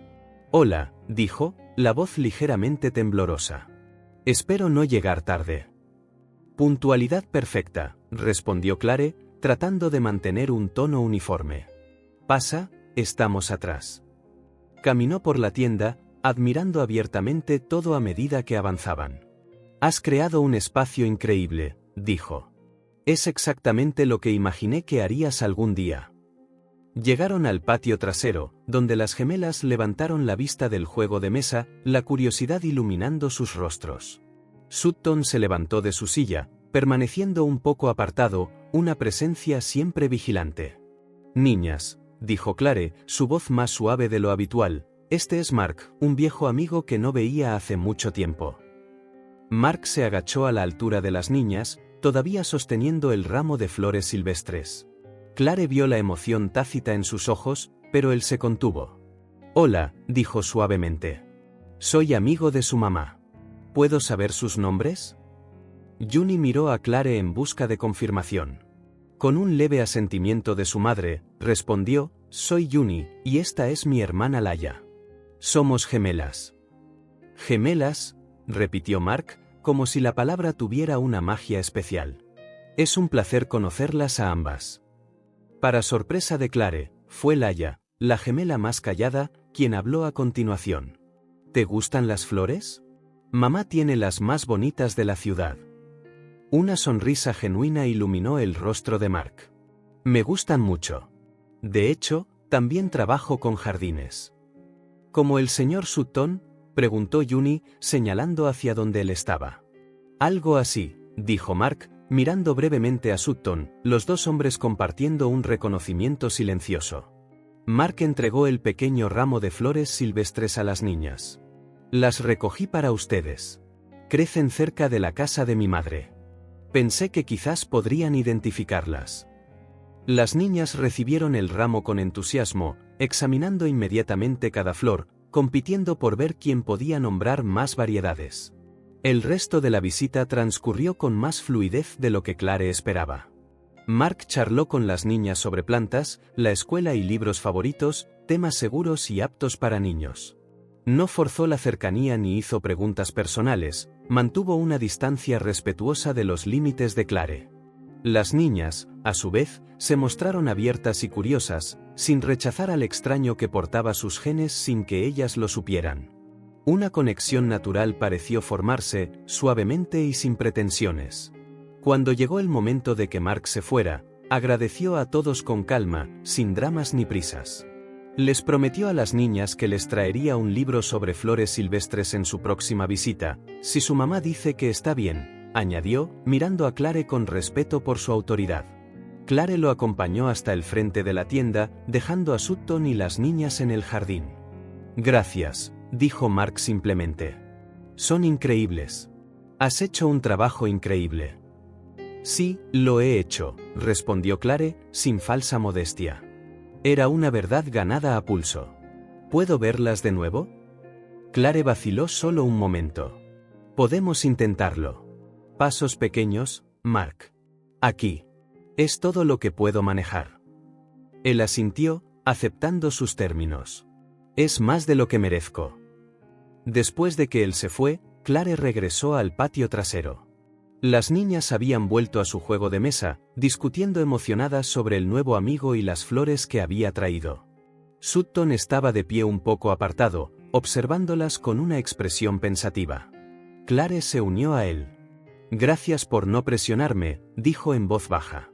«Hola», dijo, la voz ligeramente temblorosa. «Espero no llegar tarde». «Puntualidad perfecta», respondió Clare, tratando de mantener un tono uniforme. «Pasa, estamos atrás». Caminó por la tienda, admirando abiertamente todo a medida que avanzaban. «Has creado un espacio increíble», dijo. «Es exactamente lo que imaginé que harías algún día». Llegaron al patio trasero, donde las gemelas levantaron la vista del juego de mesa, la curiosidad iluminando sus rostros. Sutton se levantó de su silla, permaneciendo un poco apartado, una presencia siempre vigilante. «Niñas», dijo Clare, su voz más suave de lo habitual, «este es Mark, un viejo amigo que no veía hace mucho tiempo». Mark se agachó a la altura de las niñas, todavía sosteniendo el ramo de flores silvestres. Clare vio la emoción tácita en sus ojos, pero él se contuvo. «Hola», dijo suavemente. «Soy amigo de su mamá. ¿Puedo saber sus nombres?» Juni miró a Clare en busca de confirmación. Con un leve asentimiento de su madre, respondió: «Soy Juni, y esta es mi hermana Laia. Somos gemelas». «¿Gemelas?», repitió Mark, como si la palabra tuviera una magia especial. «Es un placer conocerlas a ambas». Para sorpresa de Clare, fue Laia, la gemela más callada, quien habló a continuación. «¿Te gustan las flores? Mamá tiene las más bonitas de la ciudad». Una sonrisa genuina iluminó el rostro de Mark. «Me gustan mucho. De hecho, también trabajo con jardines». «¿Como el señor Sutton?», preguntó Juni, señalando hacia donde él estaba. «Algo así», dijo Mark, mirando brevemente a Sutton, los dos hombres compartiendo un reconocimiento silencioso. Mark entregó el pequeño ramo de flores silvestres a las niñas. «Las recogí para ustedes. Crecen cerca de la casa de mi madre. Pensé que quizás podrían identificarlas». Las niñas recibieron el ramo con entusiasmo, examinando inmediatamente cada flor, compitiendo por ver quién podía nombrar más variedades. El resto de la visita transcurrió con más fluidez de lo que Clare esperaba. Mark charló con las niñas sobre plantas, la escuela y libros favoritos, temas seguros y aptos para niños. No forzó la cercanía ni hizo preguntas personales, mantuvo una distancia respetuosa de los límites de Clare. Las niñas, a su vez, se mostraron abiertas y curiosas, sin rechazar al extraño que portaba sus genes sin que ellas lo supieran. Una conexión natural pareció formarse, suavemente y sin pretensiones. Cuando llegó el momento de que Mark se fuera, agradeció a todos con calma, sin dramas ni prisas. Les prometió a las niñas que les traería un libro sobre flores silvestres en su próxima visita, si su mamá dice que está bien, añadió, mirando a Clare con respeto por su autoridad. Clare lo acompañó hasta el frente de la tienda, dejando a Sutton y las niñas en el jardín. Gracias, dijo Mark simplemente. Son increíbles. Has hecho un trabajo increíble. Sí, lo he hecho, respondió Clare, sin falsa modestia. Era una verdad ganada a pulso. ¿Puedo verlas de nuevo? Clare vaciló solo un momento. Podemos intentarlo. Pasos pequeños, Mark. Aquí. Es todo lo que puedo manejar. Él asintió, aceptando sus términos. Es más de lo que merezco. Después de que él se fue, Clare regresó al patio trasero. Las niñas habían vuelto a su juego de mesa, discutiendo emocionadas sobre el nuevo amigo y las flores que había traído. Sutton estaba de pie un poco apartado, observándolas con una expresión pensativa. Clare se unió a él. Gracias por no presionarme, dijo en voz baja.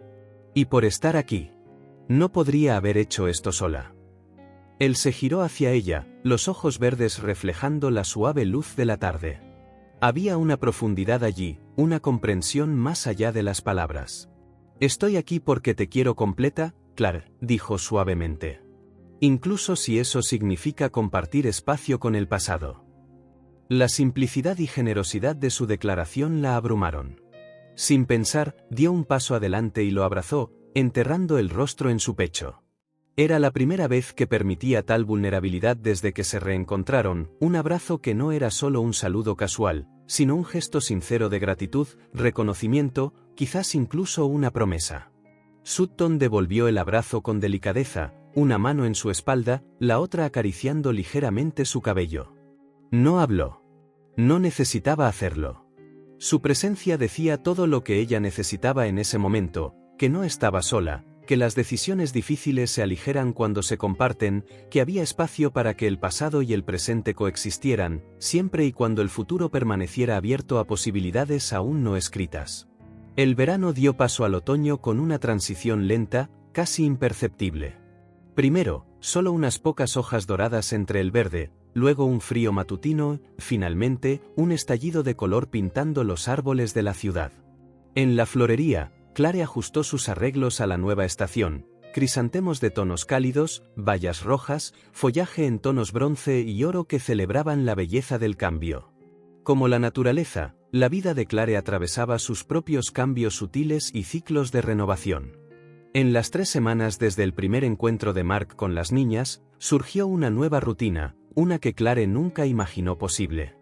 Y por estar aquí. No podría haber hecho esto sola. Él se giró hacia ella, los ojos verdes reflejando la suave luz de la tarde. Había una profundidad allí, una comprensión más allá de las palabras. Estoy aquí porque te quiero completa, Clare, dijo suavemente. Incluso si eso significa compartir espacio con el pasado. La simplicidad y generosidad de su declaración la abrumaron. Sin pensar, dio un paso adelante y lo abrazó, enterrando el rostro en su pecho. Era la primera vez que permitía tal vulnerabilidad desde que se reencontraron, un abrazo que no era solo un saludo casual, sino un gesto sincero de gratitud, reconocimiento, quizás incluso una promesa. Sutton devolvió el abrazo con delicadeza, una mano en su espalda, la otra acariciando ligeramente su cabello. No habló. No necesitaba hacerlo. Su presencia decía todo lo que ella necesitaba en ese momento, que no estaba sola, que las decisiones difíciles se aligeran cuando se comparten, que había espacio para que el pasado y el presente coexistieran, siempre y cuando el futuro permaneciera abierto a posibilidades aún no escritas. El verano dio paso al otoño con una transición lenta, casi imperceptible. Primero, solo unas pocas hojas doradas entre el verde, luego un frío matutino, finalmente, un estallido de color pintando los árboles de la ciudad. En la florería, Clare ajustó sus arreglos a la nueva estación, crisantemos de tonos cálidos, bayas rojas, follaje en tonos bronce y oro que celebraban la belleza del cambio. Como la naturaleza, la vida de Clare atravesaba sus propios cambios sutiles y ciclos de renovación. En las 3 semanas desde el primer encuentro de Mark con las niñas, surgió una nueva rutina, una que Clare nunca imaginó posible.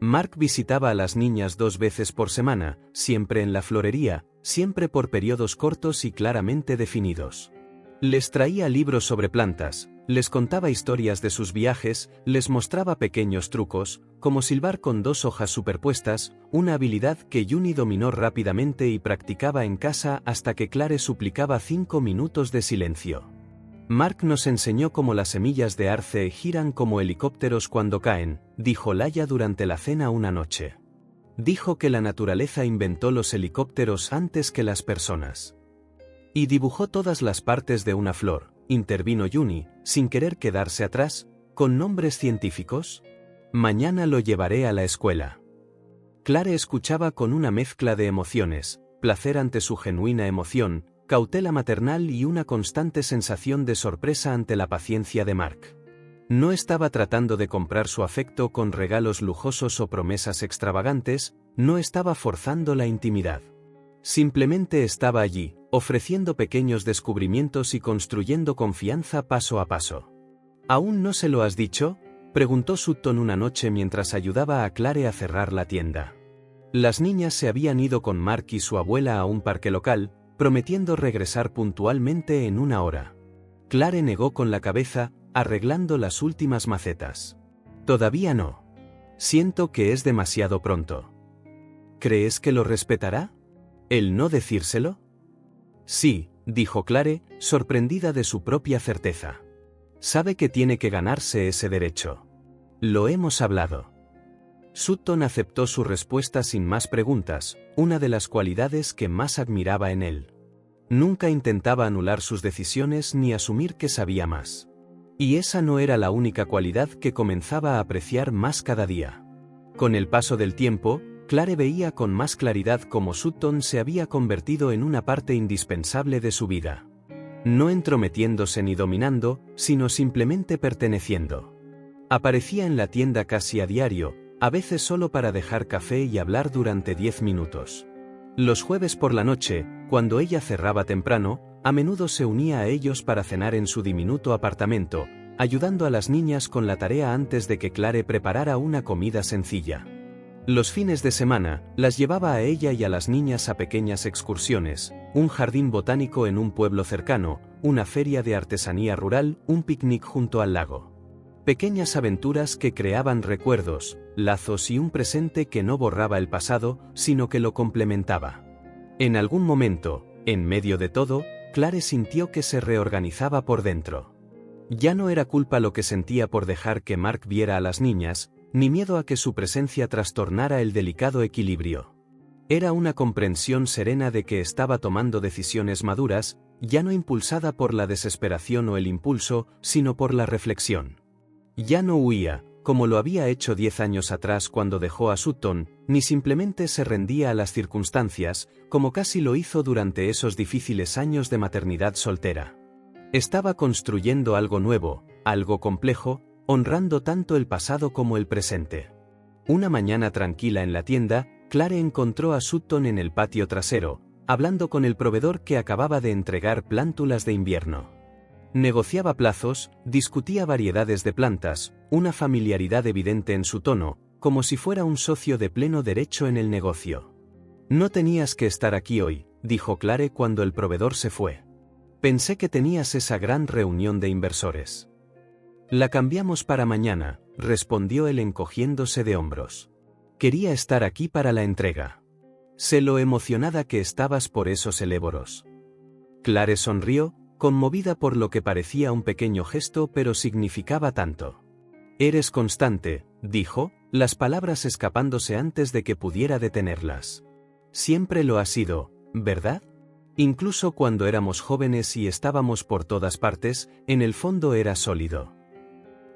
Mark visitaba a las niñas 2 veces por semana, siempre en la florería, siempre por periodos cortos y claramente definidos. Les traía libros sobre plantas, les contaba historias de sus viajes, les mostraba pequeños trucos, como silbar con 2 hojas superpuestas, una habilidad que Juni dominó rápidamente y practicaba en casa hasta que Clare suplicaba 5 minutos de silencio. Mark nos enseñó cómo las semillas de arce giran como helicópteros cuando caen, dijo Laia durante la cena una noche. Dijo que la naturaleza inventó los helicópteros antes que las personas. Y dibujó todas las partes de una flor, intervino Juni, sin querer quedarse atrás, con nombres científicos. Mañana lo llevaré a la escuela. Clare escuchaba con una mezcla de emociones, placer ante su genuina emoción, cautela maternal y una constante sensación de sorpresa ante la paciencia de Mark. No estaba tratando de comprar su afecto con regalos lujosos o promesas extravagantes, no estaba forzando la intimidad. Simplemente estaba allí, ofreciendo pequeños descubrimientos y construyendo confianza paso a paso. ¿Aún no se lo has dicho?, preguntó Sutton una noche mientras ayudaba a Clare a cerrar la tienda. Las niñas se habían ido con Mark y su abuela a un parque local, prometiendo regresar puntualmente en 1 hora. Clare negó con la cabeza, arreglando las últimas macetas. Todavía no. Siento que es demasiado pronto. ¿Crees que lo respetará? ¿El no decírselo? Sí, dijo Clare, sorprendida de su propia certeza. Sabe que tiene que ganarse ese derecho. Lo hemos hablado. Sutton aceptó su respuesta sin más preguntas, una de las cualidades que más admiraba en él. Nunca intentaba anular sus decisiones ni asumir que sabía más. Y esa no era la única cualidad que comenzaba a apreciar más cada día. Con el paso del tiempo, Clare veía con más claridad cómo Sutton se había convertido en una parte indispensable de su vida. No entrometiéndose ni dominando, sino simplemente perteneciendo. Aparecía en la tienda casi a diario, a veces solo para dejar café y hablar durante 10 minutos. Los jueves por la noche, cuando ella cerraba temprano, a menudo se unía a ellos para cenar en su diminuto apartamento, ayudando a las niñas con la tarea antes de que Clare preparara una comida sencilla. Los fines de semana, las llevaba a ella y a las niñas a pequeñas excursiones, un jardín botánico en un pueblo cercano, una feria de artesanía rural, un picnic junto al lago. Pequeñas aventuras que creaban recuerdos, lazos y un presente que no borraba el pasado, sino que lo complementaba. En algún momento, en medio de todo, Clare sintió que se reorganizaba por dentro. Ya no era culpa lo que sentía por dejar que Mark viera a las niñas, ni miedo a que su presencia trastornara el delicado equilibrio. Era una comprensión serena de que estaba tomando decisiones maduras, ya no impulsada por la desesperación o el impulso, sino por la reflexión. Ya no huía, como lo había hecho 10 años atrás cuando dejó a Sutton, ni simplemente se rendía a las circunstancias, como casi lo hizo durante esos difíciles años de maternidad soltera. Estaba construyendo algo nuevo, algo complejo, honrando tanto el pasado como el presente. Una mañana tranquila en la tienda, Clare encontró a Sutton en el patio trasero, hablando con el proveedor que acababa de entregar plántulas de invierno. Negociaba plazos, discutía variedades de plantas, una familiaridad evidente en su tono, como si fuera un socio de pleno derecho en el negocio. «No tenías que estar aquí hoy», dijo Clare cuando el proveedor se fue. «Pensé que tenías esa gran reunión de inversores». «La cambiamos para mañana», respondió él encogiéndose de hombros. «Quería estar aquí para la entrega. Sé lo emocionada que estabas por esos elévoros». Clare sonrió, conmovida por lo que parecía un pequeño gesto pero significaba tanto. «Eres constante», dijo, las palabras escapándose antes de que pudiera detenerlas. «Siempre lo has sido, ¿verdad? Incluso cuando éramos jóvenes y estábamos por todas partes, en el fondo era sólido».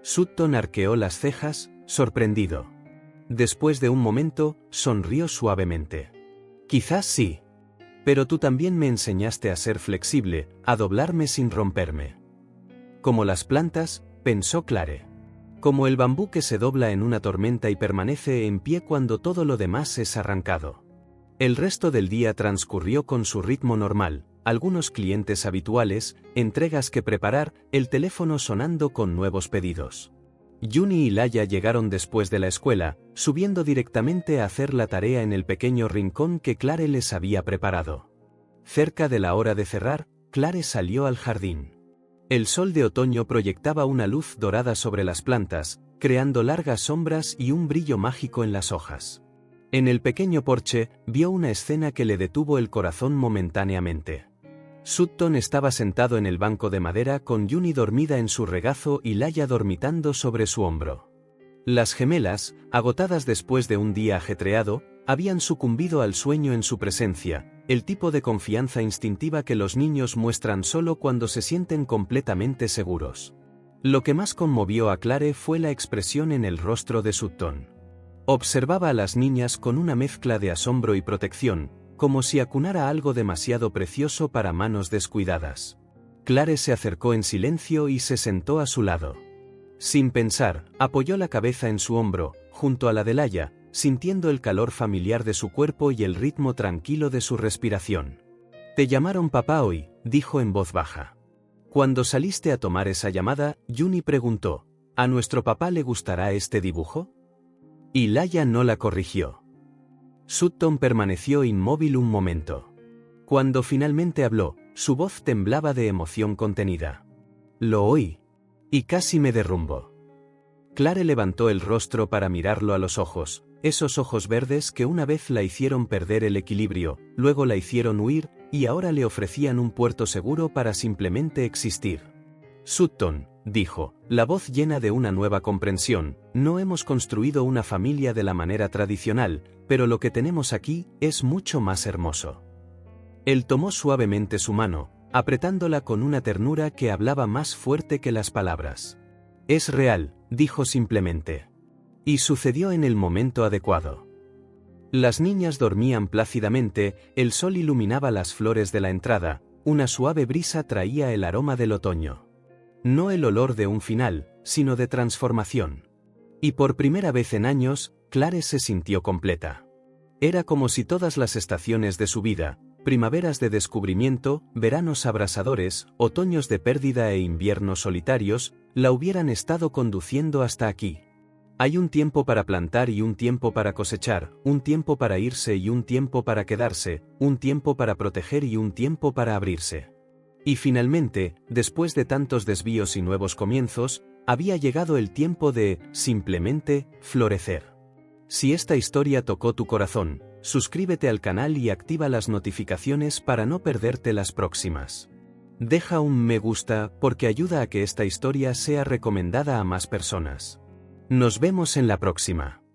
Sutton arqueó las cejas, sorprendido. Después de un momento, sonrió suavemente. «Quizás sí. Pero tú también me enseñaste a ser flexible, a doblarme sin romperme». «Como las plantas», pensó Clare. «Como el bambú que se dobla en una tormenta y permanece en pie cuando todo lo demás es arrancado». El resto del día transcurrió con su ritmo normal, algunos clientes habituales, entregas que preparar, el teléfono sonando con nuevos pedidos. Juni y Laya llegaron después de la escuela, subiendo directamente a hacer la tarea en el pequeño rincón que Clare les había preparado. Cerca de la hora de cerrar, Clare salió al jardín. El sol de otoño proyectaba una luz dorada sobre las plantas, creando largas sombras y un brillo mágico en las hojas. En el pequeño porche, vio una escena que le detuvo el corazón momentáneamente. Sutton estaba sentado en el banco de madera con Juni dormida en su regazo y Laya dormitando sobre su hombro. Las gemelas, agotadas después de un día ajetreado, habían sucumbido al sueño en su presencia, el tipo de confianza instintiva que los niños muestran solo cuando se sienten completamente seguros. Lo que más conmovió a Clare fue la expresión en el rostro de Sutton. Observaba a las niñas con una mezcla de asombro y protección, como si acunara algo demasiado precioso para manos descuidadas. Clare se acercó en silencio y se sentó a su lado. Sin pensar, apoyó la cabeza en su hombro, junto a la de Laya, sintiendo el calor familiar de su cuerpo y el ritmo tranquilo de su respiración. «Te llamaron papá hoy», dijo en voz baja. Cuando saliste a tomar esa llamada, Juni preguntó, «¿A nuestro papá le gustará este dibujo?». Y Laya no la corrigió. Sutton permaneció inmóvil un momento. Cuando finalmente habló, su voz temblaba de emoción contenida. «Lo oí. Y casi me derrumbo». Clare levantó el rostro para mirarlo a los ojos, esos ojos verdes que una vez la hicieron perder el equilibrio, luego la hicieron huir, y ahora le ofrecían un puerto seguro para simplemente existir. Sutton, dijo, la voz llena de una nueva comprensión, no hemos construido una familia de la manera tradicional, pero lo que tenemos aquí es mucho más hermoso. Él tomó suavemente su mano, apretándola con una ternura que hablaba más fuerte que las palabras. Es real, dijo simplemente. Y sucedió en el momento adecuado. Las niñas dormían plácidamente, el sol iluminaba las flores de la entrada, una suave brisa traía el aroma del otoño. No el olor de un final, sino de transformación. Y por primera vez en años, Clare se sintió completa. Era como si todas las estaciones de su vida, primaveras de descubrimiento, veranos abrasadores, otoños de pérdida e inviernos solitarios, la hubieran estado conduciendo hasta aquí. Hay un tiempo para plantar y un tiempo para cosechar, un tiempo para irse y un tiempo para quedarse, un tiempo para proteger y un tiempo para abrirse. Y finalmente, después de tantos desvíos y nuevos comienzos, había llegado el tiempo de, simplemente, florecer. Si esta historia tocó tu corazón, suscríbete al canal y activa las notificaciones para no perderte las próximas. Deja un me gusta porque ayuda a que esta historia sea recomendada a más personas. Nos vemos en la próxima.